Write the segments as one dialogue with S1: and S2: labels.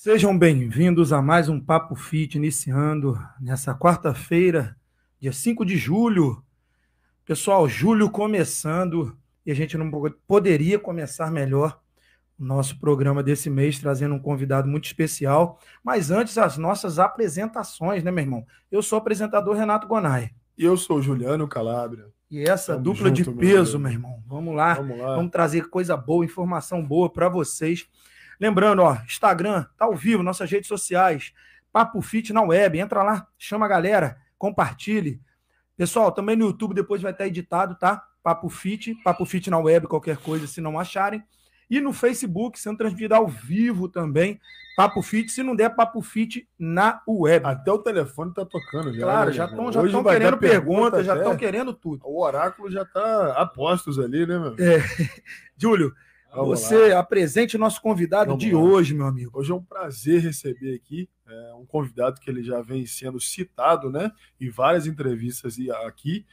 S1: Sejam bem-vindos a mais um Papo Fit, iniciando nessa quarta-feira, dia 5 de julho. Pessoal, julho começando e a gente não poderia começar melhor o nosso programa desse mês, trazendo um convidado muito especial. Mas antes, as nossas apresentações, né, meu irmão? Eu sou o apresentador Renato Gonai.
S2: E eu sou o Juliano Calabria.
S1: E essa
S2: Tamo
S1: dupla de
S2: junto, meu
S1: peso,
S2: amigo.
S1: meu irmão. Vamos lá,
S2: Vamos lá.
S1: vamos trazer coisa boa, informação boa para vocês. Lembrando, ó, Instagram, tá ao vivo, nossas redes sociais, Papo Fit na web, entra lá, chama a galera, compartilhe. Pessoal, também no YouTube depois vai estar editado, tá? Papo Fit na web, qualquer coisa, se não acharem. E no Facebook, sendo transmitido ao vivo também, Papo Fit, se não der, Papo Fit na web.
S2: Até o telefone tá tocando já.
S1: Claro,
S2: né,
S1: já
S2: meu irmão?
S1: estão
S2: Hoje vai
S1: querendo
S2: dar pergunta
S1: já
S2: até.
S1: estão querendo tudo.
S2: O oráculo já tá a postos ali, né, meu?
S1: Júlio,
S2: Vamos
S1: você
S2: lá.
S1: apresente o nosso convidado
S2: Vamos
S1: de
S2: lá.
S1: hoje, meu amigo.
S2: Hoje é um prazer receber aqui um convidado que ele já vem sendo citado, né, em várias entrevistas aqui,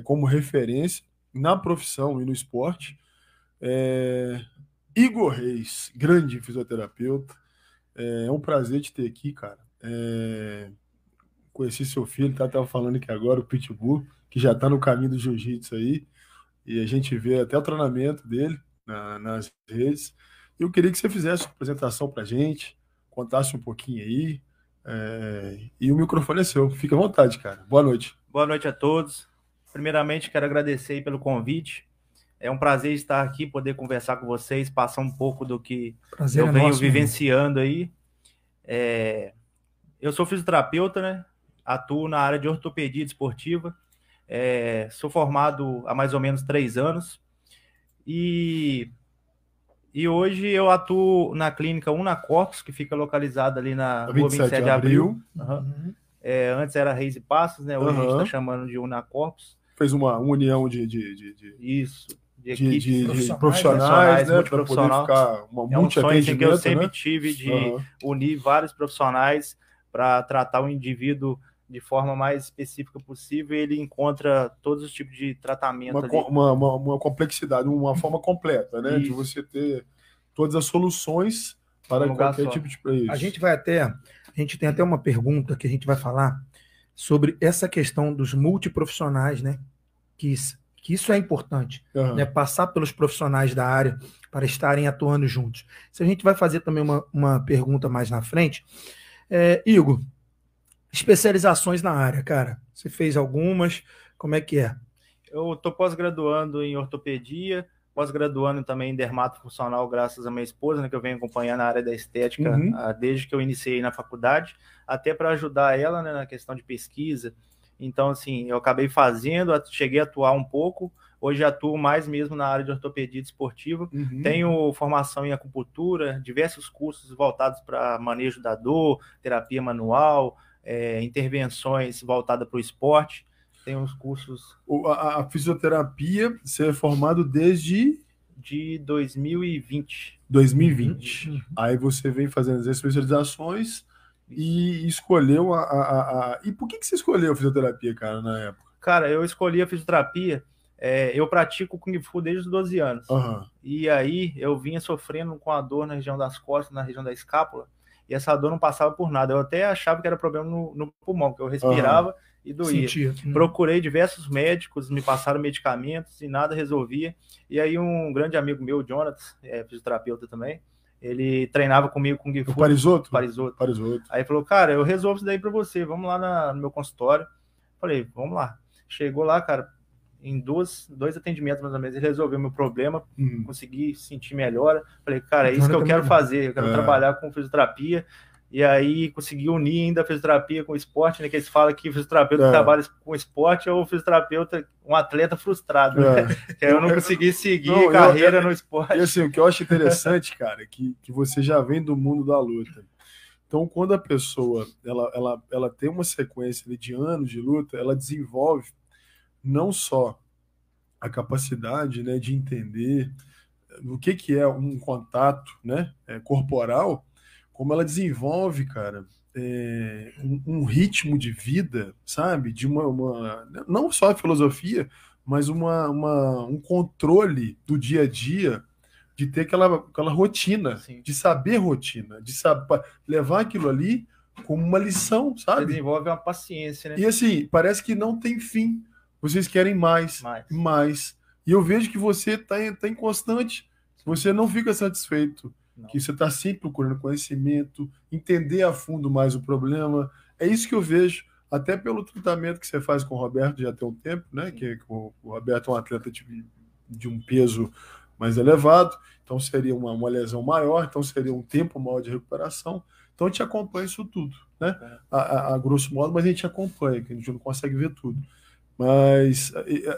S2: como referência na profissão e no esporte. Igor Reis, grande fisioterapeuta. É um prazer te ter aqui, cara. Conheci seu filho, tava falando aqui agora, o Pitbull, que já tá no caminho do jiu-jitsu aí, e a gente vê até o treinamento dele nas redes. Eu queria que você fizesse uma apresentação pra gente, contasse um pouquinho aí, e o microfone é seu. Fica à vontade, cara. Boa noite.
S3: Boa noite a todos. Primeiramente, quero agradecer aí pelo convite. É um prazer estar aqui, poder conversar com vocês, passar um pouco do que eu venho vivenciando aí. Eu sou fisioterapeuta, né? Atuo na área de ortopedia desportiva. Sou formado há mais ou menos 3 anos. E hoje eu atuo na clínica Unacorpus, que fica localizada ali na rua 27 de Abril.
S2: Uhum.
S3: Antes era Reis e Passos, né? Hoje a gente está chamando de Unacorpus.
S2: Fez uma união
S3: Isso. De
S2: equipes profissionais, né, para poder ficar
S3: um sonho assim, que eu sempre tive de unir vários profissionais para tratar o indivíduo de forma mais específica possível, e ele encontra todos os tipos de tratamento
S2: uma complexidade, uma forma completa, né, de você ter todas as soluções para qualquer tipo de isso.
S1: A gente tem até uma pergunta que a gente vai falar sobre essa questão dos multiprofissionais, né, que isso é importante, né? Passar pelos profissionais da área para estarem atuando juntos. Se a gente vai fazer também uma pergunta mais na frente. Igor, especializações na área, cara. Você fez algumas, como é que é?
S3: Eu estou pós-graduando em ortopedia, pós-graduando também em dermatofuncional, graças à minha esposa, né, que eu venho acompanhando na área da estética desde que eu iniciei na faculdade, até para ajudar ela, né, na questão de pesquisa. Então, assim, eu acabei fazendo, cheguei a atuar um pouco, hoje atuo mais mesmo na área de ortopedia desportiva. Tenho formação em acupuntura, diversos cursos voltados para manejo da dor, terapia manual, intervenções voltadas para o esporte. Tem uns cursos...
S2: A fisioterapia, você é formado desde...
S3: De 2020.
S2: 2020. Aí você vem fazendo as especializações... E escolheu E por que você escolheu a fisioterapia, cara, na época?
S3: Cara, eu escolhi a fisioterapia, eu pratico Kung Fu desde os 12 anos. E aí eu vinha sofrendo com a dor na região das costas, na região da escápula, e essa dor não passava por nada. Eu até achava que era problema no pulmão, que eu respirava e doía. Procurei diversos médicos, me passaram medicamentos e nada resolvia. E aí um grande amigo meu, Jonathan, fisioterapeuta também, ele treinava comigo com Kung Fu.
S2: Parisoto?
S3: Aí falou, cara, eu resolvo isso daí pra você, vamos lá no meu consultório. Falei, vamos lá. Chegou lá, cara, em dois atendimentos mais ou menos, ele resolveu meu problema, consegui sentir melhora. Falei, cara, é isso que eu quero fazer, eu quero trabalhar com fisioterapia. E aí consegui unir ainda a fisioterapia com o esporte, né? Que eles falam que o fisioterapeuta que trabalha com esporte é o fisioterapeuta, um atleta frustrado, né? Que eu não consegui seguir carreira no esporte.
S2: E assim, o que eu acho interessante, cara, que você já vem do mundo da luta. Então, quando a pessoa ela tem uma sequência de anos de luta, ela desenvolve não só a capacidade, né, de entender o que é um contato, né, corporal, como ela desenvolve, cara, um ritmo de vida, sabe? De não só a filosofia, mas um controle do dia a dia, de ter aquela rotina,
S3: Sim.
S2: de saber rotina, de levar aquilo ali como uma lição,
S3: Você
S2: sabe?
S3: desenvolve uma paciência, né?
S2: E assim, parece que não tem fim. Vocês querem mais. E eu vejo que você tá em constante. Você não fica satisfeito.
S3: Não.
S2: Que você está sempre procurando conhecimento, entender a fundo mais o problema. É isso que eu vejo, até pelo tratamento que você faz com o Roberto já tem um tempo, né? Que o Roberto é um atleta de um peso mais elevado, então seria uma lesão maior, então seria um tempo maior de recuperação. Então a gente acompanha isso tudo, né? A grosso modo, mas a gente acompanha, que a gente não consegue ver tudo. Mas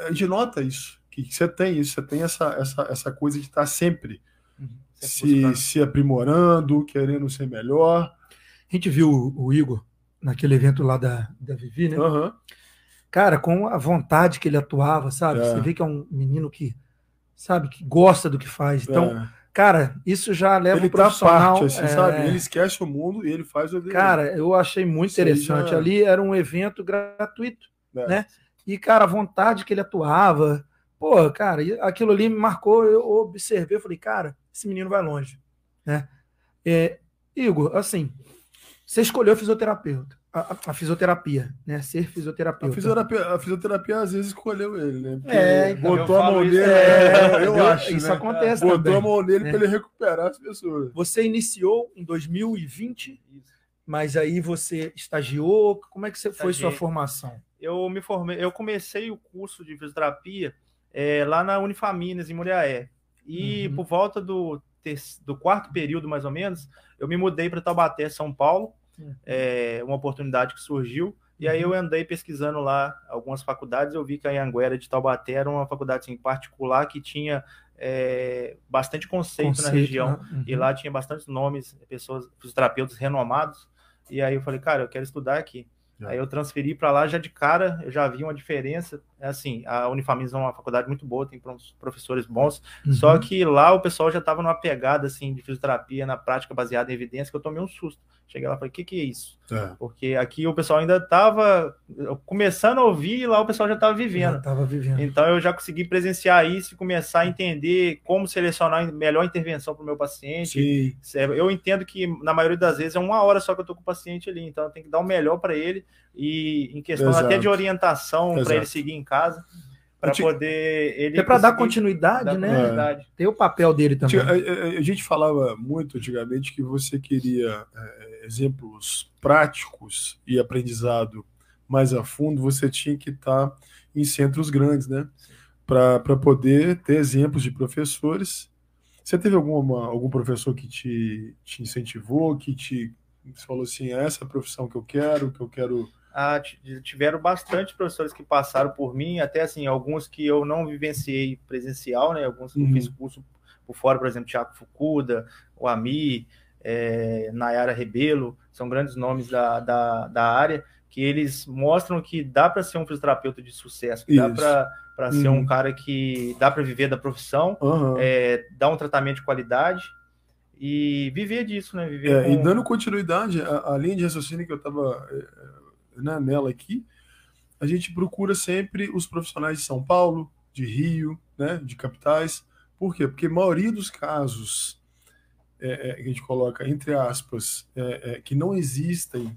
S2: a gente nota isso, que você tem isso, você tem essa coisa de estar sempre se aprimorando, querendo ser melhor.
S1: A gente viu o Igor naquele evento lá da Vivi, né?
S2: Uhum.
S1: Cara, com a vontade que ele atuava, sabe? Você vê que é um menino que, sabe, que gosta do que faz. Então, cara, isso já leva
S2: ele
S1: o profissional...
S2: Parte, assim, sabe? Ele esquece o mundo e ele faz o dele.
S1: Cara, eu achei muito interessante. Ali era um evento gratuito, né? E, cara, a vontade que ele atuava... Pô, cara, aquilo ali me marcou, eu observei, eu falei, cara, esse menino vai longe, né? Igor, assim, você escolheu fisioterapeuta, a fisioterapia, né? Ser fisioterapeuta.
S2: A fisioterapia às vezes escolheu ele, né?
S1: Então,
S2: botou a mão nele, eu acho,
S1: isso
S2: né?
S1: acontece
S2: botou
S1: também,
S2: a mão nele para ele recuperar as pessoas.
S1: Você iniciou em 2020, mas aí você estagiou, como é que foi sua formação?
S3: Eu me formei, eu comecei o curso de fisioterapia lá na Unifaminas, em Muriaé. E por volta do quarto período, mais ou menos, eu me mudei para Taubaté, São Paulo, uma oportunidade que surgiu, e aí eu andei pesquisando lá algumas faculdades, eu vi que a Anhanguera de Taubaté era uma faculdade assim, particular que tinha bastante conceito na região, e lá tinha bastante nomes, pessoas, fisioterapeutas renomados, e aí eu falei, cara, eu quero estudar aqui. Aí eu transferi para lá, já de cara, eu já vi uma diferença. Assim, a Unifaminas é uma faculdade muito boa, tem professores bons, só que lá o pessoal já estava numa pegada assim, de fisioterapia, na prática baseada em evidência, que eu tomei um susto. Cheguei lá e falei, o que é isso? Porque aqui o pessoal ainda estava começando a ouvir e lá o pessoal já estava vivendo. Então eu já consegui presenciar isso e começar a entender como selecionar a melhor intervenção para o meu paciente. Sim. Eu entendo que na maioria das vezes é 1 hora só que eu estou com o paciente ali, então eu tenho que dar o melhor para ele e em questão até de orientação para ele seguir em casa. Para poder ele
S1: para dar continuidade, né? Tem o papel dele também.
S2: A gente falava muito antigamente que você queria exemplos práticos e aprendizado mais a fundo, você tinha que estar em centros grandes, né? Para poder ter exemplos de professores. Você teve algum professor que te incentivou, que você falou assim, é essa profissão que eu quero...
S3: Tiveram bastante professores que passaram por mim, até assim, alguns que eu não vivenciei presencial, né? Alguns que eu fiz curso por fora, por exemplo, Thiago Fukuda, o Ami, Nayara Rebelo, são grandes nomes da área, que eles mostram que dá para ser um fisioterapeuta de sucesso, que dá para ser um cara que dá para viver da profissão, dar um tratamento de qualidade e viver disso, né?
S2: E dando continuidade, a linha de raciocínio que eu estava... nela aqui, a gente procura sempre os profissionais de São Paulo, de Rio, né, de capitais. Por quê? Porque a maioria dos casos que a gente coloca, entre aspas, que não existem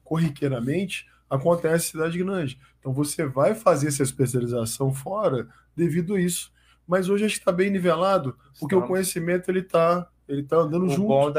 S2: corriqueiramente, acontece em cidade grande. Então você vai fazer essa especialização fora devido a isso. Mas hoje a gente está bem nivelado, porque o conhecimento ele tá andando junto.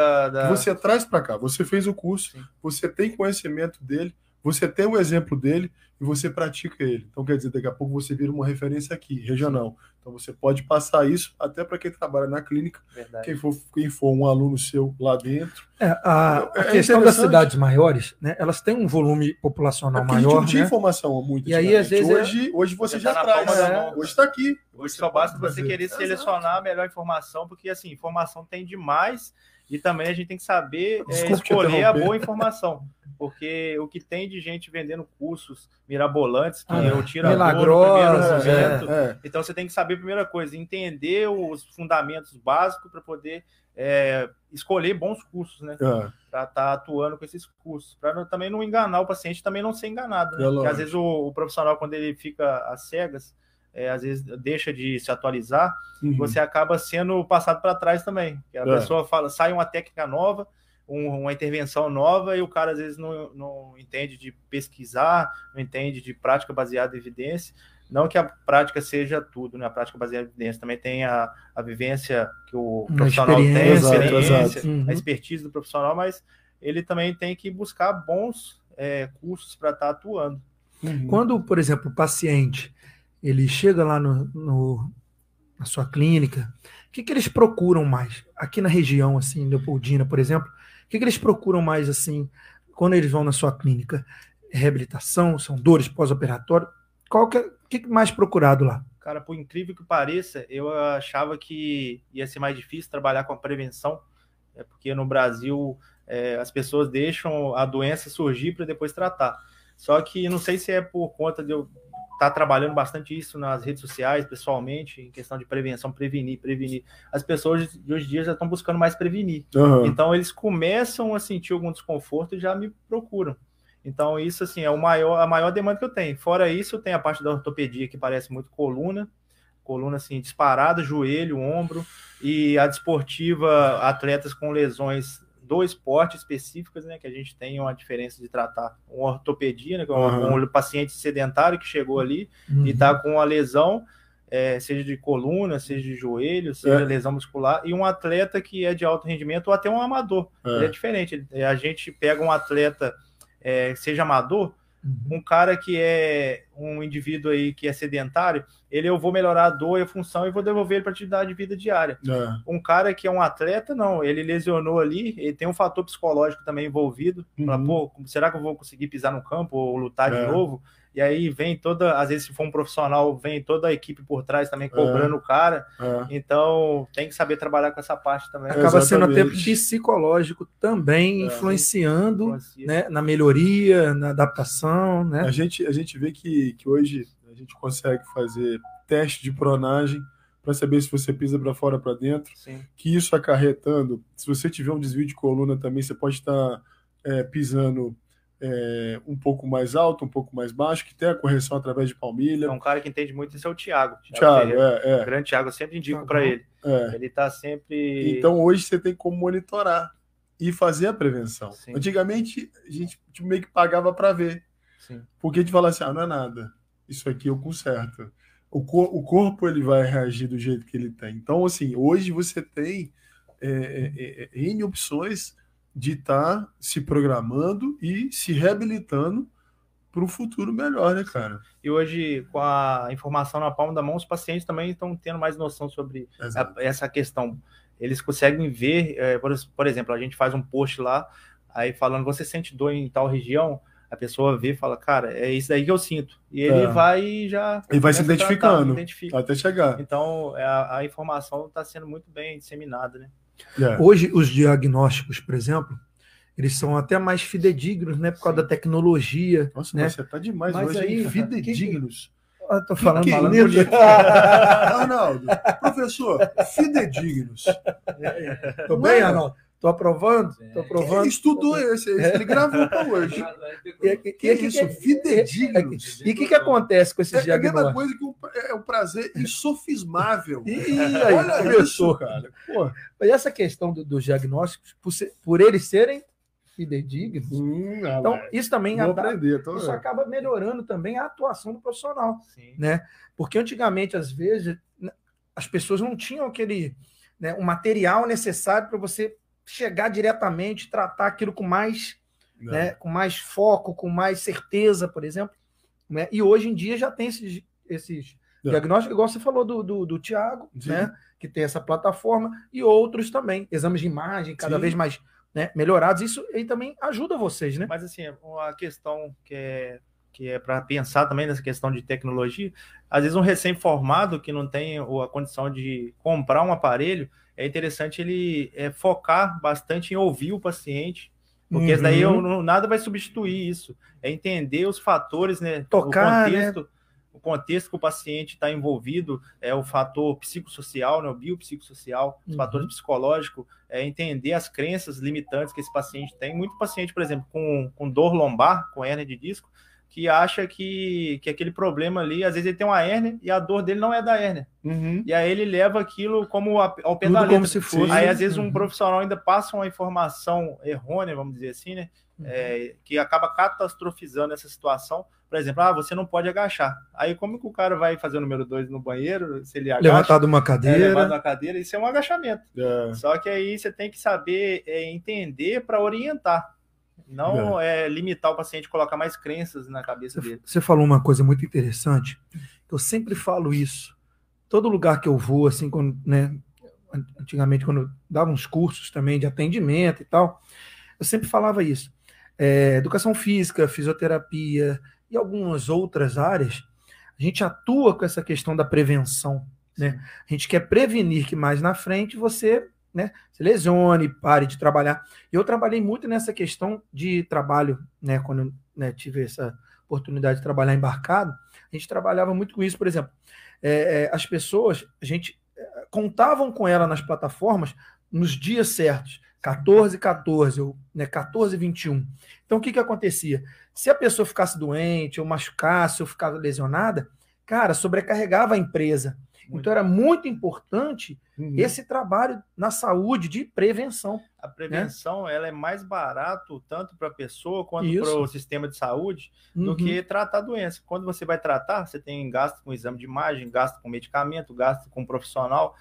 S2: Você traz para cá, você fez o curso, você tem conhecimento dele, você tem o exemplo dele e você pratica ele. Então, quer dizer, daqui a pouco você vira uma referência aqui, regional. Então, você pode passar isso até para quem trabalha na clínica, quem for um aluno seu lá dentro.
S1: A questão das cidades maiores, né, elas têm um volume populacional maior. A gente não
S2: tinha informação muito.
S1: E aí, às vezes,
S2: hoje você já traz. Hoje está aqui.
S3: Hoje só basta você querer selecionar a melhor informação, porque, assim, informação tem demais e também a gente tem que saber escolher a boa informação. Porque o que tem de gente vendendo cursos mirabolantes, que eu tiro a dor no primeiro momento. Então você tem que saber a primeira coisa, entender os fundamentos básicos para poder escolher bons cursos, né? Para estar atuando com esses cursos. Para também não enganar o paciente, também não ser enganado. Né? Porque às vezes o profissional, quando ele fica às cegas, às vezes deixa de se atualizar, você acaba sendo passado para trás também. A pessoa sai uma técnica nova, uma intervenção nova, e o cara às vezes não entende de pesquisar, não entende de prática baseada em evidência. Não que a prática seja tudo, né? A prática baseada em evidência também tem a vivência que o profissional tem, a experiência, a expertise do profissional, mas ele também tem que buscar bons cursos para estar atuando.
S1: Quando, por exemplo, o paciente ele chega lá na sua clínica, o que eles procuram mais? Aqui na região, assim, Leopoldina, por exemplo, o que eles procuram mais, assim, quando eles vão na sua clínica? Reabilitação, são dores pós-operatório? O que mais procurado lá?
S3: Cara, por incrível que pareça, eu achava que ia ser mais difícil trabalhar com a prevenção, porque no Brasil as pessoas deixam a doença surgir para depois tratar. Só que não sei se é por conta de eu estar trabalhando bastante isso nas redes sociais, pessoalmente, em questão de prevenção, prevenir. As pessoas de hoje em dia já estão buscando mais prevenir. Então, eles começam a sentir algum desconforto e já me procuram. Então, isso, assim, é a maior demanda que eu tenho. Fora isso, tem a parte da ortopedia, que parece muito coluna, assim, disparada, joelho, ombro, e a desportiva, atletas com lesões do esporte específicas, né, que a gente tem uma diferença de tratar uma ortopedia, né, que é um paciente sedentário que chegou ali e está com uma lesão, seja de coluna, seja de joelho, seja lesão muscular, e um atleta que é de alto rendimento ou até um amador. Ele é diferente. A gente pega um atleta, seja amador, um cara que é um indivíduo aí que é sedentário, eu vou melhorar a dor e a função e vou devolver ele para atividade de vida diária. Um cara que é um atleta, não, ele lesionou ali, ele tem um fator psicológico também envolvido, será que eu vou conseguir pisar no campo ou lutar de novo? E aí vem às vezes se for um profissional, vem toda a equipe por trás também cobrando o cara. Então tem que saber trabalhar com essa parte também.
S1: Acaba sendo até psicológico também, influenciando, né, na melhoria, na adaptação, né?
S2: A gente vê que hoje a gente consegue fazer teste de pronagem para saber se você pisa para fora ou para dentro. Que isso acarretando, se você tiver um desvio de coluna também, você pode estar pisando um pouco mais alto, um pouco mais baixo, que tem a correção através de palmilha.
S3: É um cara que entende muito, isso é o Thiago.
S2: O
S3: grande Thiago, eu sempre indico para ele. Ele está sempre...
S2: Então hoje você tem como monitorar e fazer a prevenção. Antigamente a gente meio que pagava para ver. Porque a gente fala assim, não é nada, isso aqui eu conserto. O corpo ele vai reagir do jeito que ele tem. Então, assim, hoje você tem N opções de estar se programando e se reabilitando para um futuro melhor, né, cara?
S3: E hoje, com a informação na palma da mão, os pacientes também estão tendo mais noção sobre essa questão. Eles conseguem ver, por exemplo, a gente faz um post lá, aí falando, você sente dor em tal região? A pessoa vê e fala, cara, é isso aí que eu sinto. E ele vai e já...
S2: Ele vai se identificando até chegar.
S3: Então, a informação está sendo muito bem disseminada, né?
S1: Hoje, os diagnósticos, por exemplo, eles são até mais fidedignos, né? Por causa da tecnologia.
S2: Nossa,
S1: né?
S2: Mas você tá demais hoje, aí, fidedignos.
S1: Tô falando
S2: bonito. Arnaldo, professor, fidedignos.
S1: Tô bem, Arnaldo? Tô aprovando? Tô aprovando.
S2: Ele estudou ele gravou para hoje.
S1: Que é isso? Fidedignos. E o que acontece com esses diagnósticos?
S2: É a mesma coisa que um prazer insofismável.
S1: Olha isso, cara. Pô, mas essa questão dos diagnósticos, por eles serem fidedignos, então isso também isso acaba melhorando também a atuação do profissional. Né? Porque antigamente, às vezes, as pessoas não tinham aquele, né, o material necessário para você chegar diretamente, tratar aquilo com mais, né, com mais foco, com mais certeza, por exemplo. Né? E hoje em dia já tem esses diagnósticos, igual você falou do Thiago, né, que tem essa plataforma, e outros também, exames de imagem cada vez mais, né, melhorados. Isso aí também ajuda vocês, né?
S3: Mas assim, uma questão que é para pensar também nessa questão de tecnologia, às vezes um recém-formado que não tem a condição de comprar um aparelho, é interessante ele focar bastante em ouvir o paciente, porque daí nada vai substituir isso. É entender os fatores, né?
S1: Tocar,
S3: o contexto que o paciente está envolvido, o fator psicossocial, né? O biopsicossocial, os fatores psicológicos, entender as crenças limitantes que esse paciente tem. Muito paciente, por exemplo, com dor lombar, com hérnia de disco, que acha que aquele problema ali, às vezes ele tem uma hérnia e a dor dele não é da hérnia. E aí ele leva aquilo como ao pé da letra.
S1: Como se fosse.
S3: Aí às vezes um profissional ainda passa uma informação errônea, vamos dizer assim, né? Que acaba catastrofizando essa situação. Por exemplo, você não pode agachar. Aí como que o cara vai fazer o número 2 no banheiro, se ele agacha?
S1: Levantar de uma cadeira.
S3: Levantar de uma cadeira, isso é um agachamento. Só que aí você tem que saber entender para orientar. Não limitar o paciente, colocar mais crenças na cabeça dele.
S1: Você falou uma coisa muito interessante, eu sempre falo isso. Todo lugar que eu vou, assim, quando, né, antigamente, quando eu dava uns cursos também de atendimento e tal, eu sempre falava isso. Educação física, fisioterapia e algumas outras áreas, a gente atua com essa questão da prevenção, né? A gente quer prevenir que mais na frente você, né, se lesione, pare de trabalhar. Eu trabalhei muito nessa questão de trabalho, né, quando eu, né, tive essa oportunidade de trabalhar embarcado, a gente trabalhava muito com isso. Por exemplo, as pessoas, a gente contavam com ela nas plataformas nos dias certos, 14/14, ou, né, 14/21. Então, o que acontecia? Se a pessoa ficasse doente, ou machucasse, ou ficava lesionada, cara, sobrecarregava a empresa. Então era muito importante esse trabalho na saúde de prevenção.
S3: A prevenção, ela é mais barato tanto para a pessoa quanto para o sistema de saúde do que tratar a doença. Quando você vai tratar, você tem gasto com exame de imagem, gasto com medicamento, gasto com profissional,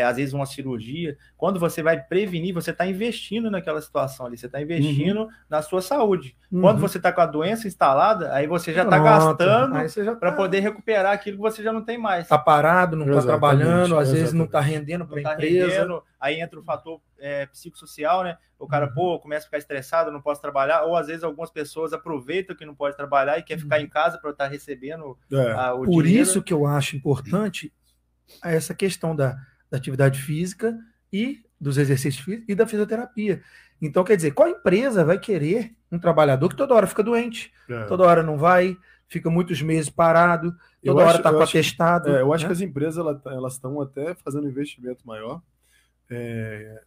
S3: às vezes uma cirurgia. Quando você vai prevenir, você está investindo naquela situação ali, você está investindo na sua saúde. Quando você está com a doença instalada, aí você já está gastando para poder recuperar aquilo que você já não tem mais.
S1: Está parado, não está trabalhando, às vezes não está rendendo para a empresa.
S3: Aí entra o fator psicossocial, né? O cara, começa a ficar estressado, não posso trabalhar, ou às vezes algumas pessoas aproveitam que não pode trabalhar e quer ficar em casa para estar recebendo o dinheiro.
S1: Por isso que eu acho importante essa questão da atividade física e dos exercícios físicos e da fisioterapia. Então, quer dizer, qual empresa vai querer um trabalhador que toda hora fica doente, toda hora não vai, fica muitos meses parado, toda hora está com atestado.
S2: Eu acho que as empresas elas estão até fazendo um investimento maior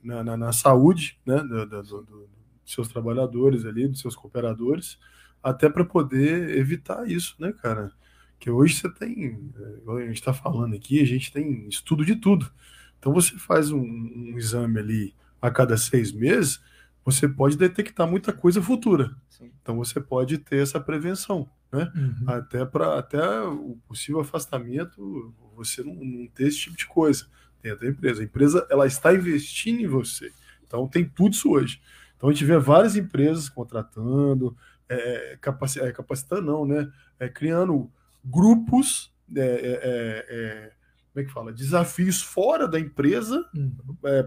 S2: na saúde, né, dos seus trabalhadores ali, dos seus cooperadores, até para poder evitar isso, né, cara? Que hoje você tem, a gente está falando aqui, a gente tem estudo de tudo. Então você faz um exame ali a cada 6 meses, você pode detectar muita coisa futura. Sim. Então você pode ter essa prevenção, né? Até o possível afastamento, você não ter esse tipo de coisa dentro da empresa. A empresa, ela está investindo em você. Então tem tudo isso hoje. Então a gente vê várias empresas contratando, capacitando não, né? Criando grupos, como é que fala? Desafios fora da empresa,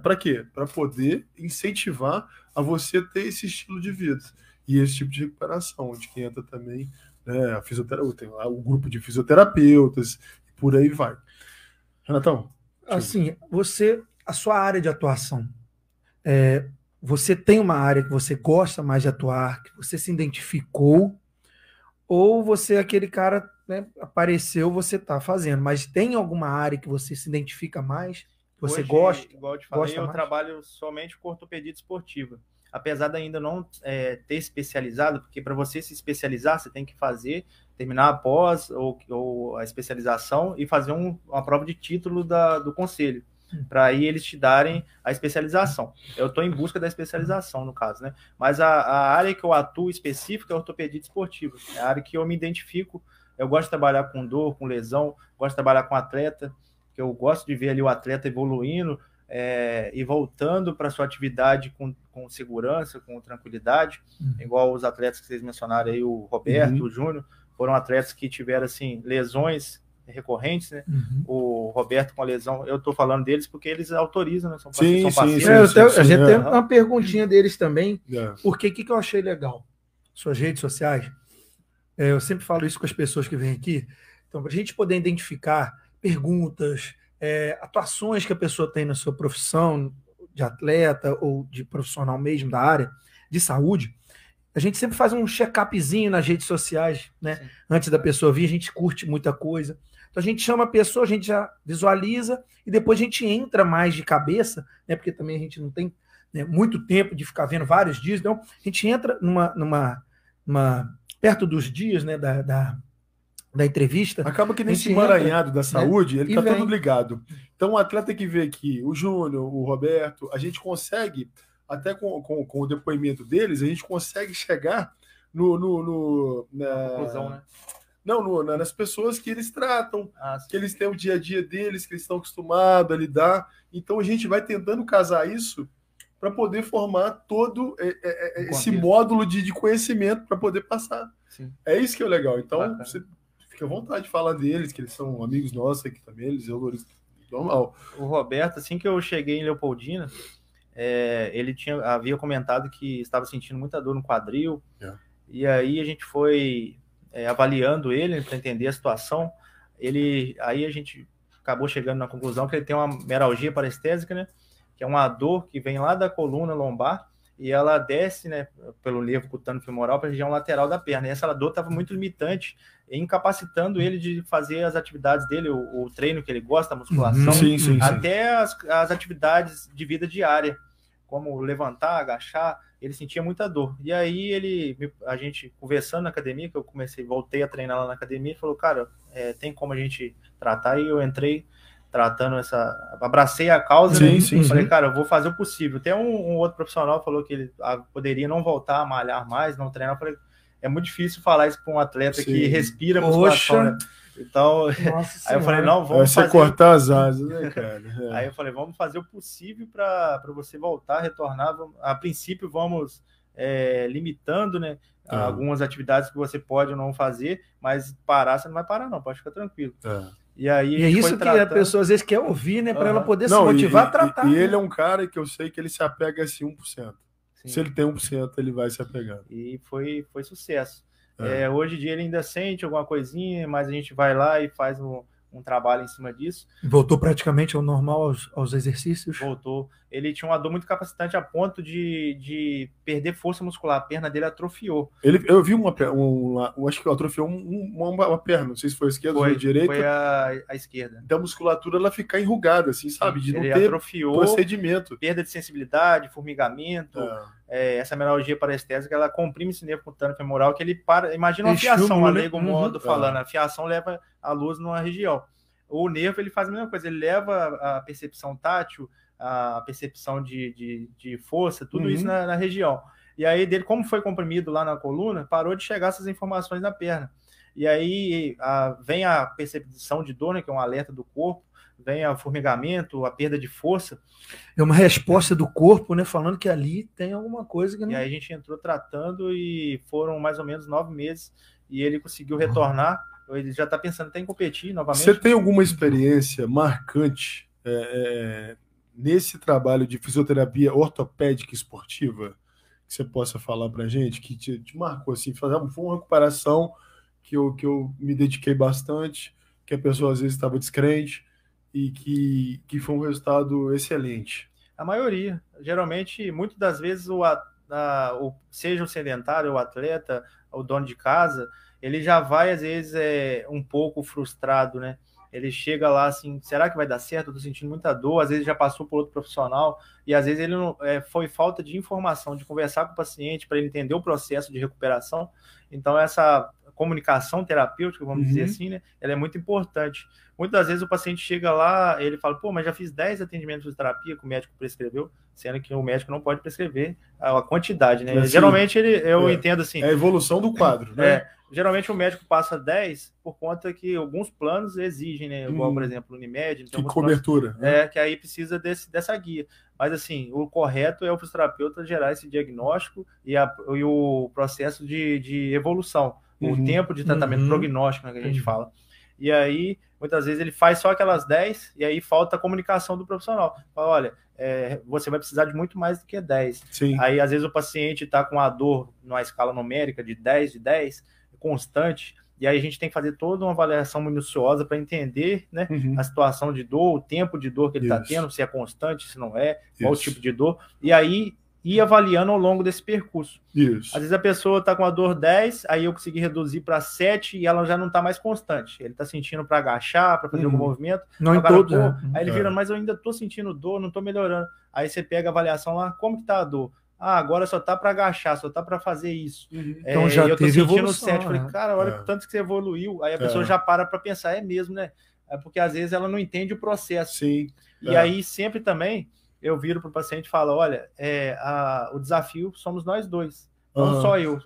S2: para quê? Para poder incentivar a você ter esse estilo de vida e esse tipo de recuperação, onde que entra também, né, a fisioterapia, tem lá o grupo de fisioterapeutas, e por aí vai. Renatão?
S1: Assim, a sua área de atuação, você tem uma área que você gosta mais de atuar, que você se identificou, ou você é aquele cara, né, apareceu, você está fazendo, mas tem alguma área que você se identifica mais, que você gosta?
S3: Igual eu te falei, eu trabalho somente com ortopedia esportiva. Apesar de ainda não ter especializado, porque para você se especializar, você tem que terminar a pós ou a especialização e fazer uma prova de título do conselho, para aí eles te darem a especialização. Eu estou em busca da especialização, no caso, né? Mas a área que eu atuo específica é ortopedia esportiva. É a área que eu me identifico. Eu gosto de trabalhar com dor, com lesão, gosto de trabalhar com atleta, que eu gosto de ver ali o atleta evoluindo e voltando para a sua atividade com segurança, com tranquilidade, igual os atletas que vocês mencionaram aí, o Roberto, o Júnior, foram atletas que tiveram assim, lesões recorrentes, né? O Roberto com a lesão, eu tô falando deles porque eles autorizam, né? São
S1: parceiros. A gente tem uma perguntinha deles também, porque o que eu achei legal? Suas redes sociais, eu sempre falo isso com as pessoas que vêm aqui, então, para a gente poder identificar perguntas, atuações que a pessoa tem na sua profissão, de atleta ou de profissional mesmo da área de saúde, a gente sempre faz um check-upzinho nas redes sociais, né? Sim. Antes da pessoa vir, a gente curte muita coisa. Então a gente chama a pessoa, a gente já visualiza e depois a gente entra mais de cabeça, né? Porque também a gente não tem, né, muito tempo de ficar vendo vários dias, então a gente entra numa perto dos dias, né, da entrevista.
S2: Acaba que nesse emaranhado da saúde,
S1: né,
S2: ele está todo ligado. Então, o atleta que vê aqui, o Júnior, o Roberto, a gente consegue, até com o depoimento deles, a gente consegue chegar na
S3: conclusão, né?
S2: Não, nas pessoas que eles tratam, que eles têm o dia a dia deles, que eles estão acostumados a lidar. Então, a gente vai tentando casar isso para poder formar todo esse módulo de conhecimento para poder passar.
S3: Sim.
S2: É isso que é legal. Então, você fica à vontade de falar deles, que eles são amigos nossos aqui também, eles normal.
S3: O Roberto, assim que eu cheguei em Leopoldina, ele havia comentado que estava sentindo muita dor no quadril, e aí a gente foi avaliando ele para entender a situação. Aí a gente acabou chegando na conclusão que ele tem uma meralgia parestésica, né? Que é uma dor que vem lá da coluna lombar e ela desce, né, pelo nervo cutâneo femoral para a região lateral da perna. E essa dor estava muito limitante, incapacitando ele de fazer as atividades dele, o treino que ele gosta, a musculação, até as atividades de vida diária, como levantar, agachar. Ele sentia muita dor. E aí a gente conversando na academia, que eu voltei a treinar lá na academia, ele falou, cara, tem como a gente tratar? E eu entrei tratando abracei a causa, né? Falei, cara, eu vou fazer o possível. Até um outro profissional falou que ele poderia não voltar a malhar mais, não treinar. Eu falei, é muito difícil falar isso para um atleta que respira musculação, né? Então, aí eu falei, não, vamos fazer...
S2: cortar as asas, né, cara?
S3: Aí eu falei, vamos fazer o possível para você voltar, retornar. A princípio, vamos limitando, né, algumas atividades que você pode ou não fazer, mas parar, você não vai parar, não, pode ficar tranquilo. E aí
S1: é isso que a pessoa às vezes quer ouvir, né, para ela poder se motivar a tratar.
S2: E ele é um cara que eu sei que ele se apega a esse 1%. Sim. Se ele tem 1%, ele vai se apegando.
S3: E foi sucesso. Hoje em dia ele ainda sente alguma coisinha, mas a gente vai lá e faz um trabalho em cima disso.
S1: Voltou praticamente ao normal, aos exercícios?
S3: Voltou. Ele tinha uma dor muito capacitante a ponto de perder força muscular. A perna dele atrofiou.
S2: Eu vi acho que atrofiou uma perna, não sei se foi a esquerda ou a direita.
S3: Foi a esquerda.
S2: Da musculatura ela ficar enrugada, assim, sabe? De não ter
S3: atrofiou,
S2: procedimento.
S3: Perda de sensibilidade, formigamento. Essa meralgia parestésica, ela comprime esse nervo cutâneo femoral que ele para. Imagina uma fiação, a leigo modo falando. A fiação leva a luz numa região. O nervo, ele faz a mesma coisa, ele leva a percepção tátil, a percepção de força, tudo isso na região. E aí, como foi comprimido lá na coluna, parou de chegar essas informações na perna. E aí vem a percepção de dor, né, que é um alerta do corpo, vem o formigamento, a perda de força.
S1: É uma resposta do corpo, né, falando que ali tem alguma coisa que não...
S3: E aí a gente entrou tratando e foram mais ou menos 9 meses e ele conseguiu retornar. Ele já está pensando até em competir novamente.
S2: Você tem alguma experiência marcante nesse trabalho de fisioterapia ortopédica esportiva que você possa falar para a gente, que te marcou assim? Foi uma recuperação que eu me dediquei bastante, que a pessoa às vezes estava descrente e que foi um resultado excelente.
S3: A maioria. Geralmente, muitas das vezes, seja o sedentário, o atleta, o dono de casa, ele já vai, às vezes, um pouco frustrado, né? Ele chega lá assim, será que vai dar certo? Eu tô sentindo muita dor, às vezes já passou por outro profissional, e às vezes ele não, foi falta de informação, de conversar com o paciente para ele entender o processo de recuperação. Então, essa comunicação terapêutica, vamos dizer assim, né? Ela é muito importante. Muitas vezes o paciente chega lá, ele fala, pô, mas já fiz 10 atendimentos de terapia que o médico prescreveu, sendo que o médico não pode prescrever a quantidade, né? Assim, geralmente eu entendo assim...
S2: É a evolução do quadro, né?
S3: Geralmente o médico passa 10 por conta que alguns planos exigem, né? Igual, por exemplo, o Unimed.
S2: Então, que cobertura.
S3: Que aí precisa dessa guia. Mas, assim, o correto é o fisioterapeuta gerar esse diagnóstico e o processo de evolução. O tempo de tratamento prognóstico, né, que a gente fala. E aí, muitas vezes, ele faz só aquelas 10 e aí falta a comunicação do profissional. Fala, olha, você vai precisar de muito mais do que 10.
S2: Sim.
S3: Aí, às vezes, o paciente está com a dor numa escala numérica de 10, constante, e aí a gente tem que fazer toda uma avaliação minuciosa para entender, né, a situação de dor, o tempo de dor que ele está tendo, se é constante, se não é, qual o tipo de dor, e aí ir avaliando ao longo desse percurso. Às vezes a pessoa está com a dor 10, aí eu consegui reduzir para 7 e ela já não está mais constante. Ele está sentindo para agachar, para fazer algum movimento.
S1: Não em todo,
S3: aí ele vira, mas eu ainda estou sentindo dor, não estou melhorando. Aí você pega a avaliação lá, como que está a dor? agora só tá para agachar, só tá para fazer isso.
S1: Então já
S3: eu tô
S1: teve
S3: sentindo
S1: evolução,
S3: o set, falei, cara, olha o tanto que você evoluiu. Aí a pessoa já para pensar, é mesmo, né? É porque às vezes ela não entende o processo.
S2: Sim.
S3: E aí sempre também eu viro pro paciente e falo, olha, o desafio somos nós dois. Não só eu,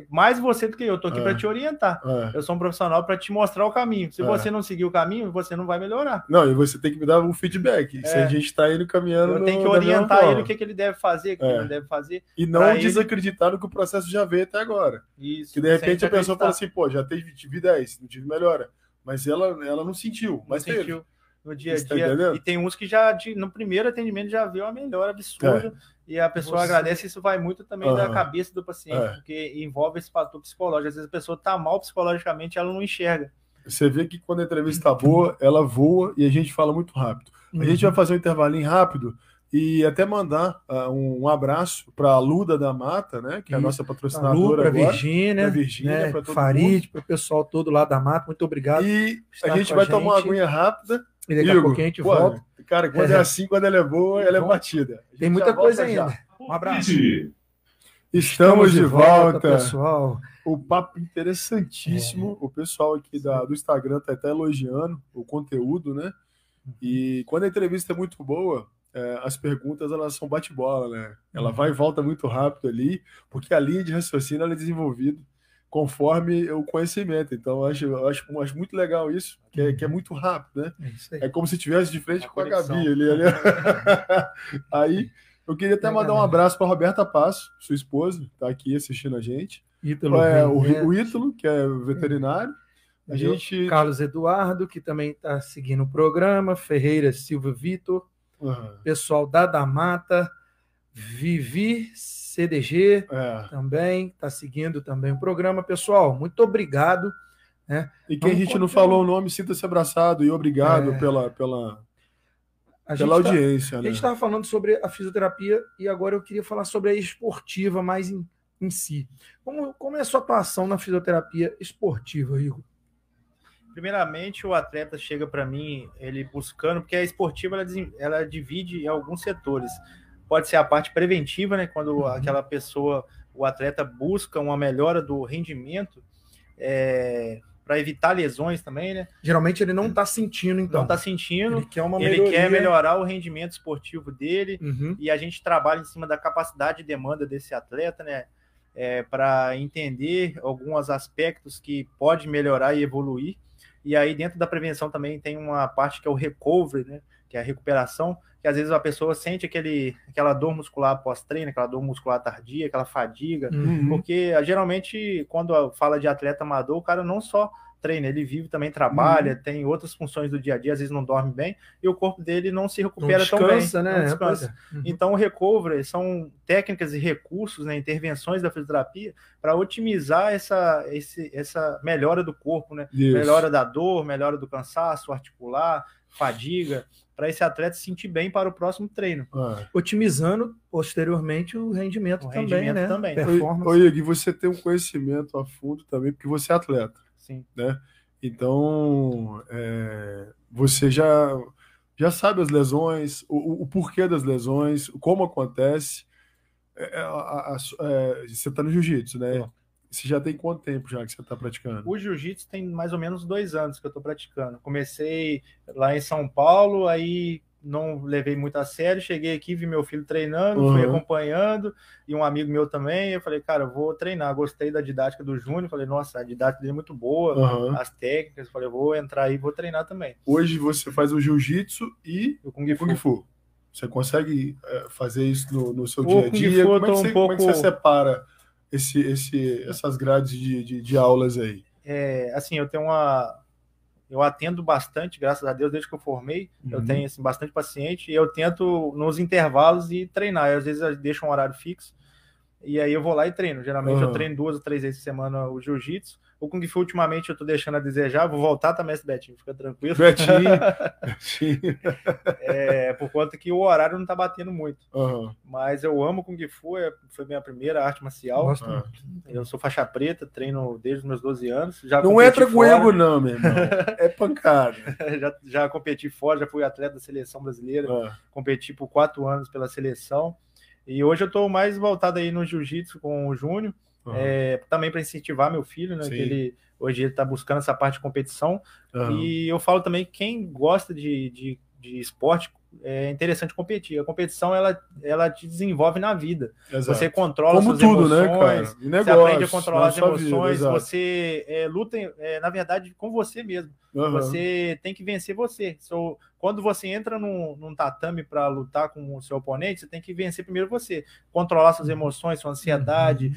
S3: mais você do que eu, tô aqui para te orientar. Eu sou um profissional para te mostrar o caminho. Se você não seguir o caminho, você não vai melhorar.
S2: Não, e você tem que me dar um feedback. Se a gente está indo caminhando.
S3: Eu tenho que orientar ele o que ele deve fazer, o que ele não deve fazer.
S2: E não desacreditar no que o processo já veio até agora.
S3: Isso.
S2: Que de repente a pessoa fala assim, pô, já tive 10, não tive melhora. Mas ela não sentiu. Mas sentiu.
S3: No dia a dia, e tem uns que já no primeiro atendimento já viu a melhora absurda e a pessoa agradece. Isso vai muito também da cabeça do paciente, porque envolve esse fator psicológico. Às vezes a pessoa está mal psicologicamente, ela não enxerga.
S2: Você vê que quando a entrevista está boa, ela voa e a gente fala muito rápido. A gente vai fazer um intervalinho rápido e até mandar um abraço para a Luda da Mata, né, que é a nossa patrocinadora
S1: agora. Para Virgínia,
S2: né,
S1: para Farid, para o pessoal todo lá da Mata, muito obrigado.
S2: E a gente vai tomar uma aguinha rápida.
S1: E daqui a pouquinho a gente volta.
S2: Cara, quando é assim, quando ela é boa, ela é batida.
S1: Tem muita coisa ainda. Um abraço.
S2: Estamos de volta,
S1: pessoal.
S2: O papo interessantíssimo. O pessoal aqui do Instagram está até elogiando o conteúdo, né? E quando a entrevista é muito boa, as perguntas elas são bate-bola, né? Ela vai e volta muito rápido ali, porque a linha de raciocínio ela é desenvolvida conforme o conhecimento. Então, eu acho muito legal isso, que é muito rápido, né? É como se estivesse de frente com a Gabi ali. Aí, eu queria até mandar um abraço para a Roberta Passo, sua esposa, que está aqui assistindo a gente. O Ítalo, que é veterinário.
S1: Carlos Eduardo, que também está seguindo o programa. Ferreira Silva Vitor. Pessoal da Mata. Vivi CDG também está seguindo também o programa. Pessoal, muito obrigado. Né?
S2: E quem a gente não falou o nome, sinta-se abraçado e obrigado pela audiência.
S1: A gente estava falando sobre a fisioterapia e agora eu queria falar sobre a esportiva mais em si. Como é a sua atuação na fisioterapia esportiva, Igor?
S3: Primeiramente, o atleta chega para mim, ele buscando, porque a esportiva ela divide em alguns setores. Pode ser a parte preventiva, né? Quando aquela pessoa, o atleta busca uma melhora do rendimento, para evitar lesões também, né?
S1: Geralmente ele não está sentindo, então.
S3: Não está sentindo.
S1: Ele
S3: quer melhorar o rendimento esportivo dele, e a gente trabalha em cima da capacidade de demanda desse atleta, né? Para entender alguns aspectos que pode melhorar e evoluir. E aí, dentro da prevenção também tem uma parte que é o recovery, né? Que é a recuperação, que às vezes a pessoa sente aquela dor muscular pós-treino, aquela dor muscular tardia, aquela fadiga, porque geralmente quando fala de atleta amador, o cara não só treina, ele vive também, trabalha, tem outras funções do dia a dia, às vezes não dorme bem, e o corpo dele não se recupera tão bem.
S1: Né?
S3: Não descansa. Então o recovery são técnicas e recursos, né, intervenções da fisioterapia para otimizar essa melhora do corpo, né? Melhora da dor, melhora do cansaço articular, fadiga, para esse atleta se sentir bem para o próximo treino.
S1: Otimizando posteriormente o rendimento também, né?
S2: Performance. Ô, Igor, você tem um conhecimento a fundo também, porque você é atleta.
S3: Sim.
S2: Né? Então, você já sabe as lesões, o porquê das lesões, como acontece. Você está no jiu-jitsu, né? Você já tem quanto tempo já que você está praticando?
S3: O jiu-jitsu tem mais ou menos 2 anos que eu estou praticando. Comecei lá em São Paulo, aí não levei muito a sério, cheguei aqui, vi meu filho treinando, fui acompanhando, e um amigo meu também, eu falei, cara, eu vou treinar, gostei da didática do Júnior, falei, nossa, a didática dele é muito boa, as técnicas, falei, eu vou entrar aí e vou treinar também.
S2: Hoje você faz o jiu-jitsu e o Kung Fu. Você consegue fazer isso no seu dia a dia? Como é que você separa essas grades de aulas aí?
S3: Assim, eu atendo bastante, graças a Deus, desde que eu formei, eu tenho assim, bastante paciente, e eu tento, nos intervalos, ir treinar. Às vezes eu deixo um horário fixo, e aí eu vou lá e treino. Geralmente eu treino 2 ou 3 vezes por semana o jiu-jitsu. O Kung Fu, ultimamente, eu tô deixando a desejar. Vou voltar também, Betinho, fica tranquilo.
S2: Betinho.
S3: Por conta que o horário não tá batendo muito. Mas eu amo Kung Fu, foi minha primeira arte marcial. Eu sou faixa preta, treino desde os meus 12 anos.
S2: Não entra com ego, não, meu irmão. É pancada.
S3: já competi fora, já fui atleta da seleção brasileira. Competi por 4 anos pela seleção. E hoje eu estou mais voltado aí no jiu-jitsu com o Júnior, também para incentivar meu filho, né? Que hoje ele está buscando essa parte de competição. E eu falo também que quem gosta de esporte, é interessante competir. A competição, ela te desenvolve na vida.
S2: Exato.
S3: Você controla
S2: como
S3: suas
S2: tudo,
S3: emoções,
S2: né, cara? Negócio,
S3: você aprende a controlar as emoções,
S2: vida,
S3: você luta, na verdade, com você mesmo. Você tem que vencer você. Quando você entra num tatame para lutar com o seu oponente, você tem que vencer primeiro você. Controlar suas emoções, sua ansiedade,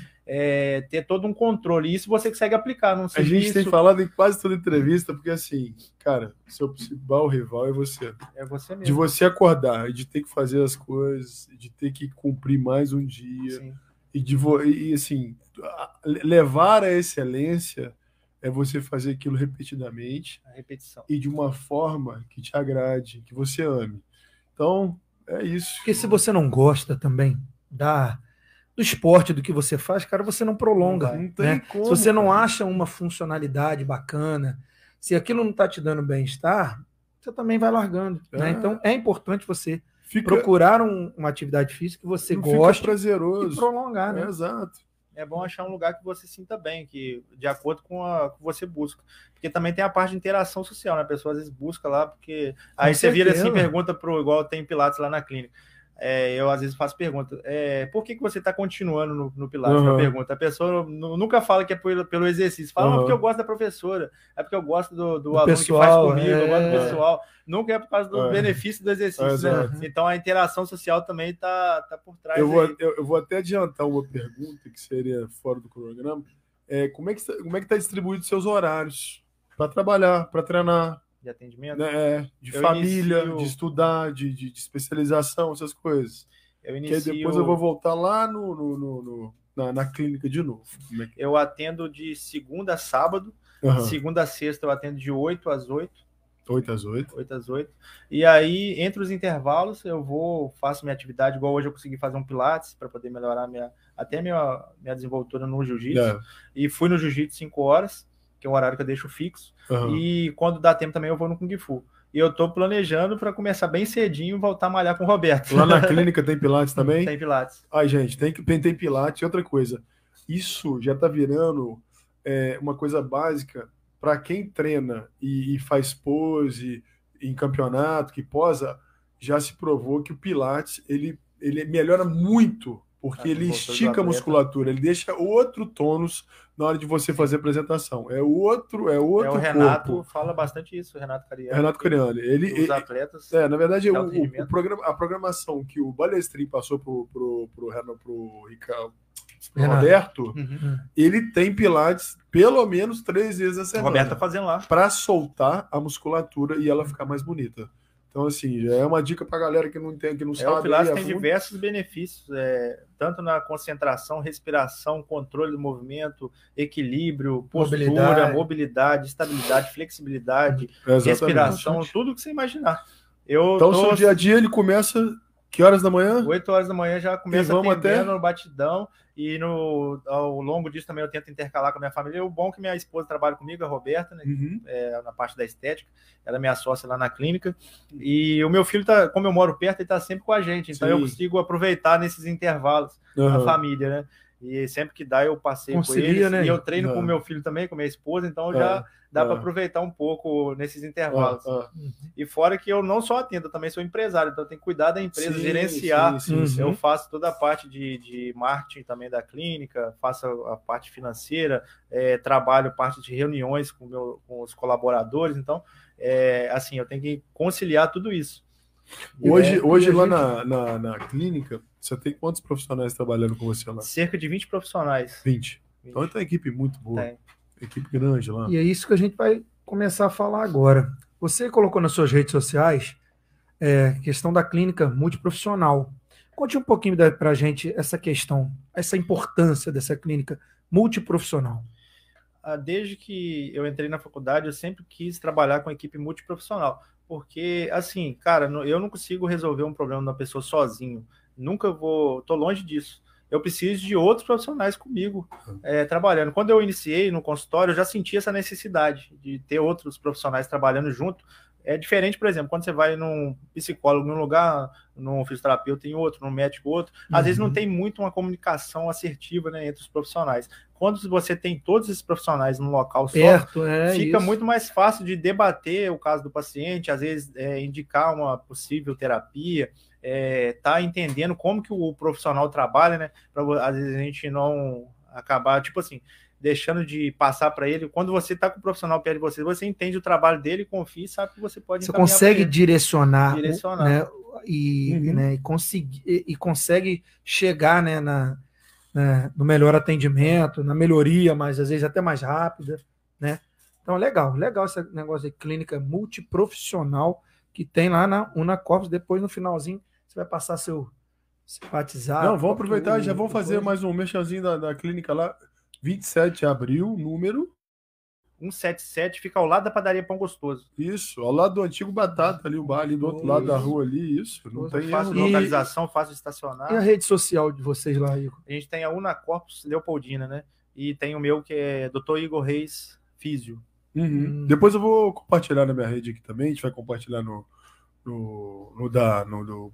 S3: ter todo um controle. E isso você consegue aplicar num serviço.
S2: A gente tem falado em quase toda entrevista, porque assim, cara, seu principal rival é você.
S3: É você mesmo.
S2: De você acordar, de ter que fazer as coisas, de ter que cumprir mais um dia. Sim. E assim, levar a excelência é você fazer aquilo repetidamente.
S3: A repetição.
S2: E de uma forma que te agrade, que você ame. Então, é isso.
S1: Porque se você não gosta também do esporte, do que você faz, cara, você não prolonga.
S2: Não tem como,
S1: se você não
S2: cara.
S1: acha uma funcionalidade bacana, se aquilo não está te dando bem-estar, você também vai largando. Né? Então, é importante você procurar uma atividade física que você goste
S2: prazeroso.
S1: E prolongar. Né?
S2: Exato.
S3: É bom achar um lugar que você sinta bem, que de acordo com o que você busca. Porque também tem a parte de interação social, né? A pessoa às vezes busca lá, porque aí você vira assim, pergunta igual tem Pilates lá na clínica. Eu às vezes faço pergunta, por que você está continuando no Pilates? Eu pergunto. A pessoa nunca fala que é pelo exercício, fala porque eu gosto da professora, é porque eu gosto do aluno
S1: pessoal,
S3: que faz comigo, eu gosto do pessoal. Nunca é por causa do benefício do exercício, né? Então a interação social também está por trás.
S2: Eu vou até adiantar uma pergunta que seria fora do cronograma. Como é que tá distribuído seus horários para trabalhar, para treinar?
S3: De atendimento?
S2: De família, de estudar, de especialização, essas coisas. Que aí depois eu vou voltar lá na clínica de novo.
S3: Eu atendo de segunda a sábado, segunda a sexta eu atendo de 8 às 8.
S2: 8 às 8.
S3: 8 às 8. E aí, entre os intervalos, faço minha atividade, igual hoje eu consegui fazer um Pilates para poder melhorar minha desenvoltura no jiu-jitsu. E fui no jiu-jitsu 5 horas, que é um horário que eu deixo fixo. E quando dá tempo também eu vou no Kung Fu. E eu tô planejando para começar bem cedinho e voltar a malhar com o Roberto.
S2: Lá na clínica tem Pilates também?
S3: Tem Pilates.
S2: Ai, gente, tem Pilates. E outra coisa, isso já tá virando uma coisa básica para quem treina e faz pose em campeonato, que posa, já se provou que o Pilates ele melhora muito, porque ele estica a musculatura, ele deixa outro tônus na hora de você fazer a apresentação. É outro
S3: o Renato
S2: corpo.
S3: Fala bastante isso, o Renato Cariani.
S2: Renato Cariani.
S3: Os atletas.
S2: Na verdade, a programação que o Balestrin passou pro Roberto, ele tem Pilates pelo menos 3 vezes a semana.
S3: O Roberto tá fazendo lá.
S2: Para soltar a musculatura e ela ficar mais bonita. Então, assim, já é uma dica para a galera que não sabe.
S3: O Pilates tem diversos benefícios, tanto na concentração, respiração, controle do movimento, equilíbrio, postura, mobilidade, estabilidade, flexibilidade, respiração, tudo que você imaginar.
S2: Então, seu dia a dia ele começa que horas da manhã?
S3: 8 horas da manhã já começa atendendo no batidão. E ao longo disso também eu tento intercalar com a minha família. O bom é que minha esposa trabalha comigo, a Roberta, né? Na parte da estética. Ela é minha sócia lá na clínica. E o meu filho, como eu moro perto, ele está sempre com a gente. Então eu consigo aproveitar nesses intervalos a família, né? E sempre que dá eu passeio com eles. Né? E eu treino com o meu filho também, com a minha esposa. Então já dá para aproveitar um pouco nesses intervalos. E fora que eu não só atendo, eu também sou empresário. Então eu tenho que cuidar da empresa, gerenciar. Eu faço toda a parte de marketing também da clínica, faço a parte financeira, trabalho parte de reuniões com os colaboradores. Então, assim, eu tenho que conciliar tudo isso.
S2: Hoje lá na clínica, você tem quantos profissionais trabalhando com você lá?
S3: Cerca de 20 profissionais.
S2: 20. Então tem uma equipe muito boa.
S3: Tem.
S2: Equipe grande lá.
S1: E é isso que a gente vai começar a falar agora. Você colocou nas suas redes sociais questão da clínica multiprofissional. Conte um pouquinho para a gente essa questão, essa importância dessa clínica multiprofissional.
S3: Desde que eu entrei na faculdade, eu sempre quis trabalhar com equipe multiprofissional. Porque, assim, cara, eu não consigo resolver um problema de uma pessoa sozinho. Tô longe disso. Eu preciso de outros profissionais comigo trabalhando. Quando eu iniciei no consultório, eu já senti essa necessidade de ter outros profissionais trabalhando junto, É diferente, por exemplo, quando você vai num psicólogo num lugar, num fisioterapeuta em outro, num médico outro, às vezes não tem muito uma comunicação assertiva, né, entre os profissionais. Quando você tem todos esses profissionais num local só, fica muito mais fácil de debater o caso do paciente, às vezes indicar uma possível terapia, tá entendendo como que o profissional trabalha, né, para às vezes a gente não acabar, tipo assim, deixando de passar para ele. Quando você está com o profissional perto de você, você entende o trabalho dele, confia e sabe que você pode
S1: encaminhar. Você consegue direcionar.
S3: Né,
S1: né, e consegue chegar, né, no melhor atendimento, na melhoria, mas às vezes até mais rápida, né? Então, legal esse negócio de clínica multiprofissional que tem lá na Unacorpus. Depois, no finalzinho, você vai passar seu WhatsApp.
S2: Não, vamos aproveitar e já vamos fazer mais um merchanzinho da clínica lá. 27 de abril, número
S3: 177, fica ao lado da padaria Pão Gostoso.
S2: Isso, ao lado do antigo Batata, ali o bar ali do outro lado da rua ali, isso. Não tem
S3: fácil de localização, fácil de estacionar.
S1: E a rede social de vocês lá, Igor?
S3: A gente tem a Unacorpus Leopoldina, né? E tem o meu que é Dr. Igor Reis Físio.
S2: Depois eu vou compartilhar na minha rede aqui também, a gente vai compartilhar no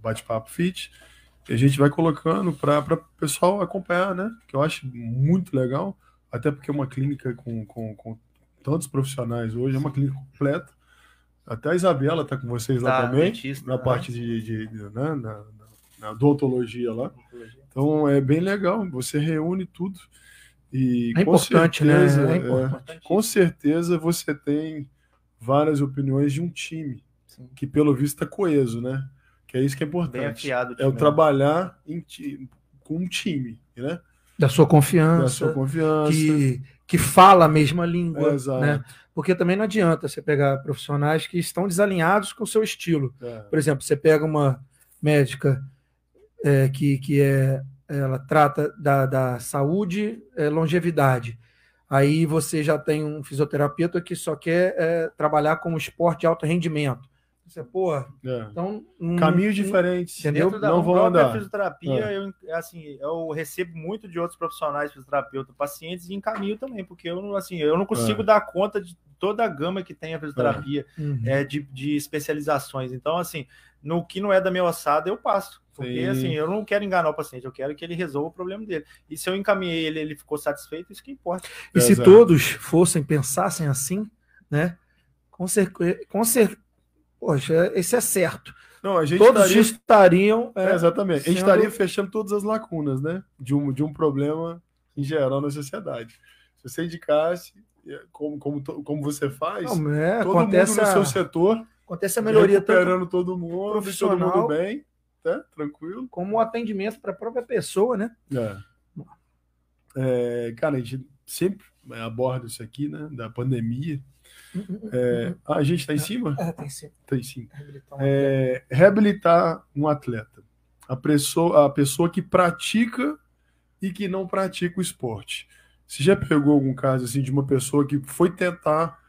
S2: Bate-Papo Fit. E a gente vai colocando para o pessoal acompanhar, né? Que eu acho muito legal, até porque é uma clínica com tantos profissionais hoje, é uma clínica completa. Até a Isabela está com vocês lá também, dentista, na parte na odontologia lá. Então é bem legal, você reúne tudo. E
S1: é importante, certeza, né?
S2: Com certeza você tem várias opiniões de um time, que pelo visto está coeso, né? Que é isso que é importante.
S3: Bem afiado,
S2: é o trabalhar com um time, né?
S1: Da sua confiança. Que fala a mesma língua. Né? Porque também não adianta você pegar profissionais que estão desalinhados com o seu estilo. Por exemplo, você pega uma médica ela trata da saúde, longevidade. Aí você já tem um fisioterapeuta que só quer trabalhar com esporte de alto rendimento. Você, então,
S2: caminhos diferentes,
S3: entendeu? Não vão andar. Fisioterapia, eu recebo muito de outros profissionais fisioterapeutas, pacientes, e encaminho também, porque eu não consigo dar conta de toda a gama que tem a fisioterapia, de especializações. Então, assim, no que não é da minha ossada, eu passo. Porque, assim, eu não quero enganar o paciente, eu quero que ele resolva o problema dele. E se eu encaminhei ele ficou satisfeito, isso que importa.
S1: E se todos pensassem assim, né? Com certeza. Poxa, isso é certo.
S2: Não, a gente
S1: todos estariam.
S2: Exatamente. A gente estaria fechando todas as lacunas, né? De um problema em geral na sociedade. Se você indicasse, como você faz, todo mundo no seu setor.
S1: Acontece a melhoria,
S2: recuperando todo mundo, profissional, todo mundo bem, tá? Tranquilo.
S1: Como um atendimento para a própria pessoa, né?
S2: Cara, a gente sempre aborda isso aqui, né? Da pandemia. A gente está em cima?
S1: Está em cima.
S2: Tá em cima. Reabilitar um atleta. A pessoa que pratica e que não pratica o esporte. Você já pegou algum caso assim, de uma pessoa que foi tentar,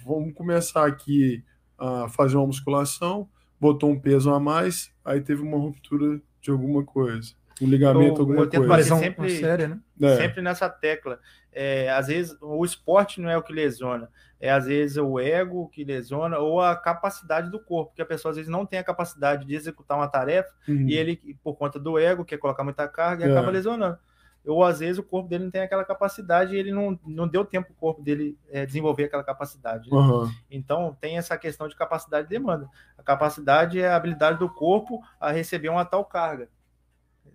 S2: vamos começar aqui a fazer uma musculação, botou um peso a mais, aí teve uma ruptura de alguma coisa. Um ligamento, alguma coisa.
S3: Sempre nessa tecla. Às vezes o esporte não é o que lesiona, às vezes o ego que lesiona ou a capacidade do corpo, porque a pessoa às vezes não tem a capacidade de executar uma tarefa e ele, por conta do ego, quer colocar muita carga e acaba lesionando. Ou às vezes o corpo dele não tem aquela capacidade e ele não deu tempo para o corpo dele desenvolver aquela capacidade. Né? Então tem essa questão de capacidade e demanda. A capacidade é a habilidade do corpo a receber uma tal carga.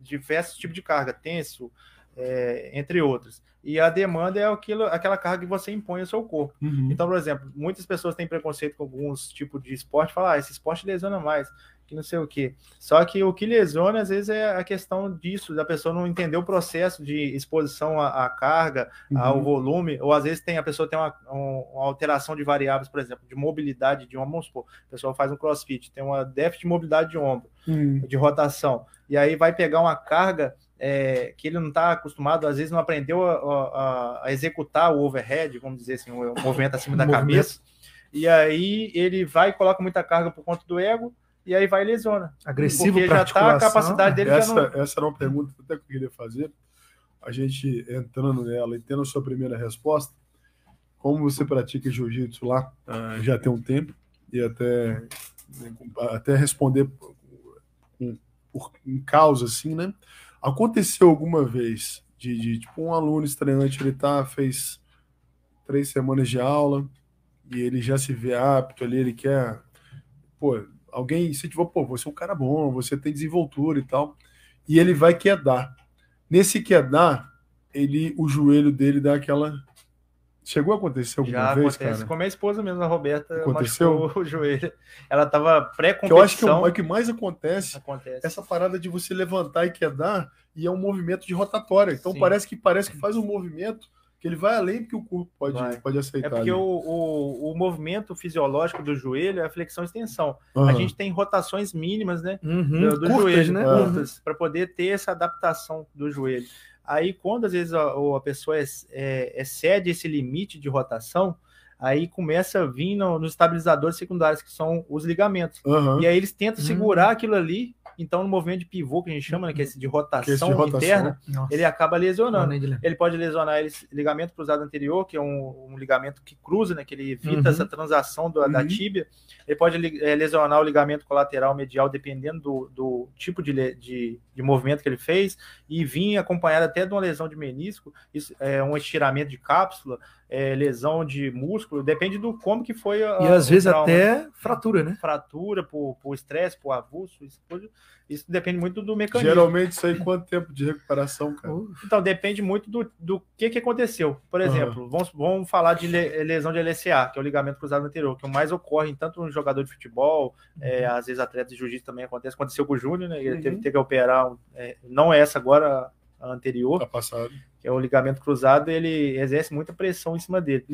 S3: Diversos tipos de carga, tenso, entre outros. E a demanda é aquela carga que você impõe ao seu corpo. Então, por exemplo, muitas pessoas têm preconceito com alguns tipos de esporte, falam, esse esporte lesiona mais, que não sei o quê. Só que o que lesiona, às vezes, é a questão disso, da pessoa não entender o processo de exposição à carga, ao volume, ou às vezes a pessoa tem uma alteração de variáveis, por exemplo, de mobilidade de ombro, vamos supor, a pessoa faz um crossfit, tem uma déficit de mobilidade de ombro, de rotação, e aí vai pegar uma carga que ele não está acostumado, às vezes não aprendeu a executar o overhead, vamos dizer assim, o movimento acima da cabeça, e aí ele vai e coloca muita carga por conta do ego, e aí vai e lesiona.
S1: Agressivo,
S3: porque já está a capacidade dele.
S2: Essa era uma pergunta até que eu queria fazer, a gente entrando nela e tendo a sua primeira resposta, como você pratica jiu-jitsu lá, já tem um tempo, e até responder em causa, assim, né? Aconteceu alguma vez de tipo, um aluno estreante, ele fez 3 semanas de aula e ele já se vê apto ali, ele quer, pô, alguém incentivou, pô, você é um cara bom, você tem desenvoltura e tal, e ele vai quedar. Nesse quedar, o joelho dele dá aquela... Chegou a acontecer alguma
S3: Já
S2: vez,
S3: acontece.
S2: cara?
S3: Com a minha esposa mesmo, a Roberta,
S2: Aconteceu?
S3: machucou o joelho. Ela tava
S2: Que eu acho que
S3: pré-competição.
S2: o que mais acontece essa parada de você levantar e quedar, e é um movimento de rotatória. Então
S3: Sim.
S2: parece que faz um movimento que ele vai além do que o corpo pode aceitar.
S3: É porque
S2: ali.
S3: o movimento fisiológico do joelho é a flexão e extensão.
S2: Uhum.
S3: A gente tem rotações mínimas, né? Do
S1: curtas,
S3: joelho,
S1: né?
S3: Curtas, para poder ter essa adaptação do joelho. Aí, quando às vezes a pessoa excede esse limite de rotação, aí começa a vir nos estabilizadores secundários, que são os ligamentos.
S2: Uhum.
S3: E aí eles tentam segurar aquilo ali. Então, no movimento de pivô, que a gente chama, né, que é esse de rotação interna, ele acaba lesionando. Ele pode lesionar esse ligamento cruzado anterior, que é um ligamento que cruza, né, que ele evita essa transação da tíbia. Ele pode lesionar o ligamento colateral medial, dependendo do tipo de movimento que ele fez, e vir acompanhado até de uma lesão de menisco, isso é um estiramento de cápsula, lesão de músculo, depende do como que foi
S1: e às vezes
S3: trauma.
S1: Até fratura, né?
S3: Fratura por estresse, por avulso, isso depende muito do mecanismo.
S2: Geralmente isso aí, quanto tempo de recuperação, cara?
S3: Então, depende muito do que aconteceu. Por exemplo, vamos falar de lesão de LCA, que é o ligamento cruzado anterior, que o mais ocorre tanto no jogador de futebol, às vezes atletas de jiu-jitsu também aconteceu com o Júnior, né? Ele teve que operar, não essa agora, a anterior, que é o ligamento cruzado, ele exerce muita pressão em cima dele.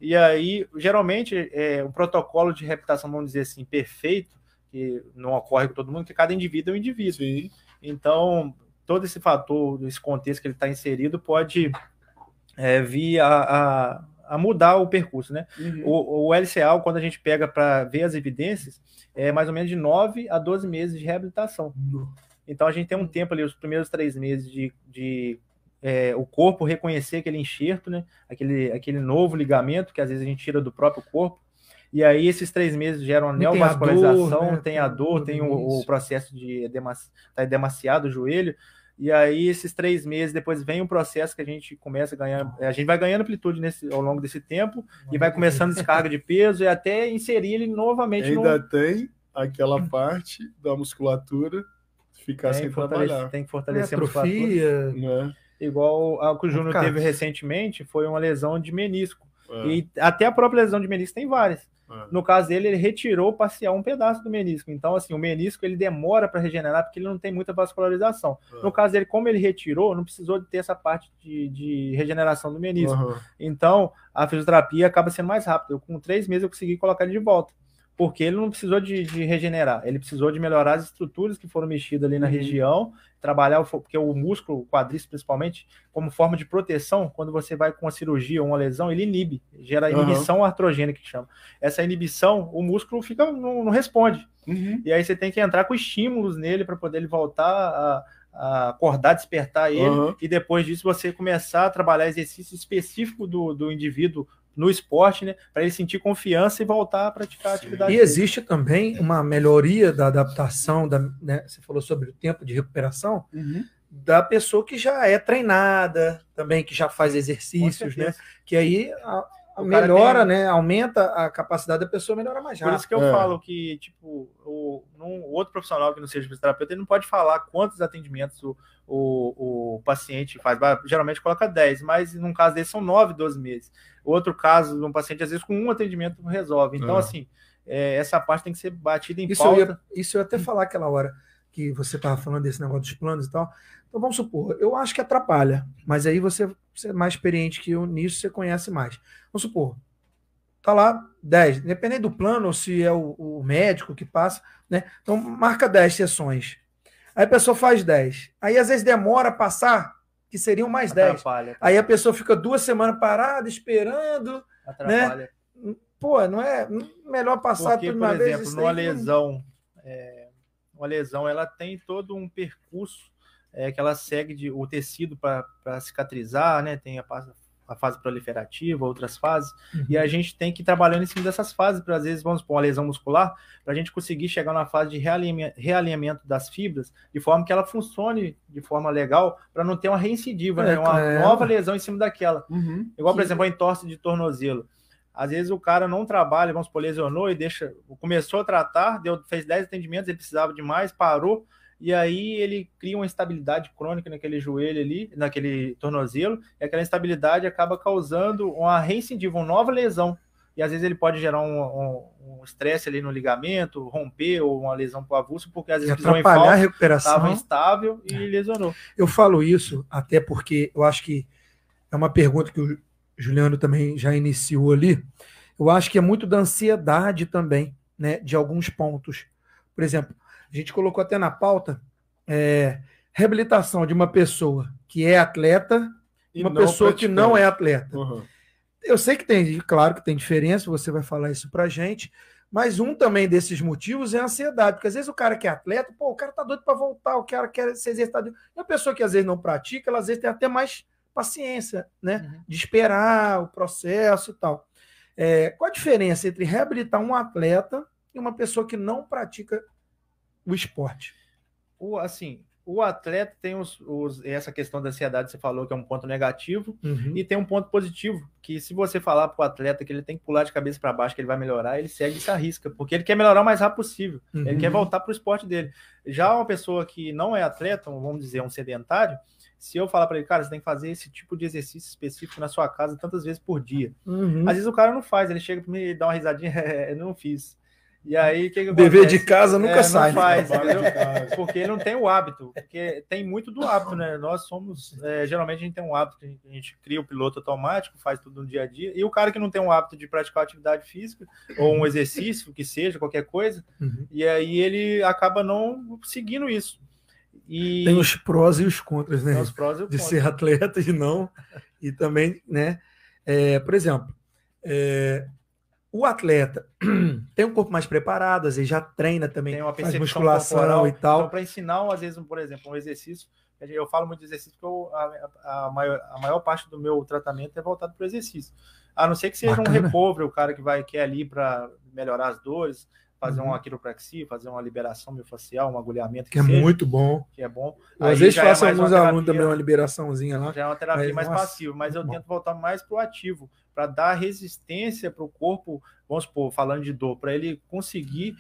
S3: E aí, geralmente, o protocolo de reabilitação, vamos dizer assim, perfeito, que não ocorre com todo mundo, que cada indivíduo é um indivíduo.
S2: Sim.
S3: Então, todo esse fator, esse contexto que ele está inserido, pode vir a mudar o percurso, né? O LCA, quando a gente pega para ver as evidências, é mais ou menos de 9 a 12 meses de reabilitação. Então, a gente tem um tempo ali, os primeiros 3 meses de o corpo reconhecer aquele enxerto, né? Aquele novo ligamento que às vezes a gente tira do próprio corpo. E aí, esses 3 meses geram a neovascularização, tem a dor, tem o processo de edemaciado o joelho. E aí, esses 3 meses, depois vem um processo que a gente começa a ganhar. A gente vai ganhando amplitude ao longo desse tempo e vai começando descarga de peso e até inserir ele novamente.
S2: Ainda tem aquela parte da musculatura ficar sem trabalhar.
S3: Tem que fortalecer a musculatura.
S2: Né?
S3: Igual ao que o Júnior teve recentemente, foi uma lesão de menisco. E até a própria lesão de menisco tem várias. No caso dele, ele retirou parcial um pedaço do menisco. Então, assim, o menisco ele demora para regenerar porque ele não tem muita vascularização. No caso dele, como ele retirou, não precisou de ter essa parte de regeneração do menisco. Então, a fisioterapia acaba sendo mais rápida. Com 3 meses eu consegui colocar ele de volta. Porque ele não precisou de regenerar, ele precisou de melhorar as estruturas que foram mexidas ali na região, trabalhar, porque o músculo, o quadríceps principalmente, como forma de proteção, quando você vai com uma cirurgia ou uma lesão, ele inibe, gera inibição artrogênica, que chama. Essa inibição, o músculo não responde. E aí você tem que entrar com estímulos nele para poder ele voltar a acordar, despertar ele, e depois disso você começar a trabalhar exercício específico do indivíduo no esporte, né, para ele sentir confiança e voltar a praticar a atividade.
S1: E existe também uma melhoria da adaptação, né, você falou sobre o tempo de recuperação, da pessoa que já é treinada, também que já faz exercícios, né, que aí melhora, né, aumenta a capacidade da pessoa, melhora mais rápido.
S3: Por isso que eu falo que, tipo, o outro profissional que não seja fisioterapeuta, ele não pode falar quantos atendimentos o paciente faz. Geralmente coloca 10, mas num caso desse são 9, 12 meses. Outro caso de um paciente, às vezes, com um atendimento resolve. Então, assim, essa parte tem que ser batida em pauta.
S1: Isso eu ia até falar aquela hora que você estava falando desse negócio dos planos e tal. Então, vamos supor, eu acho que atrapalha, mas aí você é mais experiente que eu nisso, você conhece mais. Vamos supor, tá lá 10, independente do plano, ou se é o médico que passa, né? Então, marca 10 sessões. Aí a pessoa faz 10. Aí, às vezes, demora a passar, que seriam mais 10. Atrapalha. Aí a pessoa fica 2 semanas parada, esperando. Atrapalha. Né? Pô, não é melhor passar tudo uma vez?
S3: Por exemplo, uma lesão, ela tem todo um percurso que ela segue o tecido para cicatrizar, né? Tem a a fase proliferativa, outras fases, e a gente tem que ir trabalhando em cima dessas fases, para às vezes, vamos supor, uma lesão muscular, para a gente conseguir chegar na fase de realinhamento das fibras, de forma que ela funcione de forma legal, para não ter uma reincidiva, né? Uma nova lesão em cima daquela. Igual, por exemplo, a entorse de tornozelo. Às vezes o cara não trabalha, vamos supor, lesionou e começou a tratar, fez 10 atendimentos, ele precisava de mais, parou, e aí ele cria uma instabilidade crônica naquele joelho ali, naquele tornozelo, e aquela instabilidade acaba causando uma reincidiva, uma nova lesão. E às vezes ele pode gerar um estresse ali no ligamento, romper, ou uma lesão para o avulso, porque às vezes pisou em falta,
S1: a recuperação,
S3: estava instável e lesionou.
S1: Eu falo isso até porque eu acho que é uma pergunta que o Juliano também já iniciou ali. Eu acho que é muito da ansiedade também, né, de alguns pontos. Por exemplo, a gente colocou até na pauta reabilitação de uma pessoa que é atleta e uma pessoa que não é atleta. Eu sei que tem, claro que tem diferença, você vai falar isso pra gente, mas um também desses motivos é a ansiedade, porque às vezes o cara que é atleta, o cara tá doido para voltar, o cara quer se exercitar. E a pessoa que às vezes não pratica, ela às vezes tem até mais paciência, né, de esperar o processo e tal. Qual a diferença entre reabilitar um atleta e uma pessoa que não pratica o esporte?
S3: O atleta tem essa questão da ansiedade, você falou que é um ponto negativo, e tem um ponto positivo, que se você falar para o atleta que ele tem que pular de cabeça para baixo, que ele vai melhorar, ele segue e se arrisca, porque ele quer melhorar o mais rápido possível, ele quer voltar para o esporte dele. Já uma pessoa que não é atleta, vamos dizer, um sedentário, se eu falar para ele, cara, você tem que fazer esse tipo de exercício específico na sua casa tantas vezes por dia. Às vezes o cara não faz, ele chega para mim e dá uma risadinha, não fiz. E aí, o que acontece?
S1: Dever de casa nunca sai.
S3: Não faz, entendeu? Porque ele não tem o hábito. Porque tem muito do hábito, né? Nós somos... geralmente a gente tem um hábito, a gente cria o piloto automático, faz tudo no dia a dia. E o cara que não tem um hábito de praticar atividade física, ou um exercício, que seja, qualquer coisa, e aí ele acaba não seguindo isso.
S1: Tem os prós e os contras, né?
S3: Tem os prós e os
S1: de
S3: contras.
S1: ser atleta e não. E também, né? Por exemplo... O atleta tem um corpo mais preparado, às vezes já treina também,
S3: tem uma
S1: faz musculação corporal, e tal.
S3: Então, para ensinar, às vezes, por exemplo, um exercício, eu falo muito de exercício porque a maior parte do meu tratamento é voltado para o exercício. A não ser que seja um recovery, o cara que quer ali para melhorar as dores, fazer uma quiropraxia, fazer uma liberação miofascial, um agulhamento.
S1: Que é muito bom.
S3: Que é bom.
S1: Às vezes faço alguns alunos também uma liberaçãozinha lá.
S3: Já é uma terapia mais passiva, mas eu tento voltar mais para o ativo, para dar resistência para o corpo, vamos supor, falando de dor, para ele conseguir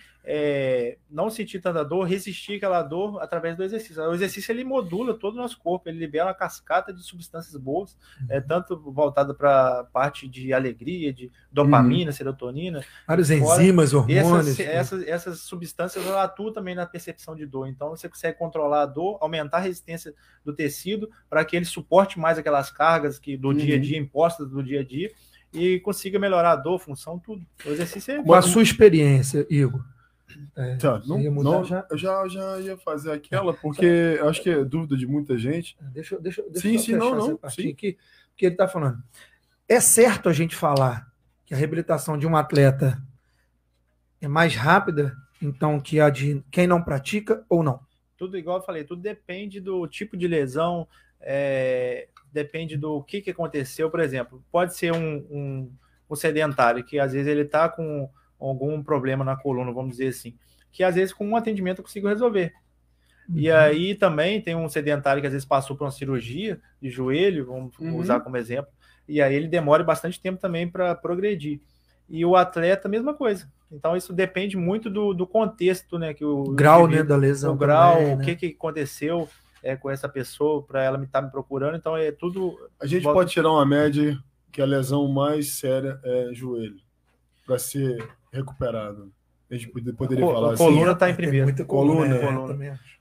S3: não sentir tanta dor, resistir àquela dor através do exercício. O exercício ele modula todo o nosso corpo, ele libera uma cascata de substâncias boas, tanto voltada para a parte de alegria, de dopamina, serotonina.
S1: Vários enzimas, hormônios.
S3: Essas substâncias atuam também na percepção de dor. Então você consegue controlar a dor, aumentar a resistência do tecido para que ele suporte mais aquelas cargas do dia a dia, impostas do dia a dia, e consiga melhorar a dor, função, tudo. O exercício
S1: Com a sua experiência, Igor.
S2: Eu já ia fazer aquela, porque eu acho que é dúvida de muita gente.
S1: Deixa eu
S2: sim, não.
S1: Aqui, que ele está falando. É certo a gente falar que a reabilitação de um atleta é mais rápida, então, que a de quem não pratica ou não?
S3: Tudo igual eu falei, tudo depende do tipo de lesão, depende do que aconteceu. Por exemplo, pode ser um sedentário que às vezes ele está com algum problema na coluna, vamos dizer assim, que às vezes com um atendimento eu consigo resolver. E aí também tem um sedentário que às vezes passou por uma cirurgia de joelho, vamos usar como exemplo, e aí ele demora bastante tempo também para progredir. E o atleta, mesma coisa. Então isso depende muito do contexto, né? Que o
S1: grau, né, da lesão.
S3: O grau,
S1: também,
S3: o que aconteceu com essa pessoa para ela estar me procurando. Então é tudo...
S2: A gente pode tirar uma média que a lesão mais séria é joelho, para ser recuperado. A gente poderia falar assim.
S3: A coluna está em primeiro.
S1: Muita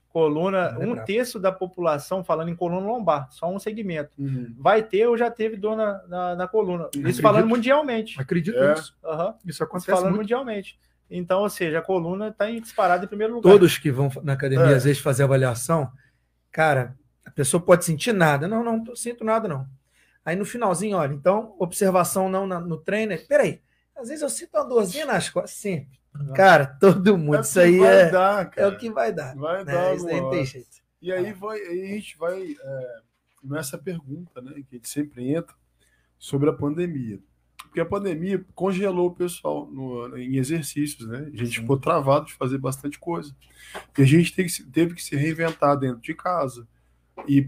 S3: Coluna, um terço da população falando em coluna lombar, só um segmento. Vai ter ou já teve dor na coluna. Isso falando mundialmente.
S1: Acredito nisso. Isso acontece
S3: falando
S1: muito.
S3: Mundialmente. Então, ou seja, a coluna está disparada em primeiro lugar.
S1: Todos que vão na academia, às vezes, fazer avaliação, cara, a pessoa pode sentir nada. Não sinto nada, não. Aí no finalzinho, olha, então, observação não no treino. Peraí, às vezes eu sinto uma dorzinha nas costas, sempre. Cara, todo mundo, isso aí é o que vai dar.
S2: Vai dar,
S1: isso aí não tem jeito.
S2: E aí a gente vai nessa pergunta, né, que a gente sempre entra, sobre a pandemia. Porque a pandemia congelou o pessoal em exercícios, né? A gente ficou travado de fazer bastante coisa. E a gente teve que se reinventar dentro de casa, ir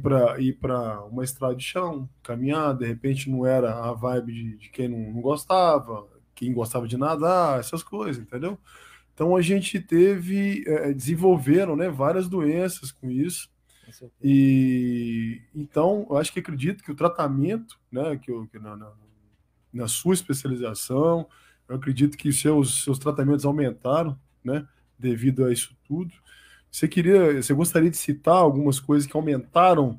S2: para uma estrada de chão, caminhar. De repente não era a vibe de quem não gostava, quem gostava de nadar, essas coisas, entendeu? Então a gente desenvolveram, né, várias doenças com isso. E então eu acho que acredito que o tratamento, né, na sua especialização, eu acredito que seus tratamentos aumentaram, né, devido a isso tudo. Você gostaria de citar algumas coisas que aumentaram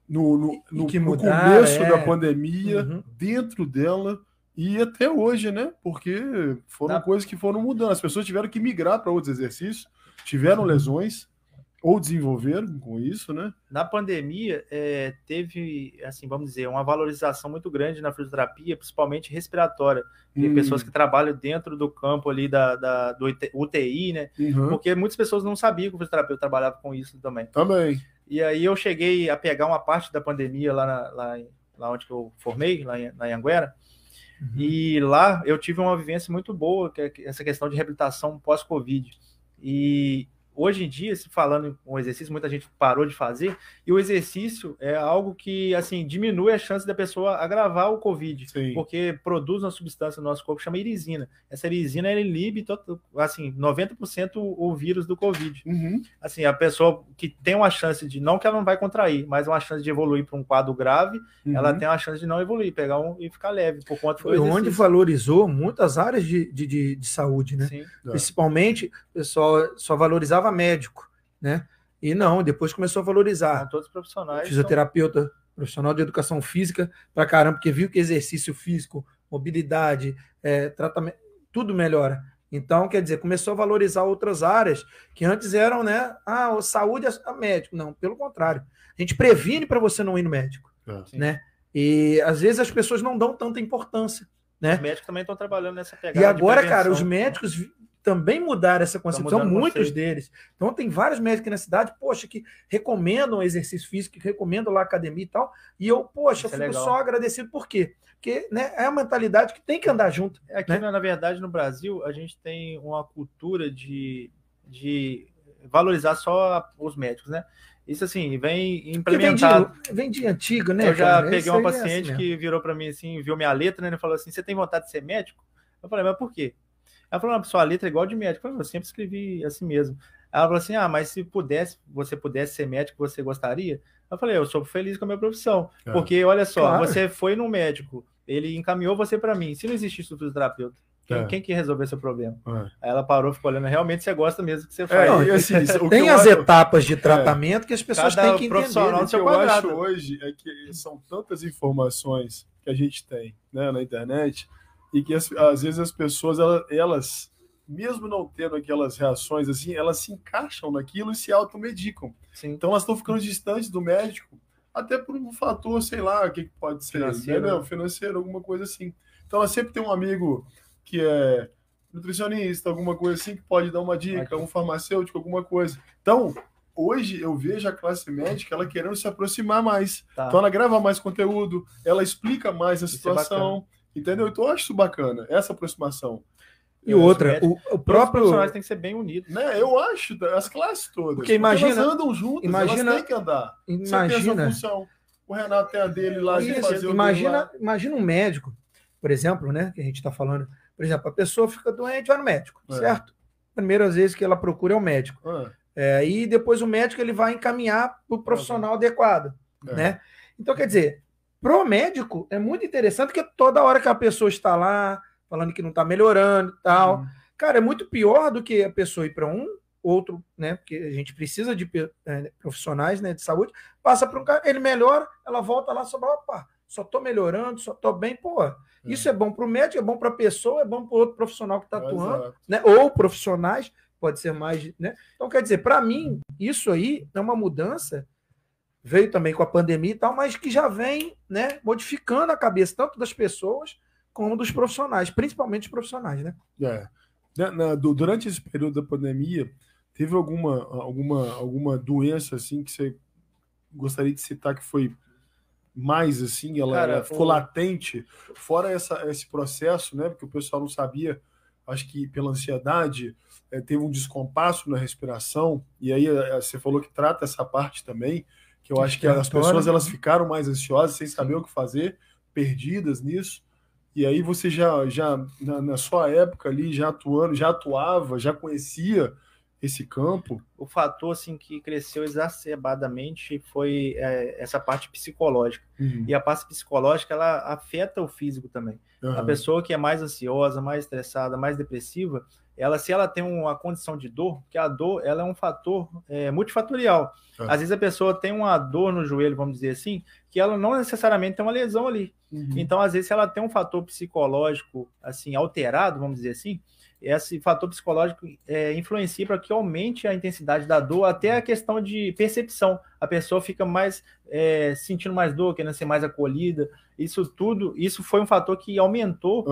S2: no começo da pandemia, dentro dela e até hoje, né? Porque foram coisas que foram mudando. As pessoas tiveram que migrar para outros exercícios, tiveram lesões ou desenvolveram com isso, né?
S3: Na pandemia, teve, assim, vamos dizer, uma valorização muito grande na fisioterapia, principalmente respiratória. Pessoas que trabalham dentro do campo ali do UTI, né? Porque muitas pessoas não sabiam que o fisioterapeuta trabalhava com isso também. E aí eu cheguei a pegar uma parte da pandemia lá onde eu formei, lá em Anguera, e lá eu tive uma vivência muito boa, que é essa questão de reabilitação pós-Covid. E hoje em dia, se falando um exercício, muita gente parou de fazer, e o exercício é algo que, assim, diminui a chance da pessoa agravar o Covid, porque produz uma substância no nosso corpo que chama irisina. Essa irisina, ela inibe, assim, 90% o vírus do Covid. Assim, a pessoa que tem uma chance de, não que ela não vai contrair, mas uma chance de evoluir para um quadro grave, ela tem uma chance de não evoluir, pegar e ficar leve, por conta do exercício.
S1: Onde valorizou muitas áreas de saúde, né? Principalmente, o pessoal só valorizava médico, né? E não, depois começou a valorizar.
S3: São todos profissionais.
S1: Fisioterapeuta, profissional de educação física, pra caramba, porque viu que exercício físico, mobilidade, tratamento, tudo melhora. Então, quer dizer, começou a valorizar outras áreas que antes eram, né? Saúde é médico. Não, pelo contrário. A gente previne para você não ir no médico, né? E às vezes as pessoas não dão tanta importância, né?
S3: Os médicos também estão trabalhando nessa pegada.
S1: E agora, cara, os médicos também mudaram essa concepção, muitos deles. Então tem vários médicos na cidade, poxa, que recomendam exercício físico, que recomendam lá academia e tal, e eu, poxa, fico só agradecido. Por quê? Porque, né, é a mentalidade que tem que andar junto.
S3: Aqui, né? Na verdade, no Brasil, a gente tem uma cultura de valorizar só os médicos, né? Isso, assim, vem implementado.
S1: Vem de antigo, né?
S3: Eu já peguei uma paciente que virou para mim, assim, viu minha letra, né? Ele falou assim, você tem vontade de ser médico? Eu falei, mas por quê? Ela falou, sua letra é igual de médico. Eu sempre escrevi assim mesmo. Ela falou assim, mas se você pudesse ser médico, você gostaria? Eu falei, eu sou feliz com a minha profissão. Porque, olha só, você foi no médico, ele encaminhou você para mim. Se não existisse o fisioterapeuta, quem que resolveu seu problema? Aí ela parou, ficou olhando, realmente você gosta mesmo que você faz.
S1: Tem as etapas de tratamento que as pessoas têm que entender.
S2: O que eu acho hoje é que são tantas informações que a gente tem, né, na internet, e que às vezes as pessoas, elas, mesmo não tendo aquelas reações assim, elas se encaixam naquilo e se automedicam. Então elas estão ficando distantes do médico, até por um fator, sei lá, o que pode ser, financeiro, alguma coisa assim. Então ela sempre tem um amigo que é nutricionista, alguma coisa assim, que pode dar uma dica, um farmacêutico, alguma coisa. Então, hoje eu vejo a classe médica, ela querendo se aproximar mais. Então ela grava mais conteúdo, ela explica mais a situação. Entendeu? Então eu acho isso bacana, essa aproximação.
S1: E outra, o próprio... Os
S3: profissionais têm que ser bem unidos.
S2: Né? Eu acho, as classes todas.
S1: Porque imagina,
S2: elas andam juntas, elas têm que andar.
S1: Imagina,
S2: você tem essa função. O Renato tem a dele lá.
S1: Imagina um médico, por exemplo, né, que a gente está falando. Por exemplo, a pessoa fica doente, vai no médico, certo? Primeira vez que ela procura é o médico. E depois o médico ele vai encaminhar para o profissional adequado. Né? Então, quer dizer, pro médico é muito interessante, porque toda hora que a pessoa está lá falando que não está melhorando e tal, cara, é muito pior do que a pessoa ir para outro, né? Porque a gente precisa de profissionais, né, de saúde, passa para um cara, ele melhora, ela volta lá, só tô melhorando, só tô bem, isso é bom para o médico, é bom para a pessoa, é bom para o outro profissional que está atuando, né? Ou profissionais, pode ser mais, né? Então, quer dizer, para mim, isso aí é uma mudança, veio também com a pandemia e tal, mas que já vem, né, modificando a cabeça tanto das pessoas como dos profissionais, principalmente os profissionais, né?
S2: Durante esse período da pandemia, teve alguma doença assim que você gostaria de citar que foi mais assim, ela ficou latente, fora esse processo, né? Porque o pessoal não sabia, acho que pela ansiedade, teve um descompasso na respiração, e aí você falou que trata essa parte também, que eu acho que as pessoas elas ficaram mais ansiosas, sem saber o que fazer, perdidas nisso. E aí você já na sua época ali, já atuava, já conhecia esse campo.
S3: O fator assim, que cresceu exacerbadamente foi essa parte psicológica. E a parte psicológica, ela afeta o físico também. A pessoa que é mais ansiosa, mais estressada, mais depressiva, se ela tem uma condição de dor, porque a dor ela é um fator multifatorial. Às vezes a pessoa tem uma dor no joelho, vamos dizer assim, que ela não necessariamente tem uma lesão ali. Então, às vezes, se ela tem um fator psicológico assim alterado, vamos dizer assim, esse fator psicológico influencia para que aumente a intensidade da dor, até a questão de percepção. A pessoa fica mais sentindo mais dor, querendo ser mais acolhida. Isso foi um fator que aumentou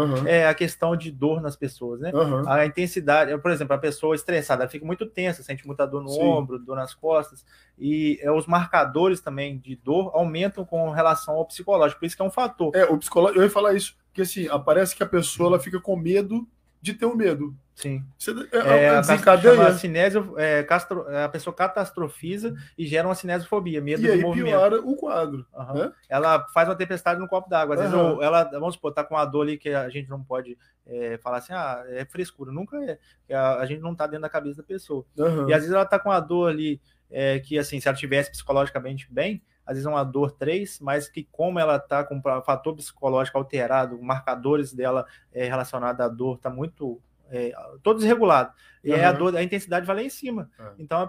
S3: a questão de dor nas pessoas, né? A intensidade, por exemplo, a pessoa estressada, ela fica muito tensa, sente muita dor no ombro, dor nas costas, e os marcadores também de dor aumentam com relação ao psicológico, por isso que é um fator.
S2: O psicológico, eu ia falar isso, porque assim, parece que a pessoa ela fica com medo de ter um medo.
S3: Sim.
S2: Desencadeia.
S3: A pessoa catastrofiza e gera uma cinesiofobia, medo
S2: de movimento. E aí piora o quadro. Né?
S3: Ela faz uma tempestade no copo d'água. Às vezes vamos supor, tá com uma dor ali que a gente não pode falar assim, é frescura. Nunca é. A gente não tá dentro da cabeça da pessoa. E às vezes ela tá com uma dor ali que, assim, se ela tivesse psicologicamente bem, às vezes é uma dor 3, mas que como ela está com um fator psicológico alterado, marcadores dela relacionados à dor está muito todo desregulado. E aí a intensidade vai lá em cima. Então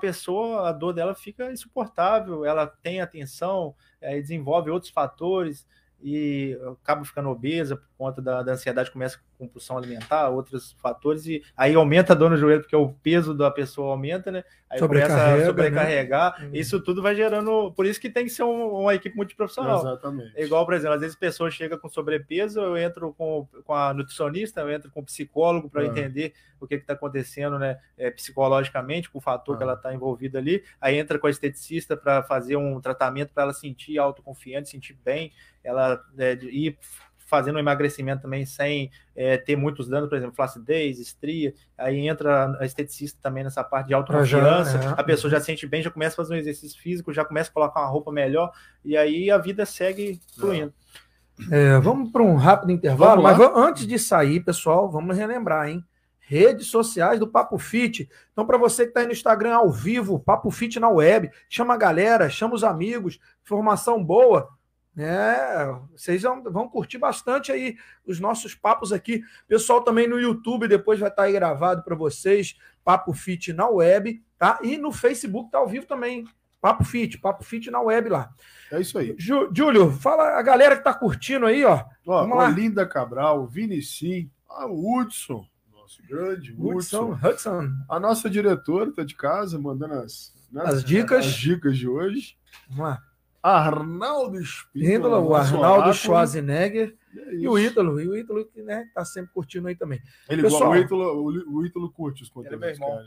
S3: a dor dela fica insuportável, ela tem atenção, desenvolve outros fatores e acaba ficando obesa por conta da ansiedade, começa com compulsão alimentar, outros fatores, e aí aumenta a dor no joelho, porque o peso da pessoa aumenta, né? Aí começa a sobrecarregar, né? Isso tudo vai gerando, por isso que tem que ser uma equipe multiprofissional.
S2: Exatamente.
S3: Igual, por exemplo, às vezes a pessoa chega com sobrepeso, eu entro com a nutricionista, eu entro com o psicólogo para entender o que está acontecendo, né, psicologicamente, com o fator que ela está envolvida ali, aí entra com a esteticista para fazer um tratamento para ela sentir autoconfiante, sentir bem, ela ir fazendo um emagrecimento também sem ter muitos danos, por exemplo, flacidez, estria, aí entra a esteticista também nessa parte de autoconfiança, a pessoa já se sente bem, já começa a fazer um exercício físico, já começa a colocar uma roupa melhor, e aí a vida segue fluindo.
S1: Vamos para um rápido intervalo, mas antes de sair, pessoal, vamos relembrar, hein? Redes sociais do Papo Fit. Então, para você que está aí no Instagram ao vivo, Papo Fit na web, chama a galera, chama os amigos, informação boa, vocês vão curtir bastante aí os nossos papos aqui. Pessoal também no YouTube, depois vai estar aí gravado para vocês, Papo Fit na web, tá? E no Facebook tá ao vivo também, Papo Fit na web lá.
S2: É isso aí.
S1: Júlio, fala a galera que tá curtindo aí, ó.
S2: Vamos lá. Linda Cabral, Vinicim, o Hudson, nosso grande Hudson. A nossa diretora tá de casa, mandando as dicas de hoje.
S1: Vamos lá.
S2: Arnaldo Espíndola,
S1: o Arnaldo Schwarzenegger e o Ítalo. E o Ítalo que tá sempre curtindo aí também.
S2: Pessoal, o Ítalo curte os conteúdos, cara.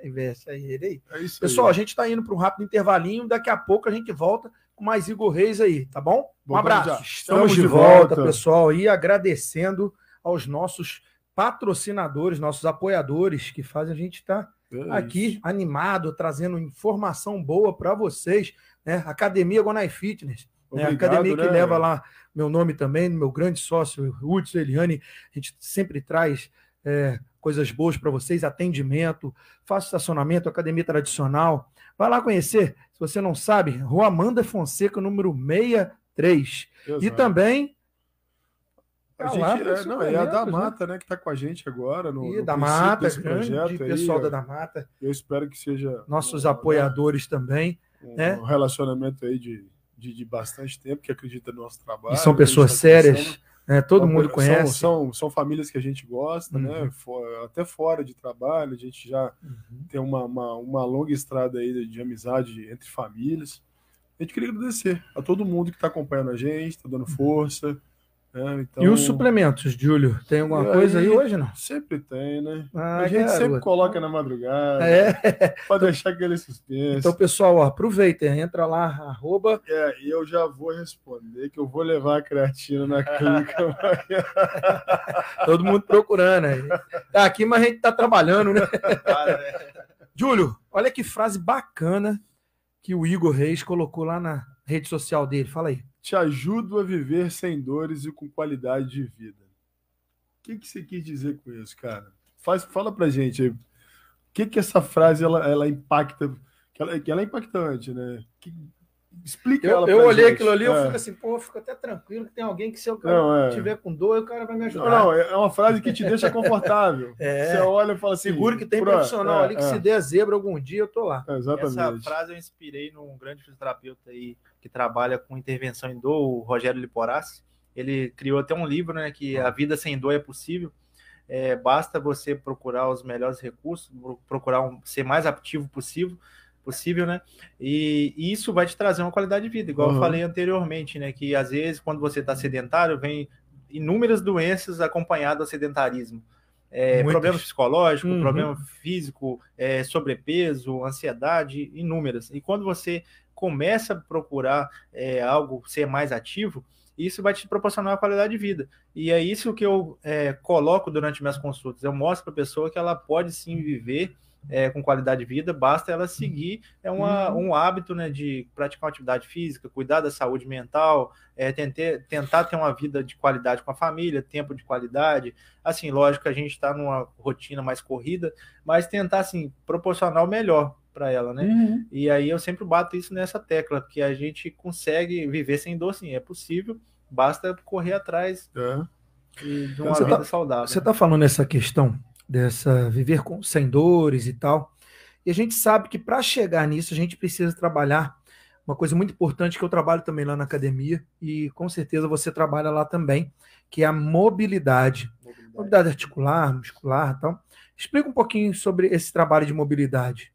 S1: Investe aí ele aí. Pessoal, a gente tá indo para um rápido intervalinho. Daqui a pouco a gente volta com mais Igor Reis aí, tá bom? Um abraço. Estamos de volta, pessoal. E agradecendo aos nossos patrocinadores, nossos apoiadores que fazem a gente estar aqui animado, trazendo informação boa para vocês, né? Academia Gonai Fitness,
S2: Obrigado,
S1: academia que leva lá meu nome também, meu grande sócio, Hudson Eliane. A gente sempre traz coisas boas para vocês, atendimento, fácil estacionamento, academia tradicional. Vai lá conhecer, se você não sabe, Rua Amanda Fonseca, número 63. Exato. E também
S2: a da Mata, né, que está com a gente agora no
S1: da Mata,
S2: desse projeto
S1: pessoal da Mata.
S2: Eu espero que seja
S1: nossos apoiadores também,
S2: um relacionamento aí de bastante tempo, que acredita no nosso trabalho.
S1: E são pessoas sérias, todo mundo conhece.
S2: São famílias que a gente gosta, né? Até fora de trabalho, a gente já tem uma longa estrada aí de amizade entre famílias. A gente queria agradecer a todo mundo que está acompanhando a gente, está dando força. Então,
S1: e os suplementos, Júlio? Tem alguma coisa aí hoje, não?
S2: Sempre tem, né?
S1: Ah,
S2: a gente
S1: garoto.
S2: sempre coloca na madrugada, para deixar aquele suspense.
S1: Então, pessoal, ó, aproveitem, entra lá, @.
S2: E eu já vou responder que eu vou levar a creatina na clínica amanhã.
S1: Todo mundo procurando aí. Tá aqui, mas a gente tá trabalhando, né? Júlio, olha que frase bacana que o Igor Reis colocou lá na rede social dele. Fala aí.
S2: Te ajudo a viver sem dores e com qualidade de vida. O que você quis dizer com isso, cara? Fala pra gente aí. O que essa frase ela impacta? Que ela é impactante, né? Explica ela pra gente.
S1: Eu olhei aquilo ali, eu fico assim, fico até tranquilo que tem alguém que se eu tiver com dor, o cara vai me ajudar.
S2: Não, é uma frase que te deixa confortável. Você olha e fala assim...
S1: Seguro que tem profissional ali que se der zebra algum dia, eu tô lá.
S2: Exatamente.
S3: Essa frase eu inspirei num grande fisioterapeuta aí que trabalha com intervenção em dor, o Rogério Liporace. Ele criou até um livro, né, que a vida sem dor é possível. Basta você procurar os melhores recursos, procurar ser mais ativo possível, né? E isso vai te trazer uma qualidade de vida, igual eu falei anteriormente, né? Que às vezes, quando você está sedentário, vem inúmeras doenças acompanhadas do sedentarismo. Problemas psicológicos, problema físico, sobrepeso, ansiedade, inúmeras. E quando você começa a procurar algo, ser mais ativo, isso vai te proporcionar uma qualidade de vida. E é isso que eu coloco durante minhas consultas. Eu mostro para a pessoa que ela pode sim viver com qualidade de vida, basta ela seguir um hábito, né, de praticar uma atividade física, cuidar da saúde mental, tentar ter uma vida de qualidade com a família, tempo de qualidade. Assim, lógico que a gente está numa rotina mais corrida, mas tentar, assim, proporcionar o melhor para ela, né? E aí eu sempre bato isso nessa tecla, que a gente consegue viver sem dor, sim, é possível, basta correr atrás de uma vida saudável.
S1: Você está falando essa questão dessa viver sem dores e tal, e a gente sabe que para chegar nisso a gente precisa trabalhar uma coisa muito importante que eu trabalho também lá na academia, e com certeza você trabalha lá também, que é a mobilidade articular, muscular e tal. Explica um pouquinho sobre esse trabalho de mobilidade.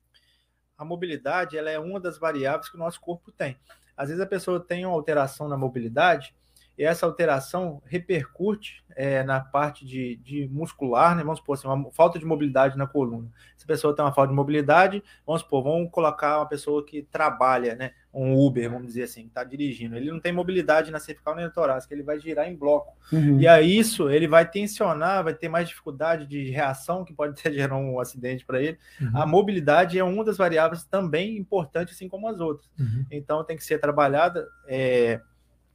S3: A mobilidade, ela é uma das variáveis que o nosso corpo tem. Às vezes a pessoa tem uma alteração na mobilidade e essa alteração repercute na parte de muscular, né? Vamos supor assim, uma falta de mobilidade na coluna. Se a pessoa tem uma falta de mobilidade, vamos colocar uma pessoa que trabalha, né? Um Uber, vamos dizer assim, que está dirigindo. Ele não tem mobilidade na cervical nem na torácica, ele vai girar em bloco. E aí isso, ele vai tensionar, vai ter mais dificuldade de reação, que pode até gerar um acidente para ele. A mobilidade é uma das variáveis também importantes, assim como as outras. Então tem que ser trabalhada...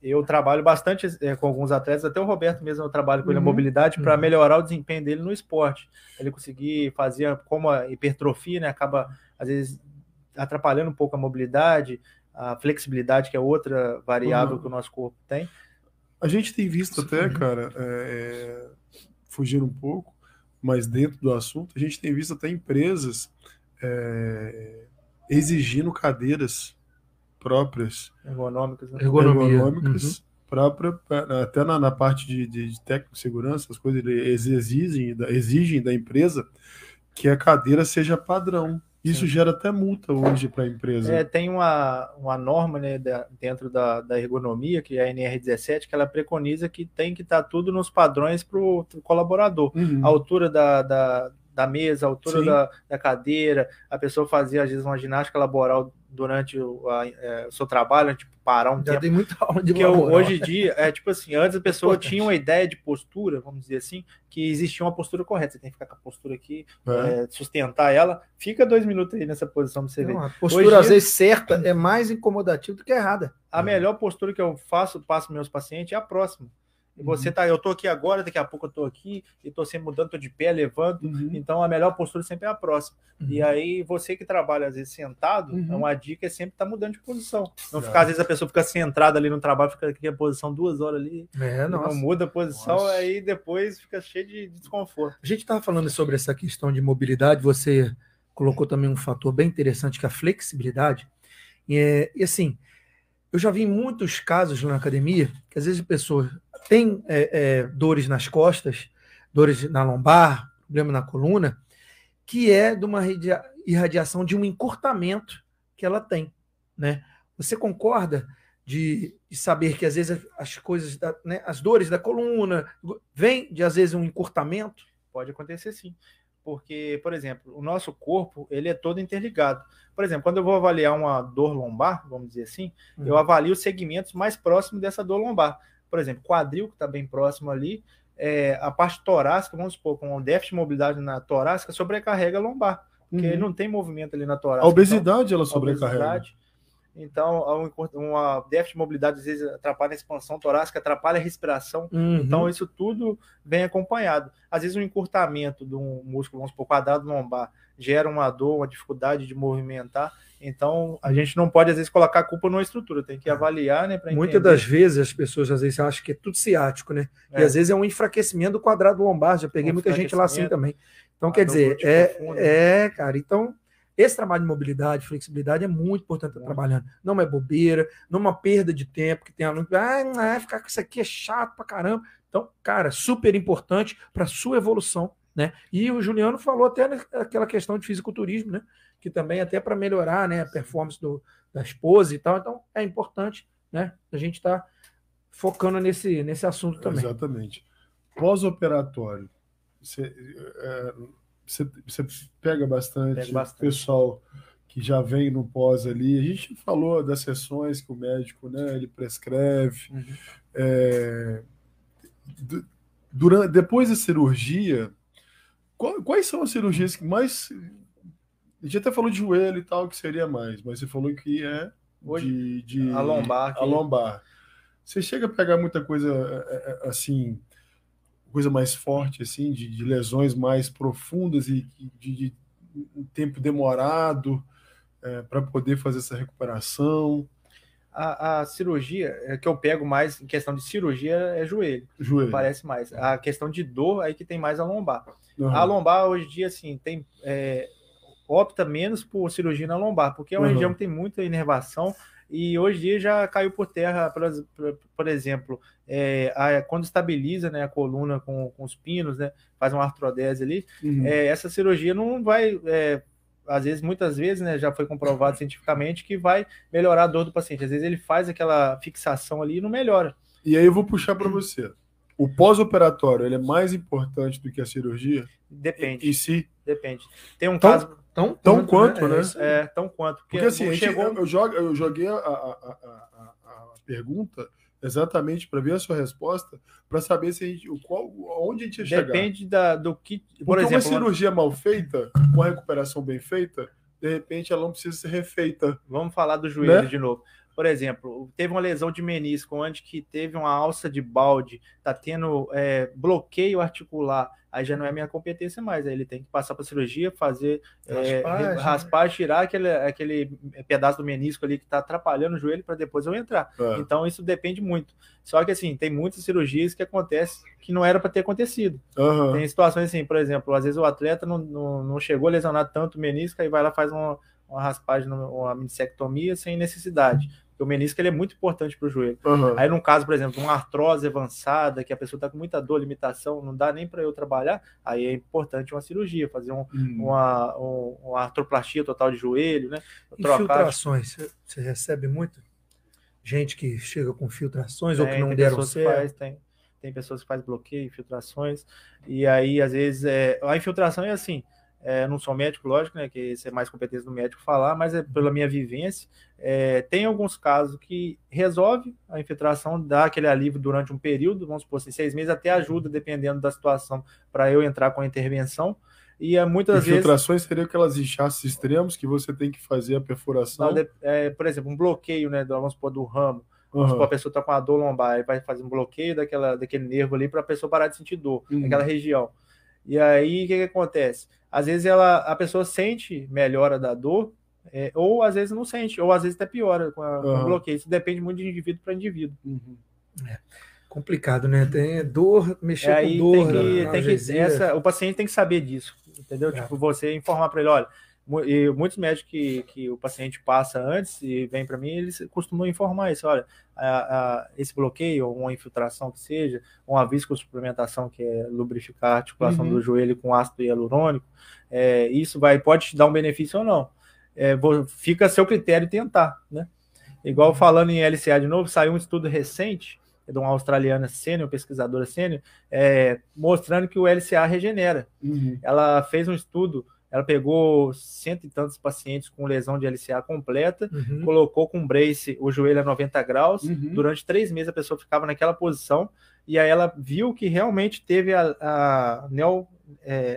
S3: Eu trabalho bastante com alguns atletas, até o Roberto mesmo eu trabalho com ele na mobilidade para melhorar o desempenho dele no esporte. Ele conseguir fazer, como a hipertrofia, né, acaba às vezes atrapalhando um pouco a mobilidade, a flexibilidade, que é outra variável que o nosso corpo tem.
S2: A gente tem visto até, cara, fugindo um pouco, mas dentro do assunto, a gente tem visto até empresas exigindo cadeiras próprias,
S3: ergonômicas, né?
S2: Ergonômicas própria, até na parte de técnico de segurança, as coisas eles exigem da empresa que a cadeira seja padrão. Isso gera até multa hoje para a empresa.
S3: Tem uma norma, né, dentro da ergonomia, que é a NR17, que ela preconiza que tem que estar tudo nos padrões para o colaborador. A altura da mesa, a altura da cadeira, a pessoa fazia, às vezes, uma ginástica laboral durante o seu trabalho, tipo, parar um tempo.
S1: Já tem muita aula de
S3: laboral. Hoje em dia, tipo assim, antes a pessoa tinha uma ideia de postura, vamos dizer assim, que existia uma postura correta. Você tem que ficar com a postura aqui, sustentar ela. Fica 2 minutos aí nessa posição para você ver.
S1: A postura, às vezes, certa é mais incomodativa do que errada.
S3: A melhor postura que eu passo para meus pacientes é a próxima. Você eu tô aqui agora, daqui a pouco eu tô aqui, e tô sempre mudando, tô de pé, levanto. Então a melhor postura sempre é a próxima. E aí você que trabalha às vezes sentado, uma dica é sempre estar mudando de posição. Não ficar, às vezes a pessoa fica centrada ali no trabalho, fica aqui a posição 2 horas ali, não muda a posição, aí depois fica cheio de desconforto.
S1: A gente estava falando sobre essa questão de mobilidade, você colocou também um fator bem interessante, que é a flexibilidade. E assim, eu já vi muitos casos na academia, que às vezes a pessoa tem dores nas costas, dores na lombar, problema na coluna, que é de uma irradiação, de um encurtamento que ela tem, né? Você concorda de saber que às vezes as coisas, né, as dores da coluna, vem de às vezes um encurtamento?
S3: Pode acontecer sim, porque, por exemplo, o nosso corpo, ele é todo interligado. Por exemplo, quando eu vou avaliar uma dor lombar, vamos dizer assim, eu avalio os segmentos mais próximos dessa dor lombar. Por exemplo, quadril, que está bem próximo ali, a parte torácica, vamos supor, com um déficit de mobilidade na torácica, sobrecarrega a lombar, porque não tem movimento ali na torácica.
S2: A obesidade, então, ela sobrecarrega.
S3: A obesidade, então, uma déficit de mobilidade às vezes atrapalha a expansão torácica, atrapalha a respiração. Então, isso tudo vem acompanhado. Às vezes, um encurtamento de um músculo, vamos supor, quadrado lombar, gera uma dor, uma dificuldade de movimentar. Então, a gente não pode, às vezes, colocar a culpa numa estrutura, tem que avaliar, né?
S1: Muitas das vezes, as pessoas às vezes acham que é tudo ciático, né? E às vezes é um enfraquecimento do quadrado lombar. Já peguei muita gente lá assim também. Então, quer dizer, cara, então. Esse trabalho de mobilidade, flexibilidade é muito importante estar trabalhando. Não é bobeira, não é uma perda de tempo, que tem aluno que ficar com isso aqui é chato pra caramba. Então, cara, super importante para a sua evolução, né? E o Juliano falou até naquela questão de fisiculturismo, né? Que também até para melhorar, né, a performance da esposa e tal. Então, é importante, né? A gente estar focando nesse assunto também.
S2: Exatamente. Pós-operatório, você pega bastante pessoal que já vem no pós ali. A gente falou das sessões que o médico, né, ele prescreve. Depois da cirurgia, quais são as cirurgias que mais... A gente até falou de joelho e tal, que seria mais, mas você falou que é
S3: a lombar.
S2: A lombar. Você chega a pegar muita coisa assim... coisa mais forte, assim, de lesões mais profundas e de tempo demorado para poder fazer essa recuperação?
S3: A cirurgia que eu pego mais em questão de cirurgia é joelho. Parece mais. A questão de dor aí que tem mais a lombar. A lombar hoje em dia, assim, opta menos por cirurgia na lombar, porque é uma região que tem muita inervação. E hoje em dia já caiu por terra, por exemplo, quando estabiliza, né, a coluna com os pinos, né, faz uma artrodese ali, essa cirurgia não vai, às vezes, muitas vezes, né, já foi comprovado cientificamente que vai melhorar a dor do paciente. Às vezes ele faz aquela fixação ali e não melhora.
S2: E aí eu vou puxar para você. O pós-operatório, ele é mais importante do que a cirurgia?
S3: Depende.
S2: E se?
S3: Depende. Tem um caso...
S2: Tão quanto, né?
S3: Tão quanto.
S2: Porque assim, eu joguei a pergunta exatamente para ver a sua resposta, para saber se onde a gente ia chegar.
S3: Depende do que...
S2: Por exemplo, uma cirurgia mal feita, com a recuperação bem feita, de repente ela não precisa ser refeita.
S3: Vamos falar do joelho, né? De novo. Por exemplo, teve uma lesão de menisco, onde que teve uma alça de balde, tá tendo bloqueio articular, aí já não é minha competência mais, aí ele tem que passar para cirurgia, fazer raspar, tirar aquele pedaço do menisco ali que está atrapalhando o joelho para depois eu entrar. Então isso depende muito. Só que assim, tem muitas cirurgias que acontecem que não era para ter acontecido. Tem situações assim, por exemplo, às vezes o atleta não chegou a lesionar tanto o menisco, aí vai lá faz uma raspagem, uma missectomia sem necessidade. O menisco ele é muito importante para o joelho. Aí, no caso, por exemplo, uma artrose avançada, que a pessoa está com muita dor, limitação, não dá nem para eu trabalhar, aí é importante uma cirurgia, fazer uma artroplastia total de joelho, né?
S1: Infiltrações, você recebe muito? Gente que chega com filtrações ou que não deram certo?
S3: Tem pessoas que fazem bloqueio, infiltrações, e aí, às vezes, a infiltração é assim, não sou médico, lógico, né, que isso é mais competência do médico falar, mas pela minha vivência, tem alguns casos que resolve a infiltração, dá aquele alívio durante um período, vamos supor assim, 6 meses, até ajuda, dependendo da situação, para eu entrar com a intervenção, e muitas vezes...
S2: Infiltrações seriam aquelas inchaços extremos que você tem que fazer a perfuração?
S3: Por exemplo, um bloqueio, né, vamos supor, do ramo, vamos supor, a pessoa está com a dor lombar, vai fazer um bloqueio daquele nervo ali para a pessoa parar de sentir dor, naquela região. E aí, o que acontece? Às vezes a pessoa sente melhora da dor, ou às vezes não sente, ou às vezes até piora com o bloqueio. Isso depende muito de indivíduo para indivíduo.
S1: Complicado, né? Tem dor, mexer com dor.
S3: O paciente tem que saber disso, entendeu? Tipo, você informar para ele, olha, e muitos médicos que o paciente passa antes e vem para mim, eles costumam informar isso, olha, esse bloqueio, ou uma infiltração que seja, uma viscosuplementação, que é lubrificar a articulação do joelho com ácido hialurônico, isso pode te dar um benefício ou não. Fica a seu critério tentar, né? Igual falando em LCA de novo, saiu um estudo recente de uma australiana sênior, pesquisadora sênior, mostrando que o LCA regenera. Ela fez um estudo, ela pegou 100 e tantos pacientes com lesão de LCA completa, colocou com brace o joelho a 90 graus, durante 3 meses a pessoa ficava naquela posição, e aí ela viu que realmente teve a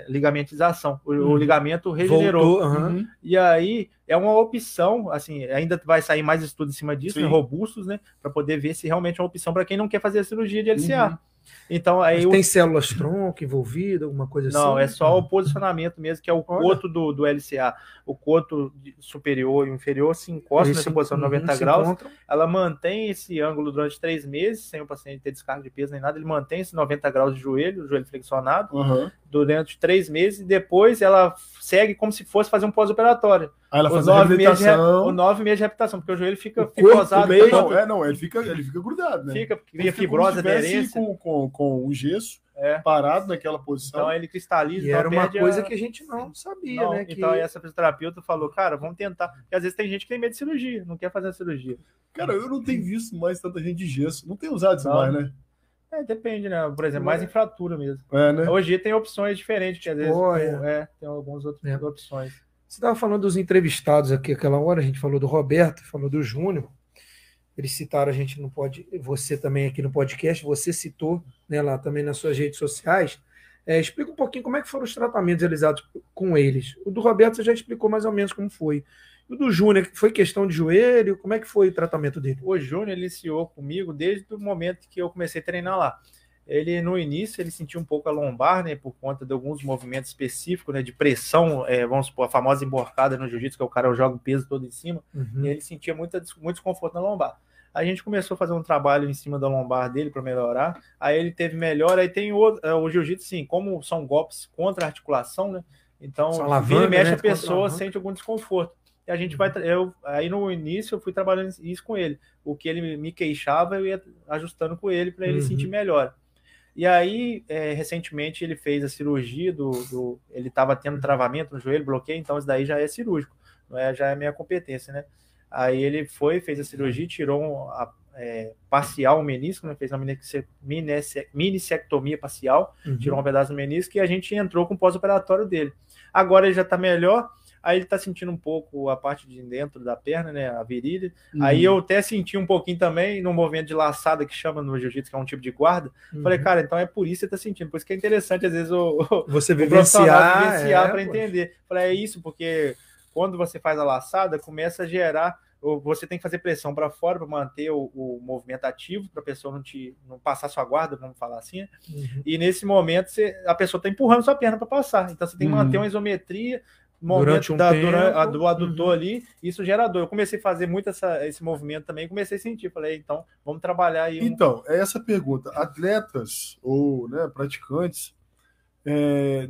S3: ligamentização, o ligamento regenerou.
S1: Voltou,
S3: E aí é uma opção, assim, ainda vai sair mais estudo em cima disso, né, robustos, né, para poder ver se realmente é uma opção para quem não quer fazer a cirurgia de LCA. Então, aí
S1: tem células tronco envolvidas, alguma coisa assim?
S3: Não, é só o posicionamento mesmo, que é o coto do LCA. O coto superior e inferior se encostam nessa posição de 90 graus. Ela mantém esse ângulo durante 3 meses, sem o paciente ter descarga de peso nem nada. Ele mantém esse 90 graus de joelho, o joelho flexionado, durante 3 meses. E depois ela segue como se fosse fazer um pós-operatório.
S2: Aí ela faz a reabilitação.
S3: 9 meses de reabilitação, porque o joelho fica fibrosado.
S2: Ele fica grudado, né?
S3: Cria fibrose, aderência.
S2: Com o gesso parado naquela posição.
S3: Então ele cristaliza.
S1: E era uma coisa que a gente não sabia, né?
S3: Então essa fisioterapeuta falou, cara, vamos tentar. Porque às vezes tem gente que tem medo de cirurgia, não quer fazer a cirurgia.
S2: Cara, eu não tenho visto mais tanta gente de gesso. Não tem usado isso mais, né?
S3: Depende, né? Por exemplo, mais em fratura mesmo.
S2: Né?
S3: Hoje tem opções diferentes, que às vezes tem algumas outras opções.
S1: Você estava falando dos entrevistados aqui aquela hora, a gente falou do Roberto, falou do Júnior. Eles citaram a gente você também aqui no podcast, você citou, né, lá também nas suas redes sociais. Explica um pouquinho como é que foram os tratamentos realizados com eles. O do Roberto você já explicou mais ou menos como foi. O do Júnior, foi questão de joelho? Como é que foi o tratamento dele?
S3: O Júnior iniciou comigo desde o momento que eu comecei a treinar lá. Ele, no início, ele sentiu um pouco a lombar, né, por conta de alguns movimentos específicos, né, de pressão, vamos supor, a famosa emborcada no jiu-jitsu, que o cara joga o peso todo em cima, e ele sentia muito desconforto na lombar. A gente começou a fazer um trabalho em cima da lombar dele para melhorar, aí ele teve melhor, aí tem o jiu-jitsu, sim, como são golpes contra a articulação, né, então, vira e mexe, a pessoa sente algum desconforto. E a gente aí no início eu fui trabalhando isso com ele, o que ele me queixava, eu ia ajustando com ele para ele sentir melhor. E aí, recentemente, ele fez a cirurgia ele estava tendo travamento no joelho, bloqueio, então isso daí já é cirúrgico, já é minha competência, né? Aí ele fez a cirurgia, tirou parcial o menisco, né? Fez uma minissectomia parcial, tirou um pedaço do menisco e a gente entrou com o pós-operatório dele. Agora ele já está melhor. Aí ele tá sentindo um pouco a parte de dentro da perna, né, a virilha. Aí eu até senti um pouquinho também no movimento de laçada que chama no jiu-jitsu, que é um tipo de guarda. Falei, cara, então é por isso que você tá sentindo. Por isso que é interessante, às vezes,
S1: você vivenciar
S3: para entender. Falei, é isso, porque quando você faz a laçada, começa a gerar... Você tem que fazer pressão para fora para manter o movimento ativo, para a pessoa não passar sua guarda, vamos falar assim. E nesse momento, a pessoa está empurrando sua perna para passar. Então você tem que manter uma isometria, momento do adutor ali, isso gera dor. Eu comecei a fazer muito esse movimento também, comecei a sentir, falei, então, vamos trabalhar aí.
S2: Então, é essa pergunta. Atletas ou praticantes,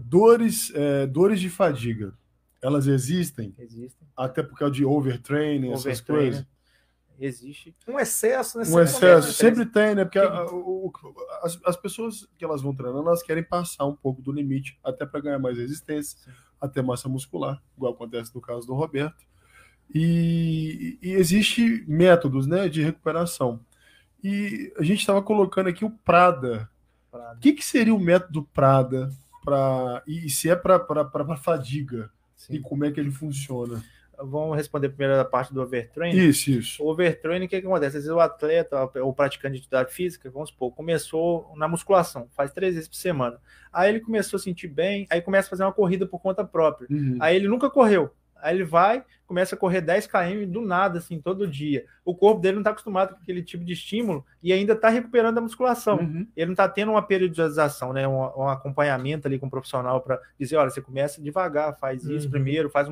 S2: dores de fadiga, elas existem?
S3: Existem.
S2: Até por causa de overtraining, essas coisas?
S3: Existe.
S1: Um excesso, né?
S2: Um excesso, sempre tem, né? Porque as pessoas que elas vão treinando, elas querem passar um pouco do limite, até para ganhar mais resistência, até massa muscular, igual acontece no caso do Roberto. E existe métodos, né, de recuperação. E a gente estava colocando aqui o Prada. O que seria o método Prada e se é para fadiga? Sim. E como é que ele funciona?
S3: Vamos responder primeiro a parte do overtraining.
S2: Isso.
S3: O overtraining, o que acontece? Às vezes o atleta, o praticante de atividade física, vamos supor, começou na musculação, faz 3 vezes por semana. Aí ele começou a sentir bem, aí começa a fazer uma corrida por conta própria. Aí ele nunca correu. Aí ele começa a correr 10 km do nada, assim, todo dia. O corpo dele não está acostumado com aquele tipo de estímulo e ainda está recuperando a musculação. Ele não está tendo uma periodização, né? Um acompanhamento ali com o profissional para dizer, olha, você começa devagar, faz isso primeiro, faz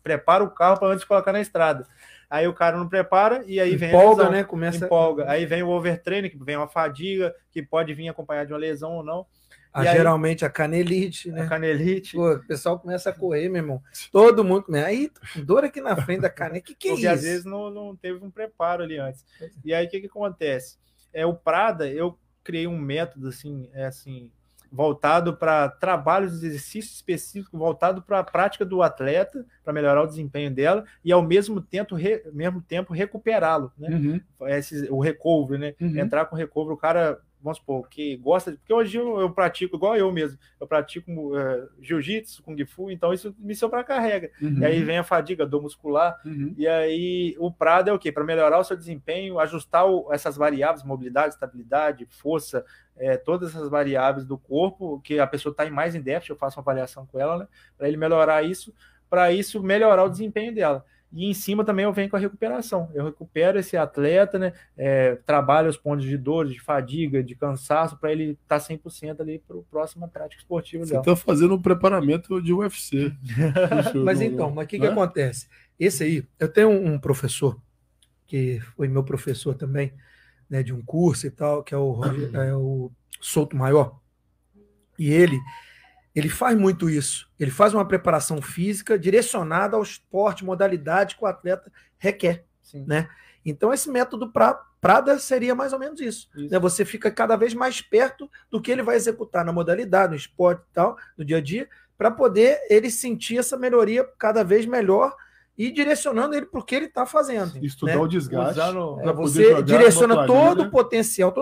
S3: prepara o carro para antes de colocar na estrada. Aí o cara não prepara e aí vem
S1: empolga,
S3: a lesão,
S1: né?
S3: Empolga. Aí vem o overtraining, que vem uma fadiga, que pode vir acompanhada de uma lesão ou não.
S1: Geralmente a canelite, né?
S3: A canelite.
S1: Pô, o pessoal começa a correr, meu irmão. Todo mundo começa. Aí, dor aqui na frente da canelite. Que é isso?
S3: Porque às vezes não teve um preparo ali antes. E aí, o que acontece? O Prada, eu criei um método, assim, voltado para trabalhos de exercício específico, voltado para a prática do atleta, para melhorar o desempenho dela e ao mesmo tempo recuperá-lo, né? O recovery, né? Entrar com recovery, o cara, vamos supor, que gosta, porque hoje eu pratico igual eu mesmo, eu pratico jiu-jitsu, kung fu, então isso me sobrecarrega. E aí vem a fadiga, dor muscular, e aí o Prada é o quê? Para melhorar o seu desempenho, ajustar essas variáveis, mobilidade, estabilidade, força, todas essas variáveis do corpo, que a pessoa está mais em déficit, eu faço uma avaliação com ela, né? Para ele melhorar isso, para isso melhorar o desempenho dela. E em cima também eu venho com a recuperação. Eu recupero esse atleta, né? Trabalho os pontos de dor, de fadiga, de cansaço, para ele estar 100% ali para a próxima prática esportiva dela.
S2: Você está fazendo um preparamento de UFC.
S1: Mas o que acontece? Esse aí, eu tenho um professor, que foi meu professor também, né, de um curso e tal, que é o Souto Maior. E ele faz muito isso. Ele faz uma preparação física direcionada ao esporte, modalidade que o atleta requer. Né? Então, esse método Prada seria mais ou menos isso. Né? Você fica cada vez mais perto do que ele vai executar na modalidade, no esporte e tal, no dia a dia, para poder ele sentir essa melhoria cada vez melhor e direcionando ele para o que ele está fazendo.
S2: Estudar, né? O desgaste.
S1: Você direciona todo o potencial,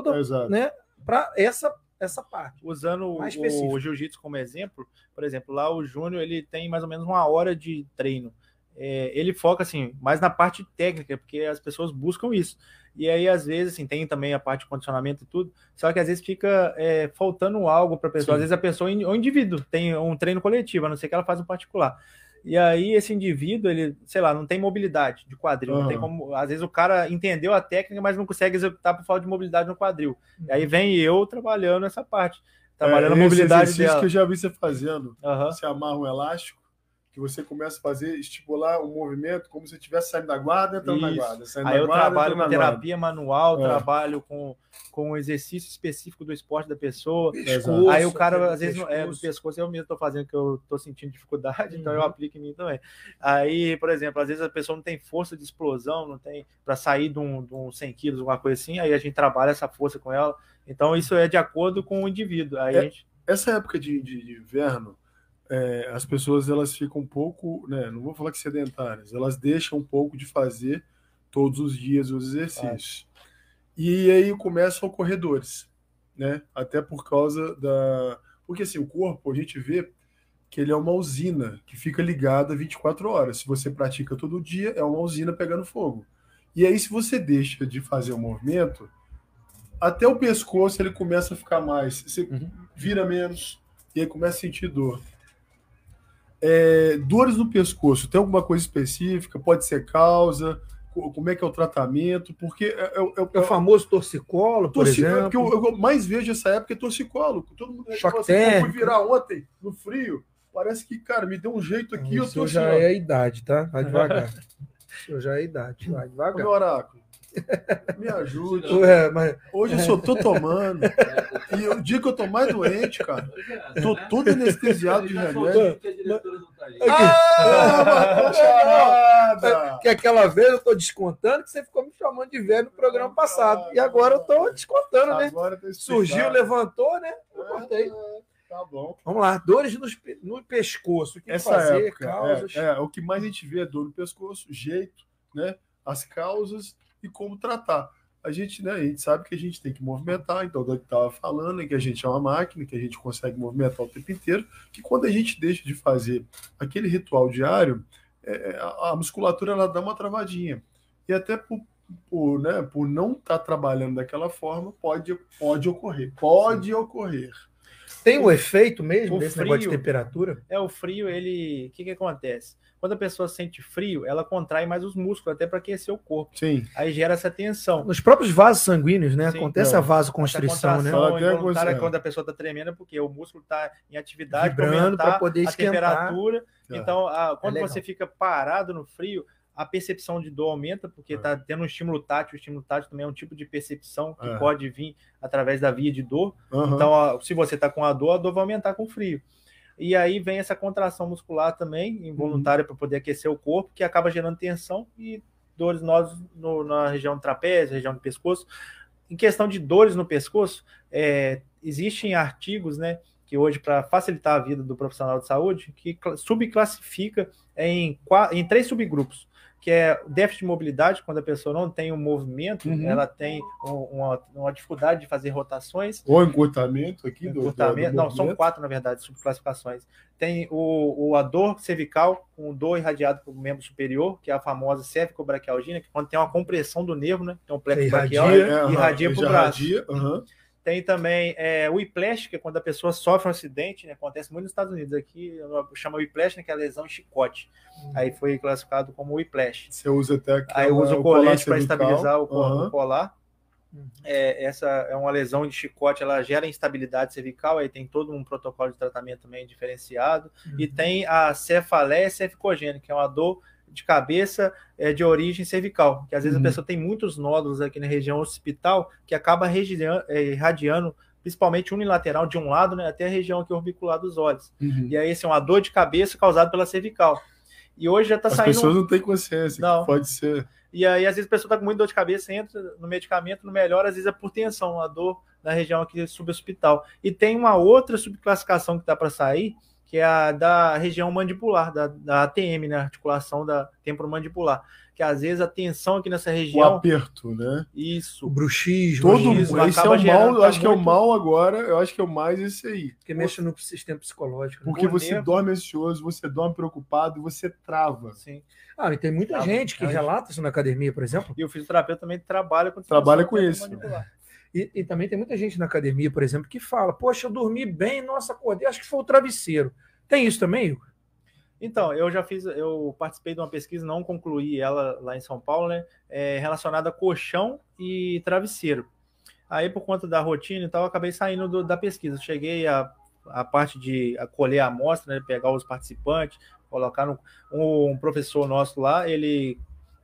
S1: né, para essa parte.
S3: Usando o jiu-jitsu como exemplo, por exemplo, lá o Júnior, ele tem mais ou menos 1 hora de treino. Ele foca, assim, mais na parte técnica, porque as pessoas buscam isso. E aí, às vezes, assim, tem também a parte de condicionamento e tudo, só que às vezes fica faltando algo para a pessoa. Sim. Às vezes a pessoa, o indivíduo, tem um treino coletivo, a não ser que ela faça um particular. E aí esse indivíduo, ele, sei lá, não tem mobilidade de quadril, não tem como, às vezes o cara entendeu a técnica, mas não consegue executar por falta de mobilidade no quadril. E aí vem eu trabalhando essa parte, trabalhando a mobilidade dela.
S2: Que eu já vi você fazendo, você amarra um elástico, que você começa a fazer, estipular o movimento como se estivesse saindo da guarda, entrando na guarda.
S3: Aí eu trabalho com terapia manual, trabalho com o exercício específico do esporte da pessoa. Pescoço, aí o cara, às vezes, do pescoço, eu mesmo estou fazendo, que eu estou sentindo dificuldade, então eu aplico em mim também. Aí, por exemplo, às vezes a pessoa não tem força de explosão, não tem para sair de um 100 quilos, alguma coisa assim, aí a gente trabalha essa força com ela. Então isso é de acordo com o indivíduo. Aí
S2: essa época de inverno, as pessoas elas ficam um pouco, né, não vou falar que sedentárias, elas deixam um pouco de fazer todos os dias os exercícios. E aí começam a ocorrer dores, né? Até por causa porque assim, o corpo, a gente vê que ele é uma usina que fica ligada 24 horas. Se você pratica todo dia, é uma usina pegando fogo. E aí, se você deixa de fazer o movimento, até o pescoço ele começa a ficar mais, você vira menos, e aí começa a sentir dor. Dores no pescoço, tem alguma coisa específica? Pode ser causa? Como é que é o tratamento? Porque
S1: é o famoso torcicolo, por exemplo.
S2: Porque eu mais vejo essa época é torcicolo. Todo mundo
S1: choque térmico.
S2: Eu fui virar ontem, no frio, parece que, cara, me deu um jeito aqui.
S1: Isso já é a idade, tá? Vai devagar. Isso já é a idade, vai devagar.
S2: Meu oráculo, me ajude.
S1: Mas...
S2: Hoje eu só tô tomando. E o dia que eu tô mais doente, cara, tô todo anestesiado de remédio.
S1: Que aquela vez eu tô descontando que você ficou me chamando de velho no programa passado. E agora eu tô descontando, né? Surgiu, levantou, né? Eu cortei.
S2: Tá bom.
S1: Vamos lá, dores no pescoço. O que
S2: essa
S1: fazer,
S2: época,
S1: causas.
S2: O que mais a gente vê é dor no pescoço, jeito, né? As causas e como tratar. A gente sabe que a gente tem que movimentar, então o que estava falando é que a gente é uma máquina, que a gente consegue movimentar o tempo inteiro, que quando a gente deixa de fazer aquele ritual diário, a musculatura ela dá uma travadinha. E até por não estar trabalhando daquela forma, pode ocorrer. Pode ocorrer.
S1: Tem um efeito mesmo desse negócio de temperatura?
S3: O frio, o que acontece? Quando a pessoa sente frio, ela contrai mais os músculos, até para aquecer o corpo.
S2: Sim.
S3: Aí gera essa tensão.
S1: Nos próprios vasos sanguíneos, né? Sim, acontece a vasoconstrição, né?
S3: Quando a pessoa está tremendo, porque o músculo está em atividade,
S1: vibrando para poder esquentar
S3: a temperatura. Então, quando você fica parado no frio, a percepção de dor aumenta, porque está tendo um estímulo tátil. O estímulo tátil também é um tipo de percepção que pode vir através da via de dor. Então, se você está com a dor vai aumentar com o frio. E aí vem essa contração muscular também, involuntária, para poder aquecer o corpo, que acaba gerando tensão e dores na região do trapézio, região do pescoço. Em questão de dores no pescoço, existem artigos, né, que hoje, para facilitar a vida do profissional de saúde, que subclassifica em 3 subgrupos, que é déficit de mobilidade, quando a pessoa não tem um movimento, ela tem uma dificuldade de fazer rotações.
S2: Ou encurtamento aqui
S3: do não, são 4, na verdade, subclassificações. Tem a dor cervical, com dor irradiada para o membro superior, que é a famosa cervicobraquialgia, que quando tem uma compressão do nervo, né? Tem um plexo braquial, irradia para o braço. Tem também o whiplash, que é quando a pessoa sofre um acidente, né? Acontece muito nos Estados Unidos. Aqui chama whiplash, né? Que é a lesão em chicote. Aí foi classificado como whiplash.
S2: Você usa até aqui.
S3: Aí usa o colete para estabilizar o colar. Essa é uma lesão de chicote, ela gera instabilidade cervical, aí tem todo um protocolo de tratamento também diferenciado. E tem a cefaleia cervicogênica, que é uma dor de cabeça de origem cervical, que às vezes a pessoa tem muitos nódulos aqui na região occipital, que acaba irradiando, principalmente unilateral de um lado, né, até a região aqui orbicular dos olhos. E aí, é uma dor de cabeça causada pela cervical. E hoje já está saindo...
S2: As pessoas não têm consciência, que pode ser...
S3: E aí, às vezes, a pessoa está com muita dor de cabeça, entra no medicamento, não melhora, às vezes é por tensão, a dor na região aqui subhospital. E tem uma outra subclassificação que está para sair, que é a da região mandibular, da ATM, né, articulação da temporomandibular, que às vezes a tensão aqui nessa região...
S2: O aperto, né?
S3: Isso.
S1: O bruxismo.
S2: Esse é o mal, eu acho que é o mal agora, eu acho que é o mais esse aí.
S1: Porque mexe no sistema psicológico.
S2: Porque você dorme ansioso, você dorme preocupado, você trava.
S3: Sim.
S1: E tem muita gente que relata isso na academia, por exemplo.
S3: E o fisioterapeuta também trabalha com
S2: isso.
S1: E também tem muita gente na academia, por exemplo, que fala, poxa, eu dormi bem, nossa, acordei, acho que foi o travesseiro. Tem isso também, Igor?
S3: Então, eu participei de uma pesquisa, não concluí ela lá em São Paulo, né, relacionada a colchão e travesseiro. Aí, por conta da rotina e tal, eu acabei saindo da pesquisa. Cheguei a parte de colher a amostra, né, pegar os participantes, colocar um professor nosso lá, ele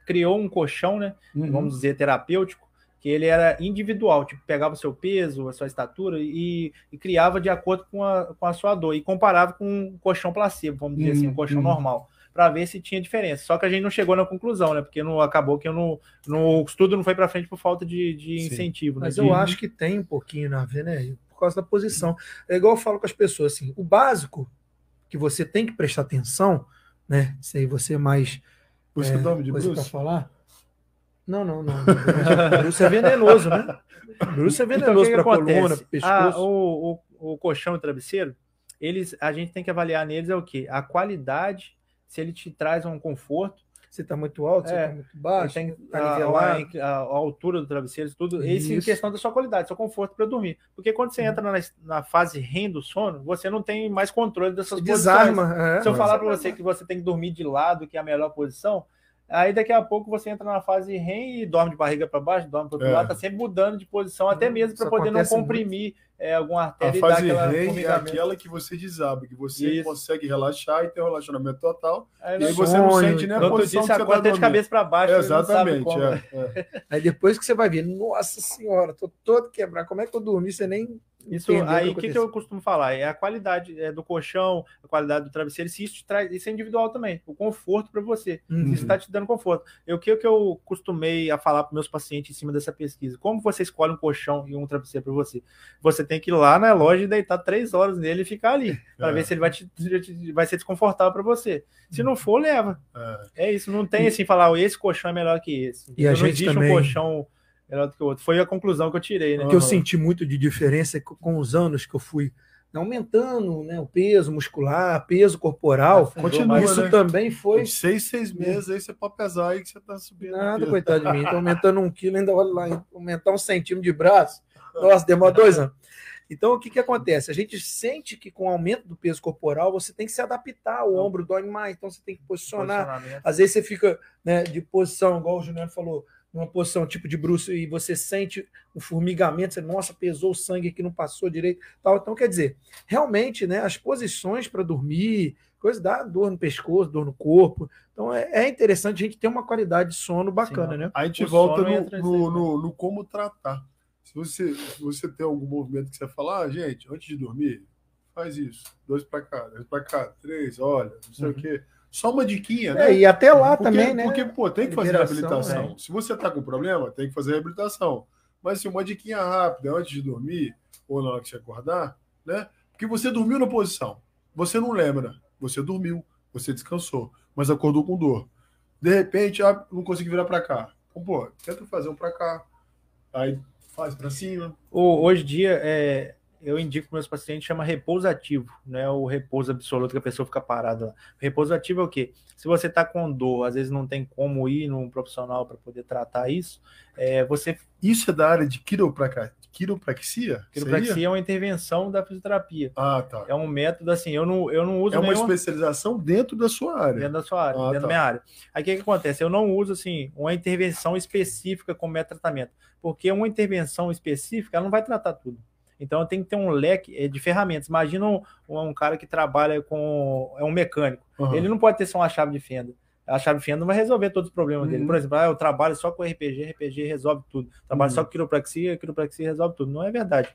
S3: criou um colchão, né, vamos dizer, terapêutico, que ele era individual, tipo, pegava o seu peso, a sua estatura e criava de acordo com a sua dor, e comparava com um colchão placebo, vamos dizer assim, um colchão normal, para ver se tinha diferença. Só que a gente não chegou na conclusão, né, porque acabou que o estudo não foi para frente por falta de incentivo.
S1: Mas eu acho que tem um pouquinho a ver, né, por causa da posição. É igual eu falo com as pessoas, assim, o básico que você tem que prestar atenção, né, se aí você mais...
S2: Você dorme de bruxo?
S1: Para falar... Não. Bruxo é venenoso, né? Bruxo é venenoso para a coluna, para o pescoço.
S3: O colchão e o travesseiro, a gente tem que avaliar neles o quê? A qualidade, se ele te traz um conforto.
S1: Se está muito alto, se está muito baixo,
S3: a altura do travesseiro, tudo. Isso em questão da sua qualidade, seu conforto para dormir. Porque quando você entra na fase REM do sono, você não tem mais controle dessas posições.
S1: Desarma.
S3: Se eu falar para você que você tem que dormir de lado, que é a melhor posição, aí daqui a pouco você entra na fase REM e dorme de barriga para baixo, dorme para o outro lado, tá sempre mudando de posição, até mesmo para poder não comprimir alguma artéria e dar aquela
S2: REM é aquela que você desaba, que você consegue relaxar e ter um relacionamento total, e aí você não sente nem a posição que você tá
S3: até de cabeça para baixo.
S2: Exatamente.
S1: Aí depois que você vai ver, nossa senhora, tô todo quebrado, como é que eu dormi? Você nem...
S3: Isso aí, o que eu costumo falar? É a qualidade do colchão, a qualidade do travesseiro, se isso te traz, isso é individual também, o conforto para você, isso está te dando conforto. O que eu costumei a falar para meus pacientes em cima dessa pesquisa? Como você escolhe um colchão e um travesseiro para você? Você tem que ir lá na loja e deitar 3 horas nele e ficar ali, para ver se ele vai ser desconfortável para você. Se não for, leva. É isso, não tem assim, falar, esse colchão é melhor que esse.
S1: E a gente
S3: existe
S1: também...
S3: um colchão melhor do que o outro. Foi a conclusão que eu tirei, né?
S1: Que eu senti muito de diferença com os anos que eu fui aumentando, né, o peso muscular, peso corporal.
S2: Continua,
S1: isso, né? Também foi...
S2: 6 meses aí você pode pesar aí que você tá subindo.
S1: Nada, coitado de mim. Tô aumentando 1 quilo, ainda olha lá, aumentar 1 centímetro de braço. Nossa, demora 2 anos. Então, o que acontece? A gente sente que com o aumento do peso corporal, você tem que se adaptar, o ombro dói mais, então você tem que posicionar. Às vezes você fica, né, de posição, igual o Juliano falou, numa posição tipo de bruxo, e você sente o formigamento, você, nossa, pesou o sangue aqui, não passou direito, tal. Então, quer dizer, realmente, né, as posições para dormir, coisa dá dor no pescoço, dor no corpo. Então, é interessante a gente ter uma qualidade de sono bacana, né?
S2: Aí a gente volta no como tratar. Se você tem algum movimento que você fala, gente, antes de dormir, faz isso, 2 para cá, 2 para cá, 3, olha, não sei o quê. Só uma diquinha, né?
S1: E até lá também, né?
S2: Porque, tem que fazer reabilitação. Se você tá com problema, tem que fazer reabilitação. Mas, uma diquinha rápida, antes de dormir, ou na hora que você acordar, né? Porque você dormiu na posição. Você não lembra. Você dormiu, você descansou, mas acordou com dor. De repente, não consegui virar para cá. Então, pô, tenta fazer um para cá. Aí faz para cima.
S3: Hoje em dia, eu indico para meus pacientes, chama repouso ativo, né? O repouso absoluto que a pessoa fica parada lá. O repouso ativo é o quê? Se você está com dor, às vezes não tem como ir num profissional para poder tratar isso, você...
S2: Isso é da área de quiropraxia?
S3: Quiropraxia é uma intervenção da fisioterapia.
S2: Ah, tá.
S3: É um método, assim, eu não uso
S2: uma especialização dentro da sua área.
S3: Dentro da sua área, dentro da minha área. Aí o que acontece? Eu não uso, assim, uma intervenção específica como método de tratamento, porque uma intervenção específica, ela não vai tratar tudo. Então, tem que ter um leque de ferramentas. Imagina um cara que trabalha é um mecânico.
S2: Uhum.
S3: Ele não pode ter só uma chave de fenda. A chave de fenda não vai resolver todos os problemas dele. Por exemplo, eu trabalho só com RPG resolve tudo. Trabalho só com quiropraxia resolve tudo. Não é verdade.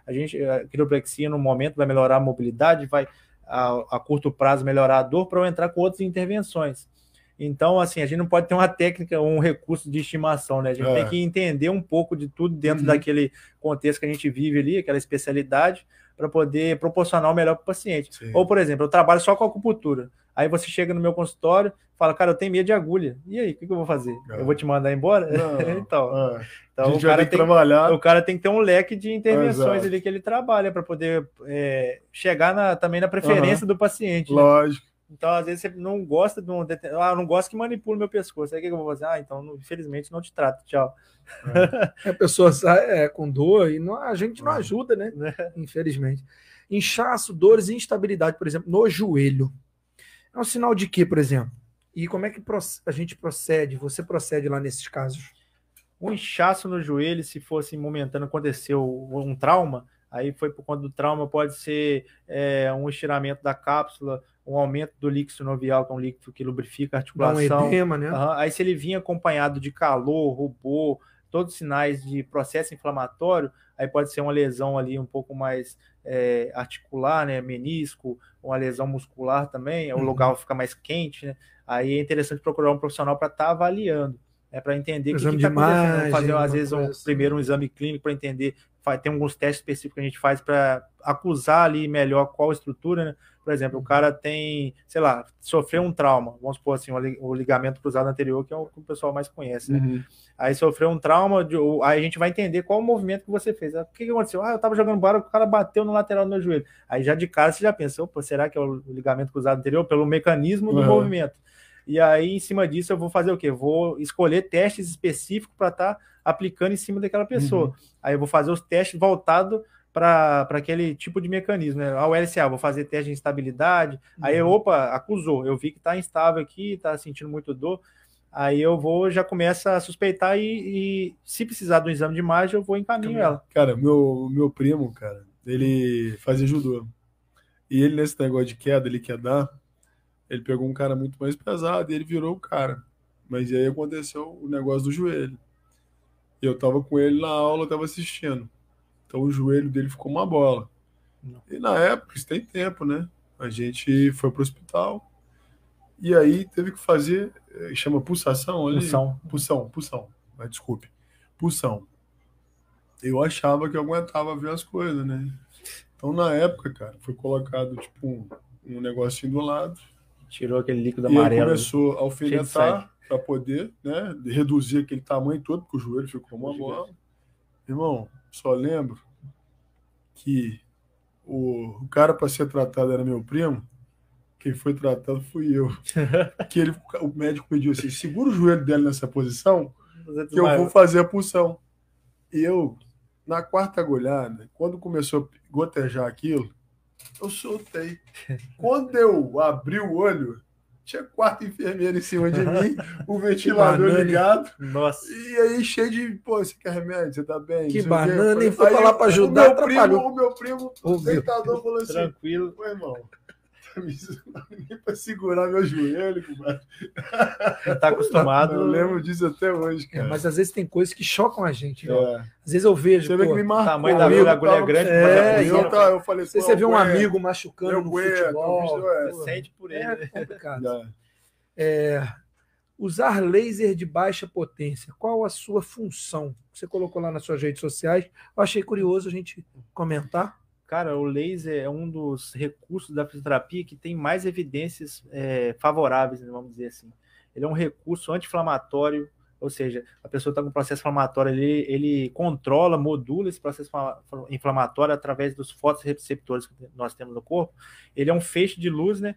S3: A quiropraxia, no momento, vai melhorar a mobilidade, vai, a curto prazo, melhorar a dor para eu entrar com outras intervenções. Então, assim, a gente não pode ter uma técnica, um recurso de estimação, né? A gente tem que entender um pouco de tudo dentro daquele contexto que a gente vive ali, aquela especialidade, para poder proporcionar o melhor para o paciente.
S2: Sim.
S3: Ou, por exemplo, eu trabalho só com acupuntura. Aí você chega no meu consultório, fala, cara, eu tenho medo de agulha. E aí, o que eu vou fazer? Eu vou te mandar embora?
S2: Não,
S3: então
S2: o cara trabalhar.
S3: O cara tem que ter um leque de intervenções ali que ele trabalha para poder chegar também na preferência do paciente.
S2: Lógico.
S3: Né? Então, às vezes, você não gosta de eu não gosto que manipule meu pescoço. Aí o que eu vou fazer? Então, infelizmente, não te trato. Tchau.
S1: A pessoa sai com dor e a gente não ajuda, né? Infelizmente. Inchaço, dores e instabilidade, por exemplo, no joelho. É um sinal de quê, por exemplo? E como é que a gente procede? Você procede lá nesses casos?
S3: Um inchaço no joelho, se fosse momentâneo, aconteceu um trauma, aí foi por conta do trauma, pode ser um estiramento da cápsula, um aumento do líquido sinovial, que é um líquido que lubrifica a articulação.
S1: Um edema, né?
S3: Aí se ele vinha acompanhado de calor, rubor, todos os sinais de processo inflamatório, aí pode ser uma lesão ali um pouco mais articular, né, menisco, uma lesão muscular também, o lugar fica mais quente, né? Aí é interessante procurar um profissional para estar avaliando, para entender o que está acontecendo. Fazer, às vezes, primeiro um exame clínico para entender. Tem alguns testes específicos que a gente faz para acusar ali melhor qual estrutura, né? Por exemplo, o cara tem, sei lá, sofreu um trauma, vamos supor assim, o ligamento cruzado anterior, que é o que o pessoal mais conhece, né? Aí sofreu um trauma, aí a gente vai entender qual o movimento que você fez. O que aconteceu? Eu tava jogando bola, o cara bateu no lateral do meu joelho. Aí já de cara você já pensa, opa, será que é o ligamento cruzado anterior? Pelo mecanismo do movimento. E aí, em cima disso, eu vou fazer o quê? Vou escolher testes específicos para estar aplicando em cima daquela pessoa. Aí eu vou fazer os testes voltados para aquele tipo de mecanismo, né? A LCA, vou fazer teste de instabilidade. Aí, acusou. Eu vi que está instável aqui, está sentindo muito dor. Aí já começa a suspeitar e se precisar de um exame de imagem, eu vou encaminho ela.
S2: Cara, meu primo, cara, ele fazia judô. E ele, nesse negócio de queda, ele quer dar, ele pegou um cara muito mais pesado e ele virou o cara. Mas aí aconteceu o negócio do joelho. Eu tava com ele na aula, eu tava assistindo. Então o joelho dele ficou uma bola. E na época, isso tem tempo, né? A gente foi pro hospital e aí teve que fazer, chama pulsação ali? Pulsão. Mas desculpe. Pulsão. Eu achava que eu aguentava ver as coisas, né? Então na época, cara, foi colocado tipo um negocinho do lado.
S3: Tirou aquele líquido
S2: amarelo.
S3: E
S2: aí começou a alfinetar para poder, né, reduzir aquele tamanho todo, porque o joelho ficou uma bola. Irmão, só lembro que o cara para ser tratado era meu primo, quem foi tratado fui eu. Que o médico pediu assim, segura o joelho dele nessa posição que eu vou fazer a punção. E eu, na quarta agulhada, quando começou a gotejar aquilo, eu soltei. Quando eu abri o olho, tinha 4 enfermeiros em cima de mim, o ventilador ligado.
S3: Nossa.
S2: E aí, cheio de, pô, você quer remédio? Você tá bem?
S1: Que banana, nem foi pra lá pra ajudar,
S2: o meu primo, o deitador falou assim,
S3: tranquilo.
S2: Pô, irmão, nem pra segurar meu joelho, compadre.
S3: Tá acostumado.
S2: Eu lembro disso até hoje, cara.
S1: Mas às vezes tem coisas que chocam a gente. Às vezes eu vejo.
S2: Você vê que me marcou.
S3: O tamanho da agulha é grande.
S2: Eu falei assim,
S1: você vê um amigo machucando no futebol.
S3: Você sente por ele.
S1: É complicado. Usar laser de baixa potência. Qual a sua função? Você colocou lá nas suas redes sociais. Eu achei curioso a gente comentar.
S3: Cara, o laser é um dos recursos da fisioterapia que tem mais evidências favoráveis, vamos dizer assim. Ele é um recurso anti-inflamatório, ou seja, a pessoa está com processo inflamatório, ele controla, modula esse processo inflamatório através dos fotorreceptores que nós temos no corpo. Ele é um feixe de luz, né,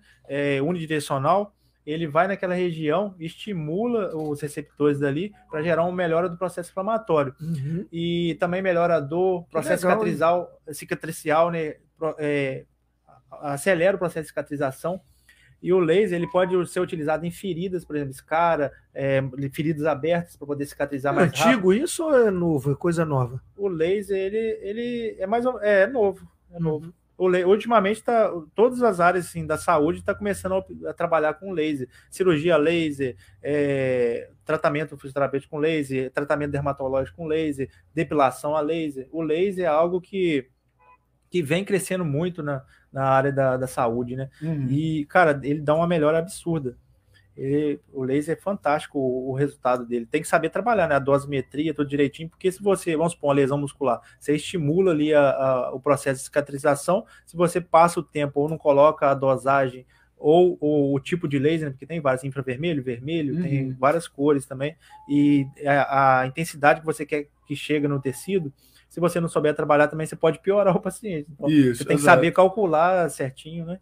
S3: unidirecional. Ele vai naquela região, estimula os receptores dali para gerar uma melhora do processo inflamatório.
S1: Uhum.
S3: E também melhora a dor, processo cicatricial, né, acelera o processo de cicatrização. E o laser ele pode ser utilizado em feridas, por exemplo, escara, feridas abertas para poder cicatrizar mais rápido.
S1: É antigo isso ou é novo? É coisa nova?
S3: O laser ele é novo. É novo. Ultimamente todas as áreas assim, da saúde estão começando a trabalhar com laser. Cirurgia laser, tratamento fisioterapêutico com laser, tratamento dermatológico com laser, depilação a laser. O laser é algo que vem crescendo muito na área da saúde, né? Uhum. E, cara, ele dá uma melhora absurda. O laser é fantástico, o resultado dele. Tem que saber trabalhar, né? A dosimetria, tudo direitinho, porque se você, vamos supor, uma lesão muscular, você estimula ali o processo de cicatrização, se você passa o tempo ou não coloca a dosagem ou o tipo de laser, né? Porque tem vários, infravermelho, vermelho, tem várias cores também, e a intensidade que você quer que chegue no tecido, se você não souber trabalhar também, você pode piorar o paciente. Então, você tem que saber calcular certinho, né?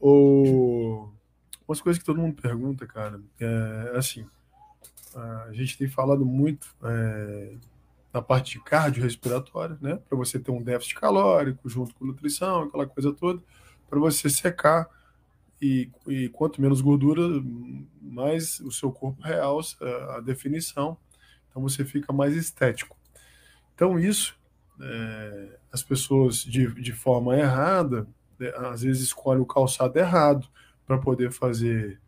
S2: Umas coisas que todo mundo pergunta, cara, assim, a gente tem falado muito na parte de cardiorrespiratória, né? Para você ter um déficit calórico junto com nutrição, aquela coisa toda, para você secar e quanto menos gordura, mais o seu corpo realça a definição, então você fica mais estético. Então isso, as pessoas de forma errada, às vezes escolhem o calçado errado para poder fazer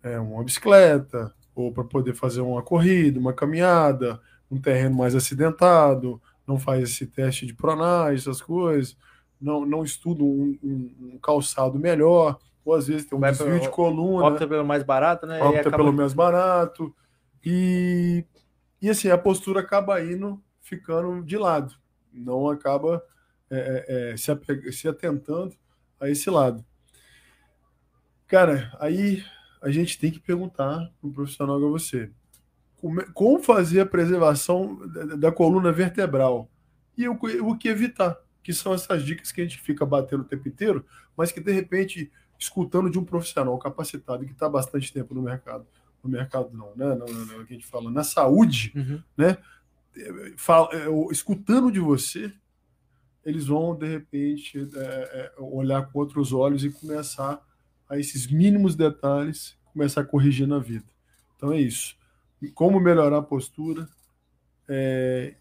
S2: uma bicicleta, ou para poder fazer uma corrida, uma caminhada, um terreno mais acidentado, não faz esse teste de pronagem, essas coisas, não estuda um calçado melhor, ou às vezes tem um desvio de coluna.
S3: Opta pelo mais barato, né?
S2: Opta pelo mais barato. E assim, a postura acaba ficando de lado. Não acaba se atentando a esse lado. Cara, aí a gente tem que perguntar para um profissional igual você. Como fazer a preservação da coluna vertebral? E o que evitar? Que são essas dicas que a gente fica batendo o tempo inteiro, mas que de repente, escutando de um profissional capacitado que está há bastante tempo no mercado. No mercado não, né? Não, que a gente fala, na saúde, né? Escutando de você, eles vão, de repente, olhar com outros olhos e começar a esses mínimos detalhes, começar a corrigir na vida. Então é isso. Como melhorar a postura,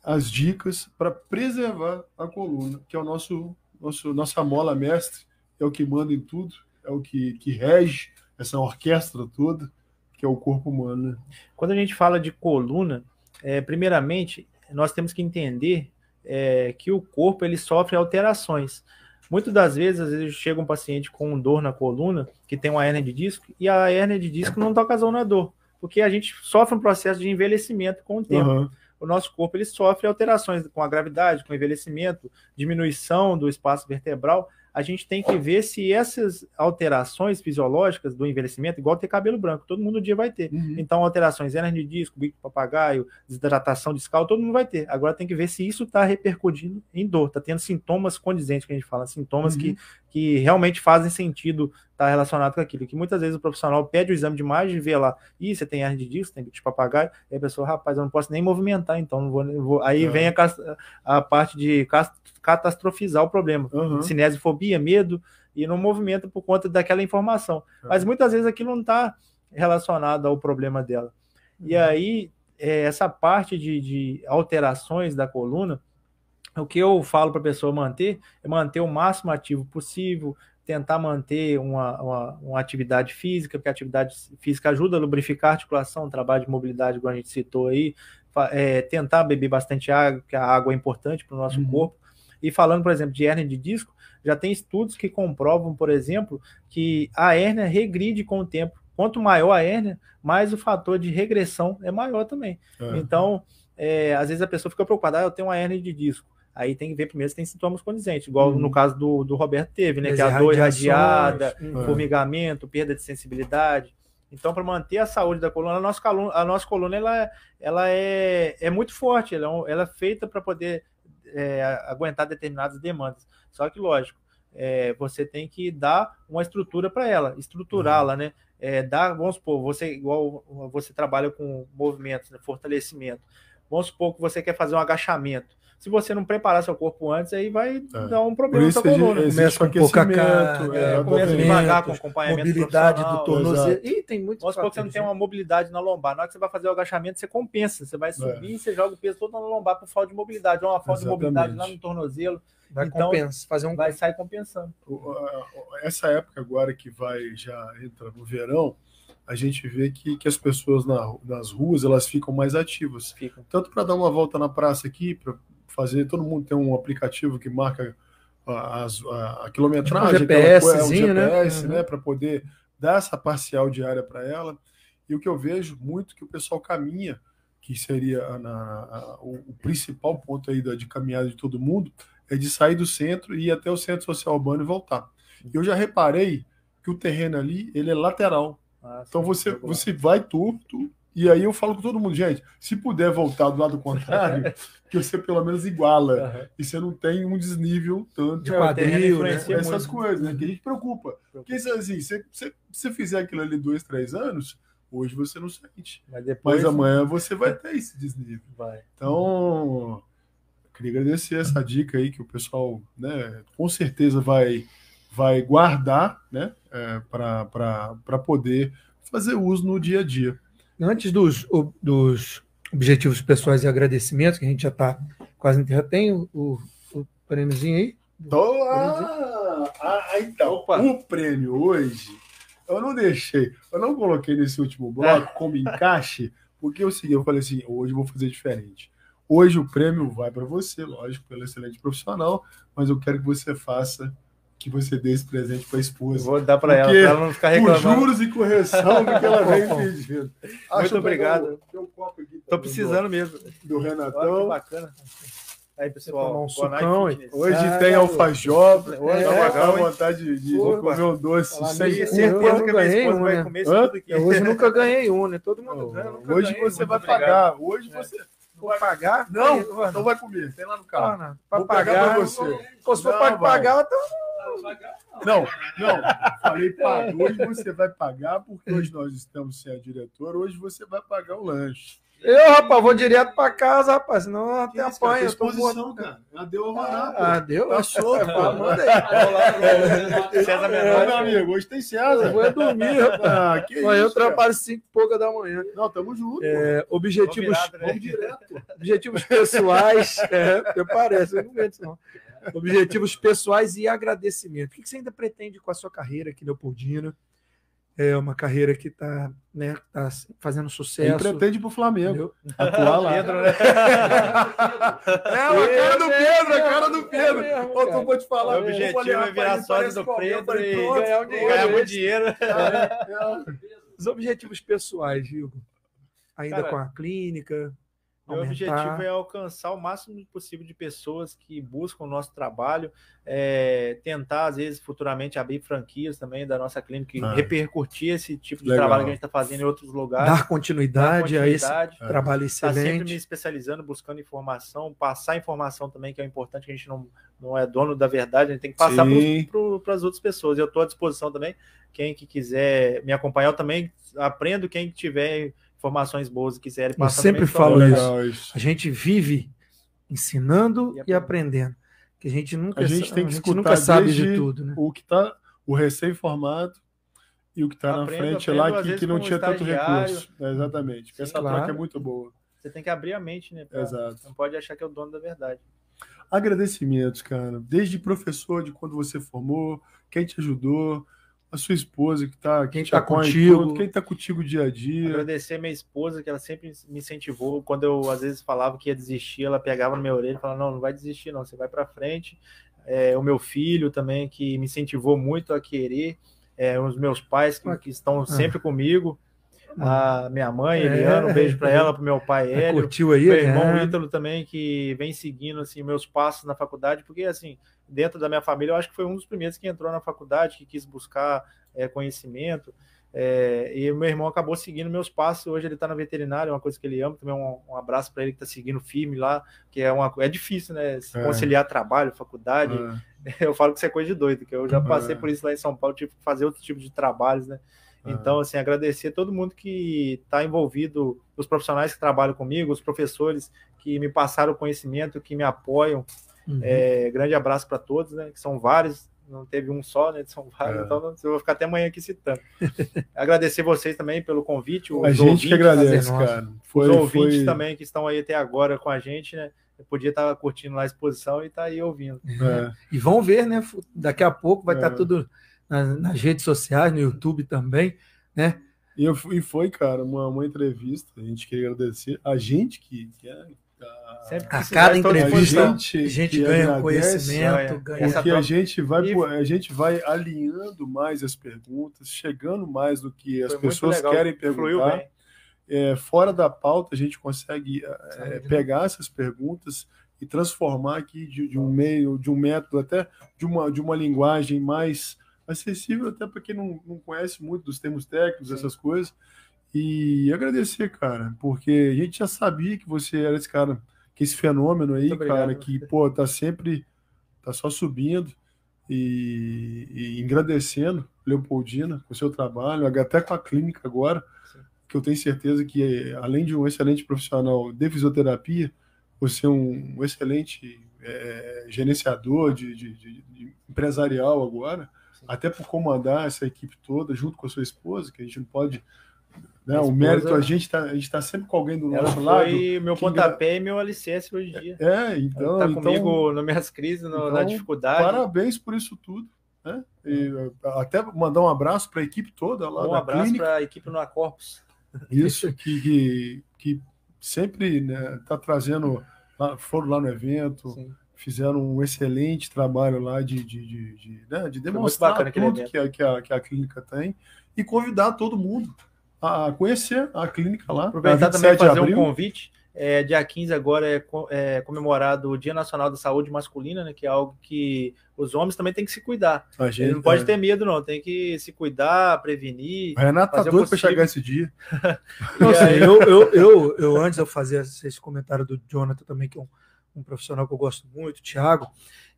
S2: as dicas para preservar a coluna, que é nossa mola mestre, é o que manda em tudo, é o que rege essa orquestra toda, que é o corpo humano. Né?
S3: Quando a gente fala de coluna, primeiramente, nós temos que entender que o corpo ele sofre alterações. Muitas das vezes, às vezes, chega um paciente com dor na coluna, que tem uma hérnia de disco, e a hérnia de disco não está causando a dor, porque a gente sofre um processo de envelhecimento com o tempo. O nosso corpo ele sofre alterações com a gravidade, com o envelhecimento, diminuição do espaço vertebral. A gente tem que ver se essas alterações fisiológicas do envelhecimento, igual ter cabelo branco, todo mundo um dia vai ter. Então, alterações, hérnia de disco, bico de papagaio, desidratação discal, todo mundo vai ter. Agora tem que ver se isso está repercutindo em dor, está tendo sintomas condizentes, que a gente fala, sintomas que realmente fazem sentido estar relacionado com aquilo. Que muitas vezes o profissional pede o exame de imagem e vê lá, você tem hérnia de disco, tem bico de papagaio, e a pessoa, rapaz, eu não posso nem movimentar, então não vou. Aí vem a parte de catastrofizar o problema. Cinesiofobia, medo, e não movimenta por conta daquela informação. Mas muitas vezes aquilo não está relacionado ao problema dela. E aí, essa parte de alterações da coluna, o que eu falo para a pessoa manter é manter o máximo ativo possível, tentar manter uma atividade física, porque a atividade física ajuda a lubrificar a articulação, trabalho de mobilidade, como a gente citou aí, tentar beber bastante água, porque a água é importante para o nosso corpo. E falando, por exemplo, de hérnia de disco, já tem estudos que comprovam, por exemplo, que a hérnia regride com o tempo. Quanto maior a hérnia, mais o fator de regressão é maior também. Então, às vezes a pessoa fica preocupada, eu tenho uma hérnia de disco. aí tem que ver primeiro se tem sintomas condizentes, igual no caso do Roberto teve, né? Que é a dor irradiada, formigamento, perda de sensibilidade. Então, para manter a saúde da coluna, a nossa coluna ela é muito forte, ela é feita para poder aguentar determinadas demandas. Só que, lógico, você tem que dar uma estrutura para ela, estruturá-la, né? Vamos supor, igual você trabalha com movimentos, né, fortalecimento. Vamos supor que você quer fazer um agachamento. Se você não preparar seu corpo antes, aí vai dar um problema na sua coluna.
S2: Começa com pouca carga,
S3: começa devagar com acompanhamento
S1: mobilidade do tornozelo.
S3: E tem muitos fatores. Vamos supor que você não tem uma mobilidade na lombar. Na hora que você vai fazer o agachamento, você compensa. Você vai subir e você joga o peso todo na lombar por falta de mobilidade. Ou uma falta de mobilidade lá no tornozelo.
S1: Vai
S3: sair compensando.
S2: Essa época agora que já entra no verão, a gente vê que as pessoas nas ruas elas ficam mais ativas. Tanto para dar uma volta na praça aqui, para fazer, todo mundo tem um aplicativo que marca a quilometragem,
S1: GPS,
S2: né, para poder dar essa parcial diária para ela. E o que eu vejo muito que o pessoal caminha, que seria o principal ponto aí de caminhada de todo mundo, é de sair do centro e ir até o centro social urbano e voltar. Eu já reparei que o terreno ali ele é lateral. Então você vai torto, e aí eu falo com todo mundo, gente, se puder voltar do lado contrário, que você pelo menos iguala, e você não tem um desnível tanto
S1: de quadril, né?
S2: Essas coisas, né? Que a gente preocupa. Porque assim, se fizer aquilo ali 2, 3 anos, hoje você não sente. Mas amanhã você vai ter esse desnível. Então, eu queria agradecer essa dica aí que o pessoal, né, com certeza vai guardar, né, para poder fazer uso no dia a dia.
S1: Antes dos objetivos pessoais e agradecimentos, que a gente já está quase enterrando, tem o prêmiozinho aí?
S2: Então, o prêmio hoje, eu não coloquei nesse último bloco como encaixe, porque eu falei assim, hoje eu vou fazer diferente. Hoje o prêmio vai para você, lógico, pelo excelente profissional, mas eu quero que você dê esse presente para a esposa.
S3: Vou dar para ela não ficar reclamando.
S2: Com juros e correção do que ela vem pedindo.
S3: Muito obrigado. Tem um copo aqui. Tô precisando mesmo.
S2: Do Renatão.
S3: Olha que bacana. Aí, pessoal,
S2: hoje tem alfajor. Hoje dá vontade de comer um doce sem
S3: certeza que a minha esposa vai comer isso tudo aqui.
S1: Hoje nunca ganhei um, né? Todo mundo ganha.
S2: Hoje você vai pagar. Hoje você...
S1: Vou pagar?
S2: Não vai comer. Tem lá no carro.
S1: Para pagar para você. Se for para pagar, então...
S2: Não. Falei pagar. Hoje você vai pagar, porque hoje nós estamos sem a diretora. Hoje você vai pagar o lanche.
S1: Rapaz, vou direto para casa, rapaz. Senão até apanha.
S2: Exposição, cara. Ela deu a
S1: deu?
S2: Tá solto.
S1: Manda aí.
S3: César Menor,
S2: meu amigo. Hoje tem César.
S1: Eu vou dormir, rapaz. Eu trabalho 5 e pouca da manhã.
S2: Não, tamo junto.
S1: Objetivos...
S2: Vamos direto.
S1: Objetivos pessoais. Até parece, eu não aguento isso não. Objetivos pessoais e agradecimento. O que você ainda pretende com a sua carreira aqui no Leopoldina? É uma carreira que está, né, fazendo sucesso.
S2: Ele pretende ir para o Flamengo. Atuar lá.
S3: Pedro, né?
S2: A cara do Pedro.
S1: Eu
S2: vou te falar.
S3: O objetivo é virar sócio do Pedro e ganhar muito dinheiro.
S1: Os objetivos pessoais, Igor. Ainda com a clínica.
S3: Meu objetivo é alcançar o máximo possível de pessoas que buscam o nosso trabalho, tentar, às vezes, futuramente abrir franquias também da nossa clínica e repercutir esse tipo de trabalho que a gente está fazendo em outros lugares.
S1: Dar continuidade a esse trabalho excelente.
S3: Tá sempre me especializando, buscando informação, passar informação também, que é importante, que a gente não é dono da verdade, a gente tem que passar para as outras pessoas. Eu estou à disposição também, quem que quiser me acompanhar, eu também aprendo, quem tiver informações boas e quiserem passar.
S1: Eu sempre falo isso. A gente vive ensinando e aprendendo. Que a gente nunca sabe de tudo, né?
S2: O que tá, o recém-formado e o que está na frente lá que não tinha tanto recurso. Exatamente. Sim, essa troca é muito boa.
S3: Você tem que abrir a mente, né?
S2: Exato.
S3: Não pode achar que é o dono da verdade.
S2: Agradecimentos, cara. Desde professor, de quando você formou, quem te ajudou, a sua esposa que tá,
S1: quem tá contigo,
S2: quem tá contigo dia a dia.
S3: Agradecer a minha esposa, que ela sempre me incentivou. Quando eu às vezes falava que ia desistir, ela pegava no meu orelha e falava: não vai desistir não, você vai para frente. O meu filho também, que me incentivou muito a querer, os meus pais que estão sempre comigo. a minha mãe, Eliana, um beijo para ela, para o meu pai, Hélio.
S1: Curtiu aí,
S3: meu irmão Ítalo também, que vem seguindo assim, meus passos na faculdade, porque assim, dentro da minha família, eu acho que foi um dos primeiros que entrou na faculdade, que quis buscar conhecimento. E o meu irmão acabou seguindo meus passos. Hoje ele está na veterinária, é uma coisa que ele ama. Também um abraço para ele que está seguindo firme lá, que é difícil, né? Conciliar trabalho, faculdade. Eu falo que isso é coisa de doido, que eu já passei por isso lá em São Paulo, tive que fazer outro tipo de trabalhos, né? Então, assim, agradecer a todo mundo que está envolvido, os profissionais que trabalham comigo, os professores que me passaram o conhecimento, que me apoiam. Grande abraço para todos, né? Que são vários. Não teve um só, né? São vários, então eu vou ficar até amanhã aqui citando. Agradecer vocês também pelo convite.
S2: A gente que agradece, cara.
S3: Os ouvintes também que estão aí até agora com a gente, né? Eu podia estar curtindo lá a exposição e estar aí ouvindo.
S1: E vão ver, né? Daqui a pouco vai estar tudo nas redes sociais, no YouTube também, né?
S2: E foi, cara, uma entrevista. A gente queria agradecer. A gente que
S1: a cada entrevista a gente ganha conhecimento,
S2: porque a gente vai alinhando mais as perguntas, chegando mais do que as pessoas querem perguntar. Fora da pauta, a gente consegue pegar essas perguntas e transformar aqui de um método, até de uma linguagem mais acessível, até para quem não conhece muito dos termos técnicos, essas coisas. E agradecer, cara, porque a gente já sabia que você era esse cara, que esse fenômeno aí, cara, que, tá sempre, tá só subindo e agradecendo, Leopoldina, com o seu trabalho, até com a clínica agora, que eu tenho certeza que, além de um excelente profissional de fisioterapia, você é um excelente gerenciador de empresarial agora, até por comandar essa equipe toda, junto com a sua esposa, que a gente não pode... o mérito, a gente tá sempre com alguém do nosso lado.
S3: Foi meu pontapé e meu alicerce hoje em dia.
S2: Então...
S3: Tá comigo nas minhas crises, na dificuldade.
S2: Parabéns por isso tudo. Né? E até mandar um abraço para a equipe toda lá
S3: da clínica. Um abraço para a equipe no Acorpus.
S2: Isso, que sempre, né, tá trazendo... foram lá no evento, fizeram um excelente trabalho lá de demonstrar tudo que a clínica tem e convidar todo mundo a conhecer a clínica lá.
S3: Aproveitar também fazer um convite. Dia 15 agora é comemorado o Dia Nacional da Saúde Masculina, né, que é algo que os homens também têm que se cuidar. Ele não pode ter medo, não. Tem que se cuidar, prevenir.
S2: O Renato tá doido para chegar esse dia.
S1: Eu antes eu fazia esse comentário do Jonathan também, que é um profissional que eu gosto muito, o Thiago,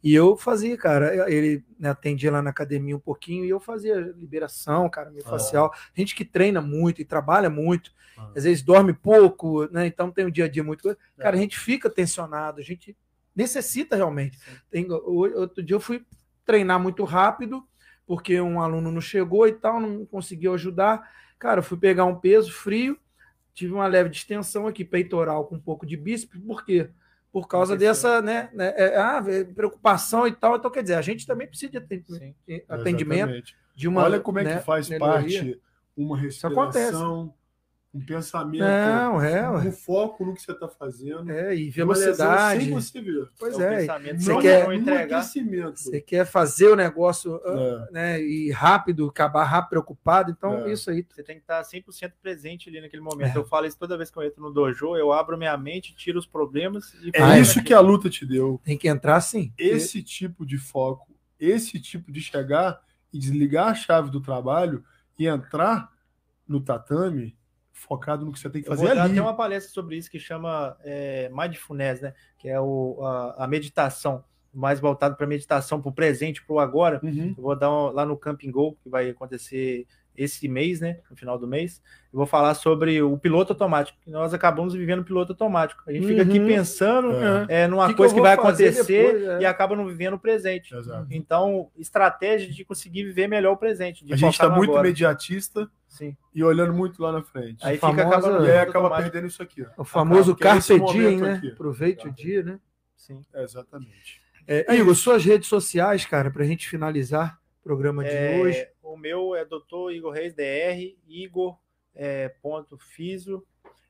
S1: e eu fazia, cara, ele atendia lá na academia um pouquinho, e eu fazia liberação, cara, miofascial, gente que treina muito e trabalha muito, às vezes dorme pouco, né, então tem um dia a dia muito, cara, a gente fica tensionado, a gente necessita realmente. Outro dia eu fui treinar muito rápido, porque um aluno não chegou e tal, não conseguiu ajudar, cara, eu fui pegar um peso frio, tive uma leve distensão aqui, peitoral com um pouco de bíceps, por quê? Por causa dessa preocupação e tal. Então, quer dizer, a gente também precisa de atendimento.
S2: Olha como é que faz parte uma respiração, um pensamento, um foco no que você está fazendo.
S1: E velocidade.
S2: Sem você ver.
S1: Pois
S2: Você
S1: quer fazer o negócio e rápido, acabar rápido, preocupado. Então, isso aí.
S3: Você tem que estar 100% presente ali naquele momento. Eu falo isso toda vez que eu entro no dojo, eu abro minha mente, tiro os problemas. E
S2: isso que a luta te deu.
S1: Tem que entrar sim.
S2: Esse tipo de foco, esse tipo de chegar e desligar a chave do trabalho e entrar no tatame focado no que você tem que fazer ali.
S3: Tem uma palestra sobre isso que chama Mindfulness, né? Que é a meditação, mais voltado para meditação, para o presente, para o agora. Eu vou dar lá no Camping Go, que vai acontecer esse mês, né? No final do mês. Eu vou falar sobre o piloto automático. Nós acabamos vivendo o piloto automático. A gente fica aqui pensando numa coisa que vai acontecer depois, e acaba não vivendo o presente.
S2: Exato.
S3: Então, estratégia de conseguir viver melhor o presente.
S2: A gente está muito imediatista.
S3: Sim.
S2: E olhando muito lá na frente.
S3: Aí
S2: acaba perdendo isso aqui.
S1: O famoso carpe diem, né? Aproveite o dia, né?
S2: Sim. Exatamente.
S1: Igor, suas redes sociais, cara, para a gente finalizar o programa de hoje.
S3: O meu é Dr. Igor Reis, DR, Igor.fisio,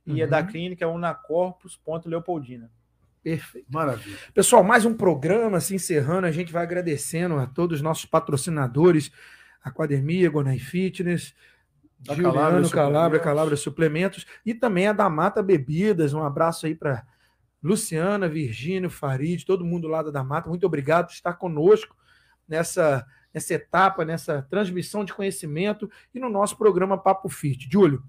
S3: e da clínica é unacorpus.leopoldina.
S1: Perfeito.
S2: Maravilha.
S1: Pessoal, mais um programa, se encerrando, a gente vai agradecendo a todos os nossos patrocinadores, Academia, Gonai Fitness, Juliano Calabria Suplementos. E também a da Mata Bebidas. Um abraço aí para Luciana, Virgínio, Farid, todo mundo lá da Mata. Muito obrigado por estar conosco nessa etapa, nessa transmissão de conhecimento e no nosso programa Papo Fit. Júlio,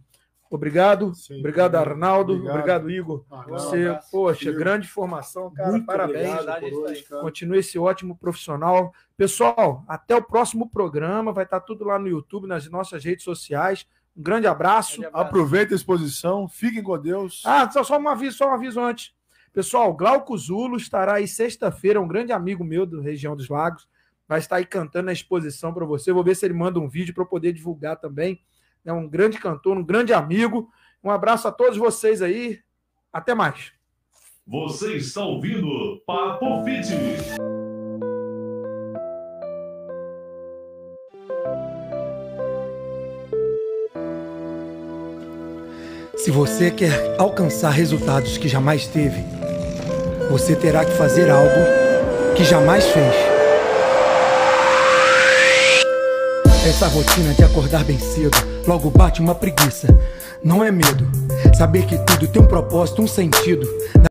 S1: obrigado. Sim, obrigado, Arnaldo. Obrigado, Igor. Você, poxa, grande formação, cara. Muito parabéns. Hoje, cara. Continue esse ótimo profissional. Pessoal, até o próximo programa. Vai estar tudo lá no YouTube, nas nossas redes sociais. Um grande abraço.
S2: Aproveita a exposição. Fiquem com Deus.
S1: Só um aviso antes. Pessoal, Glauco Zulo estará aí sexta-feira, um grande amigo meu da região dos Lagos. Vai estar aí cantando na exposição para você. Vou ver se ele manda um vídeo para eu poder divulgar também. É um grande cantor, um grande amigo. Um abraço a todos vocês aí. Até mais.
S4: Você está ouvindo Papo Fit.
S1: Se você quer alcançar resultados que jamais teve, você terá que fazer algo que jamais fez. Essa rotina de acordar bem cedo, logo bate uma preguiça. Não é medo, saber que tudo tem um propósito, um sentido.